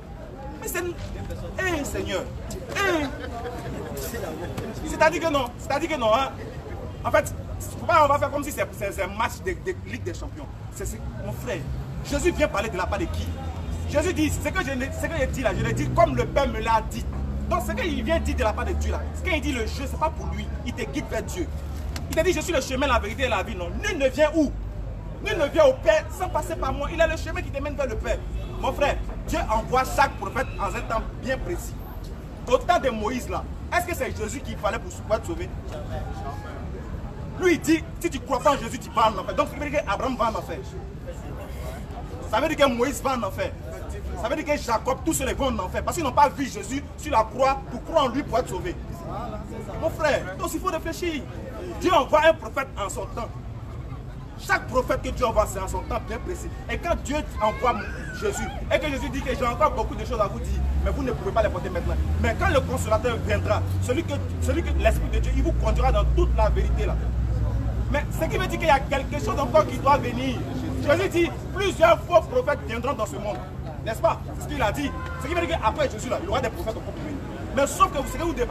Mais c'est... Seigneur. C'est-à-dire que non. Hein? En fait, on va faire comme si c'est un match de Ligue des Champions. Mon frère, Jésus vient parler de la part de qui? Jésus dit, ce que je dis là, je le dis comme le Père me l'a dit. Donc ce qu'il vient dire de la part de Dieu là, ce qu'il dit le jeu, c'est pas pour lui, il te guide vers Dieu. Il te dit, je suis le chemin, la vérité et la vie. Non, nul ne vient où? Nul ne vient au Père sans passer par moi. Il a le chemin qui te mène vers le Père. Mon frère, Dieu envoie chaque prophète en un temps bien précis. Au temps de Moïse là, est-ce que c'est Jésus qu'il fallait pour être sauvé? Lui il dit, si tu ne crois pas en Jésus, tu vas en enfer. Donc ça veut dire qu'Abraham va en enfer. Ça veut dire que Moïse va en enfer. Ça veut dire que Jacob, tous ceux-là vont en enfer. Parce qu'ils n'ont pas vu Jésus sur la croix pour croire en lui pour être sauvé. Mon frère, donc il faut réfléchir. Dieu envoie un prophète en son temps. Chaque prophète que Dieu envoie, c'est en son temps bien précis. Et quand Dieu envoie Jésus, et que Jésus dit que j'ai encore beaucoup de choses à vous dire, mais vous ne pouvez pas les porter maintenant. Mais quand le consolateur viendra, celui que l'Esprit de Dieu, il vous conduira dans toute la vérité là. Mais ce qui veut dire qu'il y a quelque chose encore qui doit venir. Jésus dit, plusieurs faux prophètes viendront dans ce monde. N'est-ce pas? C'est ce qu'il a dit. Ce qui veut dire qu'après Jésus là, il y aura des prophètes encore plus. Mais sauf que vous devez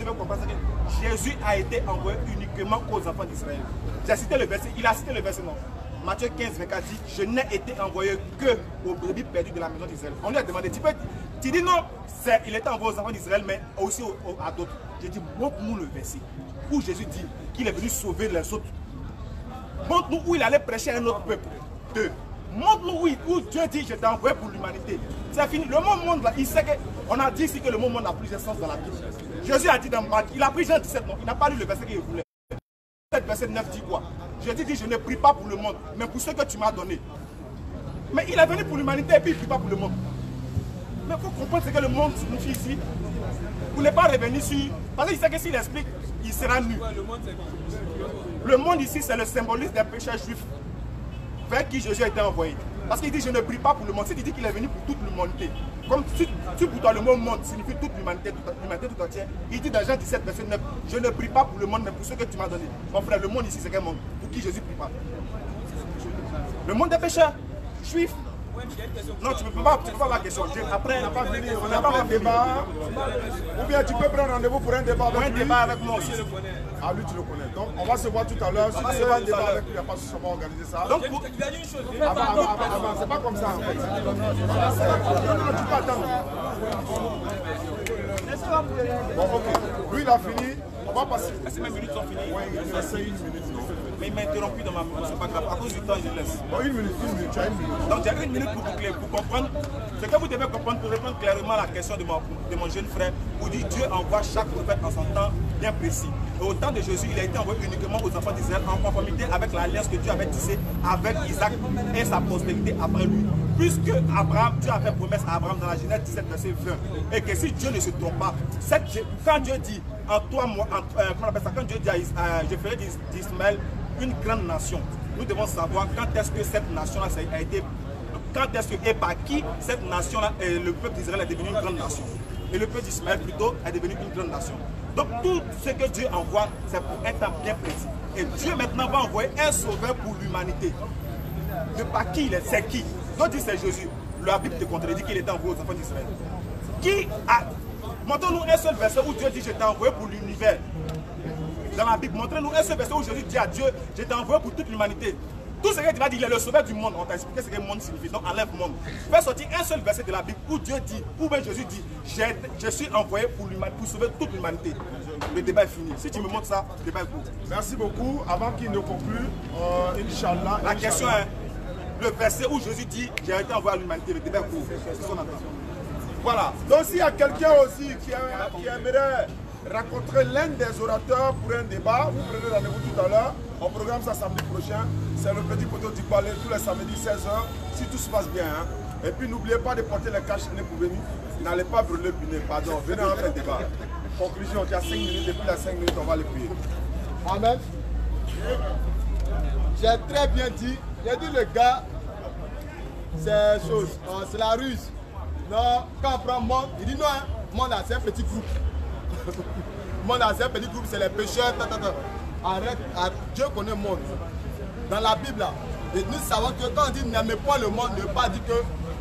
comprendre que Jésus a été envoyé uniquement aux enfants d'Israël. J'ai cité le verset, il a cité le verset non. Matthieu 15, 24 dit, je n'ai été envoyé que aux brebis perdues de la maison d'Israël. On lui a demandé, tu dis non, il était envoyé aux enfants d'Israël, mais aussi à d'autres. J'ai dit, montre-nous le verset où Jésus dit qu'il est venu sauver les autres. Montre-nous où il allait prêcher à un autre peuple. 2. Montre-nous où Dieu dit, je t'ai envoyé pour l'humanité. C'est fini. Le mot monde, là, il sait qu'on a dit ici que le mot monde a plusieurs sens dans la Bible. Jésus a dit dans Marc, il a pris Jean 17, non, il n'a pas lu le verset qu'il voulait. Verset 9 dit quoi? Jésus dit, je ne prie pas pour le monde, mais pour ce que tu m'as donné. Mais il est venu pour l'humanité et puis il ne prie pas pour le monde. Mais il faut comprendre ce que le monde signifie ici. Vous n'êtes pas revenu sur... Parce qu'il sait que s'il explique, il sera nu. Le monde ici, c'est le symbolisme des pécheurs juifs vers qui Jésus a été envoyé. Parce qu'il dit, je ne prie pas pour le monde. Il dit qu'il est venu pour toute l'humanité. Comme si pour toi le mot monde signifie toute l'humanité tout entière. Il dit dans Jean 17, verset 9, je ne prie pas pour le monde, mais pour ce que tu m'as donné. Mon frère, le monde ici, c'est quel monde? Pour qui Jésus ne prie pas? Le monde des pécheurs juifs. Non, tu ne peux pas la question. Après, on n'a pas un débat. Ou bien tu peux prendre rendez-vous pour un débat avec lui. Avec moi aussi. Ah, lui, tu le connais. Donc, on va se voir tout à l'heure. Si tu veux un débat avec lui, il n'y a pas de souci, on va organiser ça. Donc, c'est pas comme ça, en fait. Non, tu peux attendre. Bon, ok. Lui, il a fini. On va passer. Est-ce que mes minutes sont finies? Oui, il reste 1 minute. Mais il m'a interrompu dans ma minute, c'est pas grave. À cause du temps, je laisse. Bon, 1 minute, tu as 1 minute. Donc, j'ai 1 minute pour comprendre. Ce que vous devez comprendre pour répondre clairement à la question de mon jeune frère, où dit Dieu envoie chaque prophète en son temps bien précis. Et au temps de Jésus, il a été envoyé uniquement aux enfants d'Israël en conformité avec l'alliance que Dieu avait tissée avec Isaac et sa postérité après lui. Puisque Abraham, Dieu a fait promesse à Abraham dans la Genèse 17, verset 20. Et que si Dieu ne se trompe pas, quand Dieu dit en toi, moi, quand Dieu dit je ferai d'Ismaël une grande nation, nous devons savoir quand est-ce que cette nation-là a été, quand est-ce que et par qui cette nation-là, le peuple d'Israël est devenu une grande nation. Et le peuple d'Ismaël plutôt est devenu une grande nation. Donc tout ce que Dieu envoie, c'est pour un temps bien précis. Et Dieu maintenant va envoyer un sauveur pour l'humanité. De par qui il est, c'est qui? Donc dit c'est Jésus. La Bible te contredit qu'il était envoyé aux enfants d'Israël. Qui a... Montrez-nous un seul verset où Dieu dit je t'ai envoyé pour l'univers. Dans la Bible, montrez-nous un seul verset où Jésus dit à Dieu je t'ai envoyé pour toute l'humanité. Tout ce que tu vas dire, il est le sauveur du monde. On t'a expliqué ce que le monde signifie. Donc enlève monde. Fais sortir un seul verset de la Bible où Dieu dit, où bien Jésus dit, je suis envoyé pour sauver toute l'humanité. Le débat est fini. Si tu me montres ça, le débat est court. Merci beaucoup. Avant qu'il ne conclue, Inch'Allah. La question est, le verset où Jésus dit, j'ai été envoyé à l'humanité, le débat est court. C'est ce qu'on attend. Voilà. Donc s'il y a quelqu'un aussi qui aimerait rencontrer l'un des orateurs pour un débat, vous prenez rendez-vous tout à l'heure. On programme ça samedi prochain. C'est le petit poteau du palais tous les samedis 16h. Si tout se passe bien. Hein. Et puis n'oubliez pas de porter les caches pour venir. N'allez pas brûler le binet. Pardon. Venez en faire un débat. Conclusion, tu as 5 minutes. Depuis les 5 minutes, on va les prier. Amen. J'ai très bien dit. J'ai dit le gars, c'est chose. C'est la ruse. Non, quand on prend monde, il dit non, hein, monde c'est un petit groupe. Monde c'est un petit groupe, c'est les pécheurs. Arrête, Dieu connaît le monde. Dans la Bible, là, et nous savons que quand on dit n'aimez pas le monde, ne veut pas dire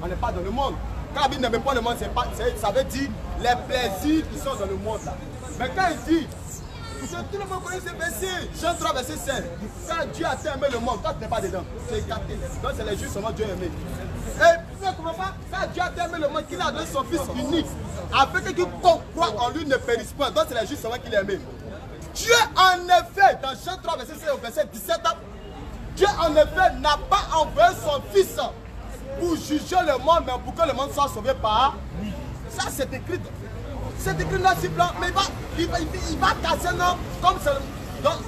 qu'on n'est pas dans le monde. Quand on dit n'aimez pas le monde, ça veut dire les plaisirs qui sont dans le monde. Là. Mais quand il dit, tout le monde connaît ce verset, Jean 3, verset 5, quand Dieu a aimé le monde, toi tu n'es pas dedans, c'est écarté. Donc c'est les juifs seulement Dieu a aimé. Et vous ne comprenez pas, quand Dieu a aimé le monde, qu'il a donné son fils unique, afin que quiconque croit en lui ne périsse pas. Donc c'est les juifs seulement qu'il a aimé. Dieu en effet, dans Jean 3, verset 16 au verset 17, Dieu en effet n'a pas envoyé son fils pour juger le monde, mais pour que le monde soit sauvé par lui. Ça c'est écrit. C'est écrit dans ce plan, mais il va casser, non, comme ça. Donc,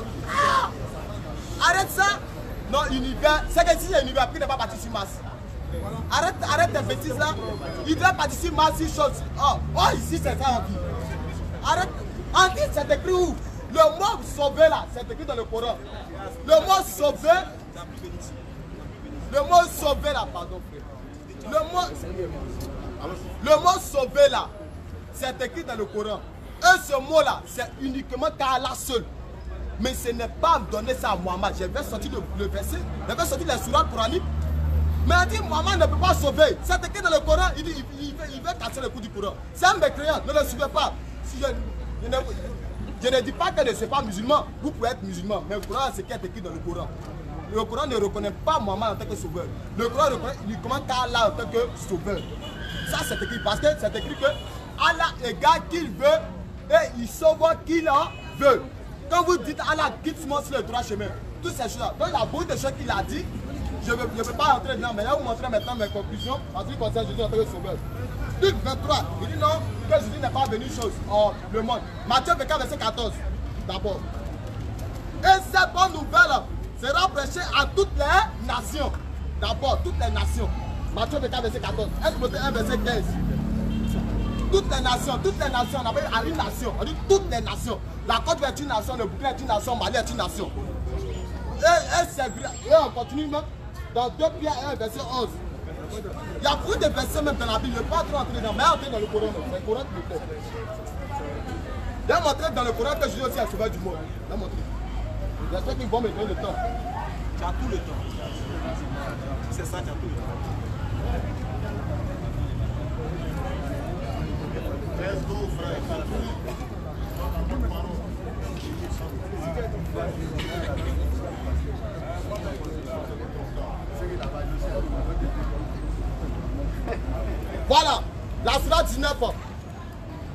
arrête ça. Non, univers, c'est que si l'univers, puis il n'est pas parti sur Mars. Arrête tes bêtises là. Il doit partir sur Mars, une chose. Oh, ici c'est ça en vie. Arrête. En dit, c'est écrit où? Le mot sauvé là, c'est écrit dans le Coran. Le mot sauvé là, pardon frère. Le mot sauvé là, c'est écrit dans le Coran. Et ce mot là, c'est uniquement qu'Allah seul. Mais ce n'est pas donné ça à Mohammed. Je vais sortir le verset, je vais sortir les sourates coraniques. Mais il dit Mohammed ne peut pas sauver. C'est écrit dans le Coran, il dit il veut casser le coup du Coran. C'est un mécréant, ne le suivez pas. Si je ne dis pas que ne soyez pas musulman, vous pouvez être musulman, mais le Coran c'est ce qui est écrit dans le Coran. le Coran ne reconnaît pas Mohammed en tant que sauveur. Le Coran il commande Allah en tant que sauveur. Ça c'est écrit parce que c'est écrit que Allah égale qu'il veut et il sauve qu'il en veut. Quand vous dites Allah quitte-moi sur le droit chemin, toutes ces choses-là. Donc il y a beaucoup de choses qu'il a dit. Je ne peux pas entrer dedans, mais je vais vous montrer maintenant mes conclusions en ce qui concerne Jésus en tant que sauveur. Luc 23, il dit non, que Jésus n'est pas venu chose en le monde. Matthieu 24, verset 14, d'abord. Et cette bonne nouvelle sera prêchée à toutes les nations. D'abord, toutes les nations. Matthieu 24, verset 14. 1 verset 15. Toutes les nations, on appelle à une nation. On dit toutes les nations. La Côte est une nation, le Burkina est une nation, Mali est une nation. Et on continue même dans 2 Pierre 1, verset 11. Il y a beaucoup de versets même dans la Bible. Je ne vais pas trop entrer dans, mais entrer dans le Coran. Le Coran qui me plaît. Il a montré dans le Coran que Jésus aussi est sauveur du monde. Il a montré. J'espère qu'ils vont me donner le temps. Tu as tout le temps. C'est ça, tu as tout le temps. Let's go, frère. Voilà, la sourate 19.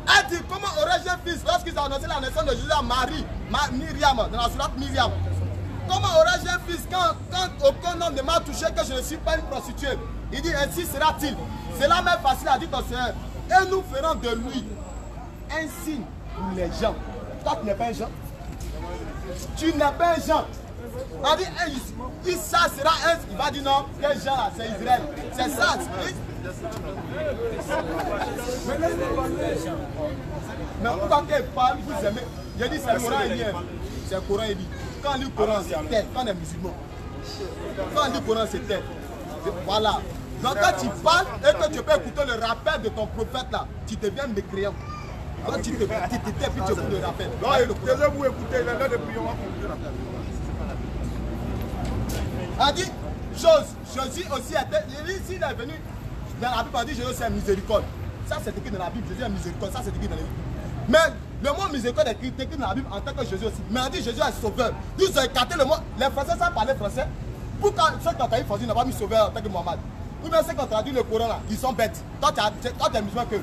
Elle dit comment aurais-je un fils lorsqu'ils ont annoncé la naissance de Jésus à Marie, Myriam, dans la sourate Myriam. Comment aurais-je un fils quand aucun homme ne m'a touché que je ne suis pas une prostituée? Il dit ainsi sera-t-il. C'est la même facile à dire ton Seigneur. Et nous ferons de lui un signe pour les gens. Toi tu n'es pas un Jean. Tu n'es pas un Jean. On dit ça sera un. Il va dire non, quel Jean là, c'est Israël. C'est ça. Mais pourquoi qu'elle parle, vous aimez? Je dis c'est le Coran il dit. C'est le Coran il dit. Quand on lit le Coran c'est tête, quand on est musulman. Quand on lit le Coran c'est tête. Voilà. Donc quand tu parles et que tu peux écouter le rappel de ton prophète là, tu deviens mécréant. Quand tu te tais puis tu écoutes le rappel. Taisez-vous écouter, il est là de prier, on va conclure la tête. A dit, Jésus aussi était, s'il est venu, dans la Bible on dit Jésus c'est miséricorde. Ça c'est écrit dans la Bible, Jésus est miséricorde, ça c'est écrit dans la Bible. Mais le mot miséricorde est écrit dans la Bible en tant que Jésus aussi. Mais on dit Jésus est sauveur. Ils ont écarté le mot, les Français savent parler français. Pourquoi ceux qui ont traduit français n'ont pas mis sauveur en tant que Mohammed? Ou bien ceux qui ont traduit le Coran là, ils sont bêtes. Toi tu es musulman que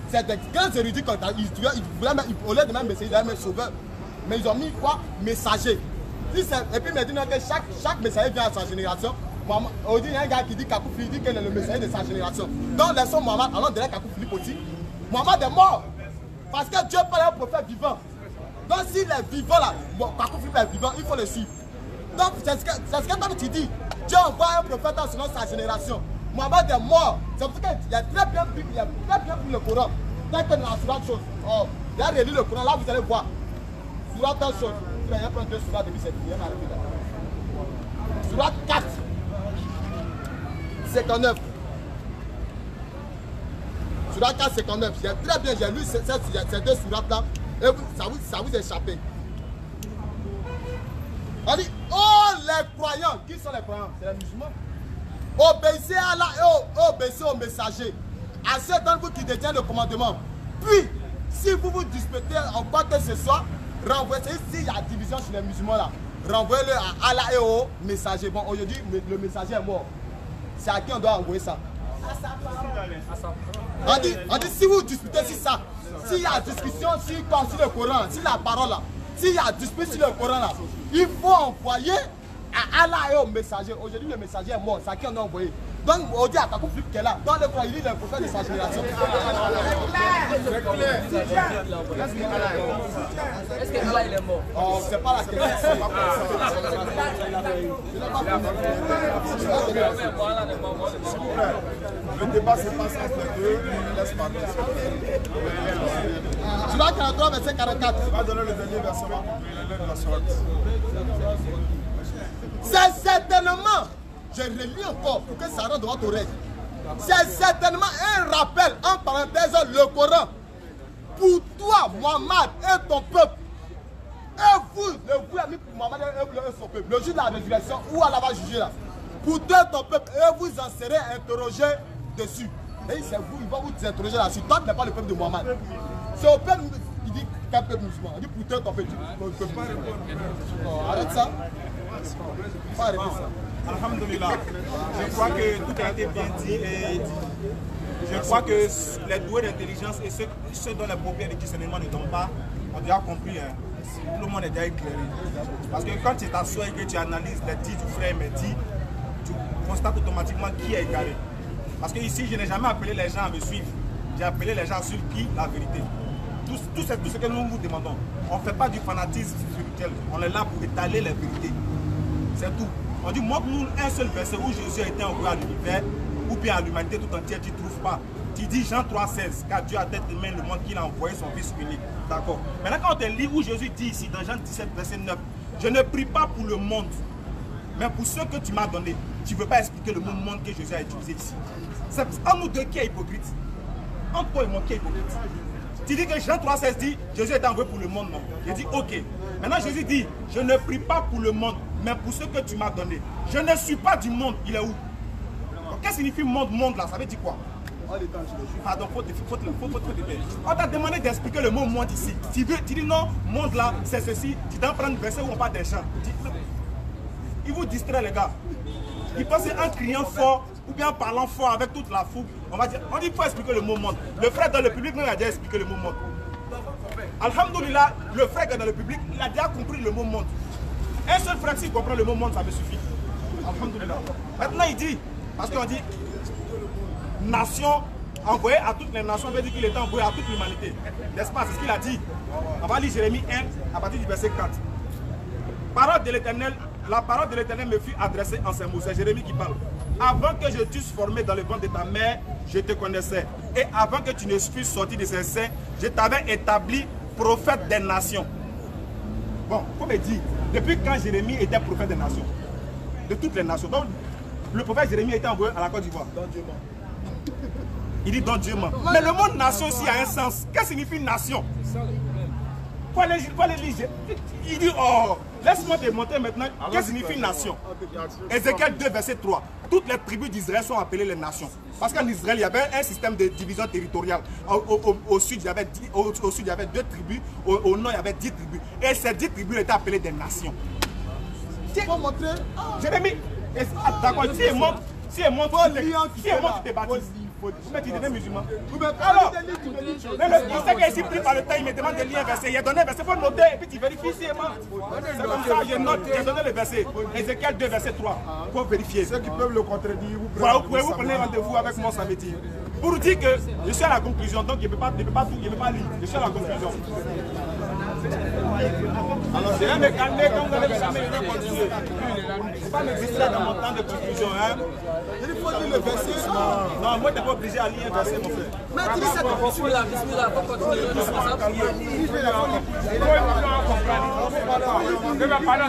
c'est des grands érudits quand au lieu de même messager, ils avaient mis sauveur. Mais ils ont mis quoi? Messager. Et puis maintenant que chaque messager vient à sa génération. On dit il y a un gars qui dit Kakou Philippe, dit qu'il est le messager de sa génération. Donc laissons Mohammed, allons derrière Kakou Philippe aussi. Mohammed est mort. Parce que Dieu parle à un prophète vivant. Donc s'il est vivant là, Kakou Philippe est vivant, il faut le suivre. Donc c'est ce que toi tu dis. Dieu envoie un prophète selon sa génération. Mohammed est mort. C'est pour ça qu'il y a très bien pris le Coran. Tant que dans la sourate chose. Oh, il a relu le Coran, là vous allez voir. Sourate telle chose. Il y a plein de sourates depuis cette prière. Sourate 4. 59. Sourate 4, 59. Très bien, j'ai lu ces deux sourates-là. Et ça vous échappait. On dit, oh les croyants. Qui sont les croyants? C'est les musulmans. Obéissez à Allah et obéissez au messager. À ceux d'entre vous qui détiennent le commandement. Puis, si vous vous disputez en quoi que ce soit, renvoyez, s'il y a division chez les musulmans là, renvoyez-le à Allah et au messager. Bon, aujourd'hui, le messager est mort. C'est à qui on doit envoyer ça? On dit si vous disputez sur ça, s'il y a discussion sur le Coran, sur la parole là, s'il y a dispute sur le Coran là, il faut envoyer à Allah et au messager. Aujourd'hui, le messager est mort. C'est à qui on doit envoyer? Donc, on dit à Kakou Philippe qui est là. Dans le Coran, il dit le prophète de sa génération. C'est clair. Est-ce que Allah il est mort? Oh, c'est pas la question. Le débat se passe entre deux. Laisse parler. Tu vas 43, verset 44. Je vais donner le dernier verset de la sourate. C'est certainement, je relis encore pour que ça rentre dans votre oreille. C'est certainement un rappel, en parenthèse, le Coran. Pour toi, Mohammed et ton peuple. Et vous, le ami pour Mohammed et son peuple. Le jour de la résurrection, où Allah va juger là. Pour toi et ton peuple, et vous en serez interrogés dessus. Et c'est vous, il va vous interroger là-dessus. Toi, tu n'es pas le peuple de Mohammed. C'est au peuple, il dit quel peuple musulman. Il dit pour toi et ton peuple. Arrête ça. Alhamdulillah. Je crois que tout a été bien dit et je crois que les doués d'intelligence et ceux dont les paupières de discernement ne tombent pas ont déjà compris. Hein. Tout le monde est déjà éclairé. Parce que quand tu t'assois et que tu analyses les dits du frère Mehdi, tu constates automatiquement qui est égaré. Parce que ici, je n'ai jamais appelé les gens à me suivre. J'ai appelé les gens à suivre qui? La vérité. Tout ce que nous vous demandons. On ne fait pas du fanatisme spirituel. On est là pour étaler les vérités. C'est tout. On dit, montre-nous un seul verset où Jésus a été envoyé à l'univers ou bien à l'humanité tout entière, tu ne trouves pas. Tu dis Jean 3,16, car Dieu a tête de main le monde qu'il a envoyé son Fils unique. D'accord. Maintenant, quand on te lit où Jésus dit ici, dans Jean 17, verset 9, je ne prie pas pour le monde, mais pour ceux que tu m'as donné. Tu ne veux pas expliquer le mot monde que Jésus a utilisé ici. C'est en nous deux qui est hypocrite. Entre toi et moi qui est hypocrite. Tu dis que Jean 3,16 dit, Jésus est envoyé pour le monde, non. Je dis, ok. Maintenant, Jésus dit, je ne prie pas pour le monde, mais pour ce que tu m'as donné. Je ne suis pas du monde, il est où? Qu'est-ce que signifie monde là? Ça veut dire quoi? Pardon, faut on t'a demandé d'expliquer le mot monde ici. Tu dis non, monde là, c'est ceci. Tu t'en prends un verset où on parle des gens. Il vous distrait les gars. Il pense en criant fort ou bien en parlant fort avec toute la foule. On va dire, on dit qu'il faut expliquer le mot monde. Le frère dans le public nous a déjà expliqué le mot monde. Alhamdulillah, le frère qui est dans le public, il a déjà compris le mot monde. Un seul frère s'il comprend le mot monde, ça me suffit. Alhamdulillah. Maintenant il dit, parce qu'on dit nation envoyée à toutes les nations, veut dire qu'il est envoyé à toute l'humanité. N'est-ce pas? C'est ce qu'il a dit. On va lire Jérémie 1 à partir du verset 4. Parole de l'Éternel, la parole de l'Éternel me fut adressée en ces mots. C'est Jérémie qui parle. Avant que je t'eusse formé dans le ventre de ta mère, je te connaissais. Et avant que tu ne fusses sorti de ses seins, je t'avais établi prophète des nations. Bon, comme il dit, depuis quand Jérémie était prophète des nations? De toutes les nations. Donc, le prophète Jérémie était envoyé à la Côte d'Ivoire. Il dit donc Dieu ment. Mais le mot nation aussi a un sens. Qu'est-ce que signifie nation? Il dit, oh, laisse-moi te montrer maintenant qu'est-ce que signifie nation. Ézéchiel 2, verset 3. Toutes les tribus d'Israël sont appelées les nations. Parce qu'en Israël, il y avait un système de division territoriale. Au sud, il y avait 2 tribus. Au nord, il y avait 10 tribus. Et ces 10 tribus étaient appelées des nations. Jérémie, d'accord, si elle monte, tu te baptises. Mais tu deviens musulman. Alors, il sait qu'il est pris par le temps, il me demande de lire un verset. Il a donné un verset, il faut noter et puis tu vérifies si c'est comme ça, je note, j'ai donné le verset. Ézéchiel 2, verset 3. Pour vérifier. Ceux qui peuvent le contredire, vous prenez rendez-vous avec moi samedi. Pour dire que je suis à la conclusion, donc je ne peux pas lire. Je suis à la conclusion. Alors, je vais me calmer quand vous allez me calmer, je vais continuer. Il ne faut pas me distraire dans mon temps de conclusion. Hein. Il faut lire le verset. Non, moi, tu n'es pas obligé à lire un verset, mon frère. Mais tu dis c'est Bismillah, bismillah, faut continuer, on commence à prier.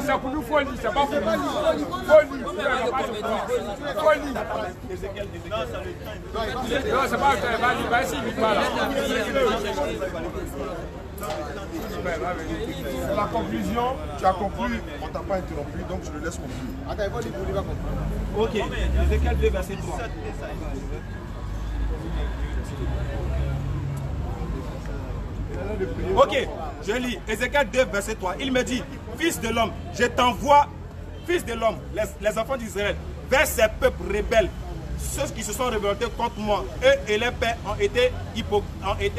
C'est pour nous folie, c'est pas pour nous. Folie. Non, c'est pas le temps, vas-y, C'est la conclusion, tu as conclu, on ne t'a pas interrompu, donc je le laisse conclure. Attends, il faut lire, ok, Ézéchiel 2, verset 3. Ok, je lis Ézéchiel 2, verset 3. Il me dit, fils de l'homme, je t'envoie, fils de l'homme, les enfants d'Israël, vers ces peuples rebelles, ceux qui se sont révoltés contre moi. Eux et les pères ont été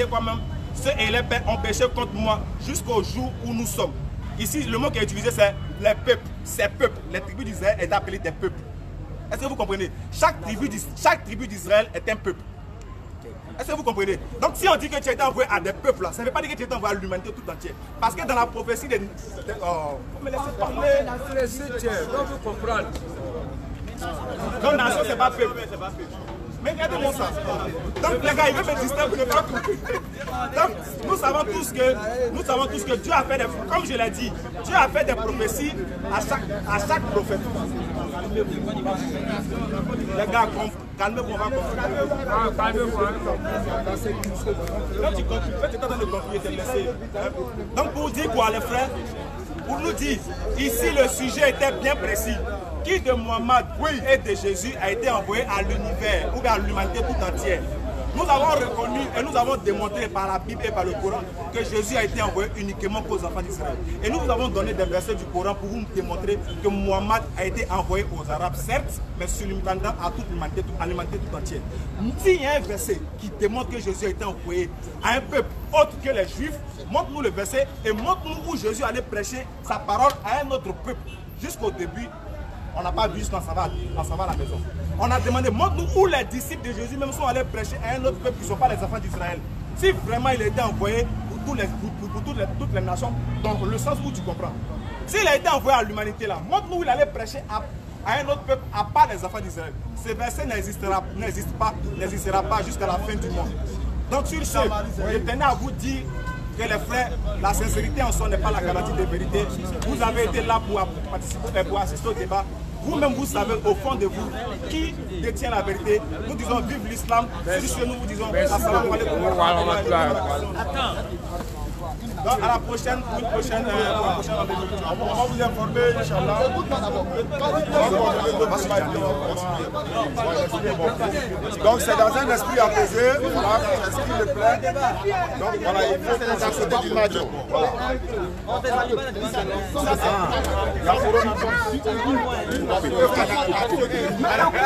quand même. Ceux et les pères ont péché contre moi jusqu'au jour où nous sommes. Ici, le mot qui est utilisé, c'est les peuples. Ces peuples, les tribus d'Israël est appelé des peuples. Est-ce que vous comprenez? Chaque tribu d'Israël est un peuple. Est-ce que vous comprenez? Donc si on dit que tu as été envoyé à des peuples, ça ne veut pas dire que tu as été envoyé à l'humanité tout entière. Parce que dans la prophétie de... Oh, vous me laissez parler. Donc vous comprenez. Donc nation, c'est pas peuple. Mais regardez-moi ça. Donc les gars, ils veulent me distraire pour ne pas comprendre. Donc nous savons tous que Dieu a fait des... Comme je l'ai dit, Dieu a fait des prophéties à chaque prophète. Les gars, calmez-vous, on va comprendre. Calmez-vous. Quand tu conclus, tu es en train de conclure et te laisser. Donc pour dire quoi les frères? Pour nous dire, ici le sujet était bien précis. Qui de Mohammed et de Jésus a été envoyé à l'univers ou à l'humanité tout entière? Nous avons reconnu et nous avons démontré par la Bible et par le Coran que Jésus a été envoyé uniquement aux enfants d'Israël. Et nous vous avons donné des versets du Coran pour vous démontrer que Mohammed a été envoyé aux Arabes, certes, mais simultanément à toute l'humanité tout entière. S'il y a un verset qui démontre que Jésus a été envoyé à un peuple autre que les Juifs, montre-nous le verset et montre-nous où Jésus allait prêcher sa parole à un autre peuple. Jusqu'au début, on n'a pas vu jusqu'en s'en va à la maison. On a demandé, montre-nous où les disciples de Jésus même sont allés prêcher à un autre peuple qui ne sont pas les enfants d'Israël. Si vraiment il a été envoyé pour toutes les nations, dans le sens où tu comprends. S'il a été envoyé à l'humanité là, montre-nous où il allait prêcher à un autre peuple à part les enfants d'Israël. Ce verset n'existera pas jusqu'à la fin du monde. Donc sur ce, je tenais à vous dire que les frères, la sincérité en soi n'est pas la garantie de vérité. Vous avez été là pour participer, pour assister au débat. Vous-même, vous savez au fond de vous qui détient la vérité. Nous disons vive l'islam. Juste nous vous disons assalamu alaikum. Donc à la prochaine, pour une prochaine on va vous informer, Inch'Allah. Donc c'est dans un esprit apaisé, voilà, c'est ce qui me plaît. Donc voilà, il faut qu'on s'accepte du match. Voilà.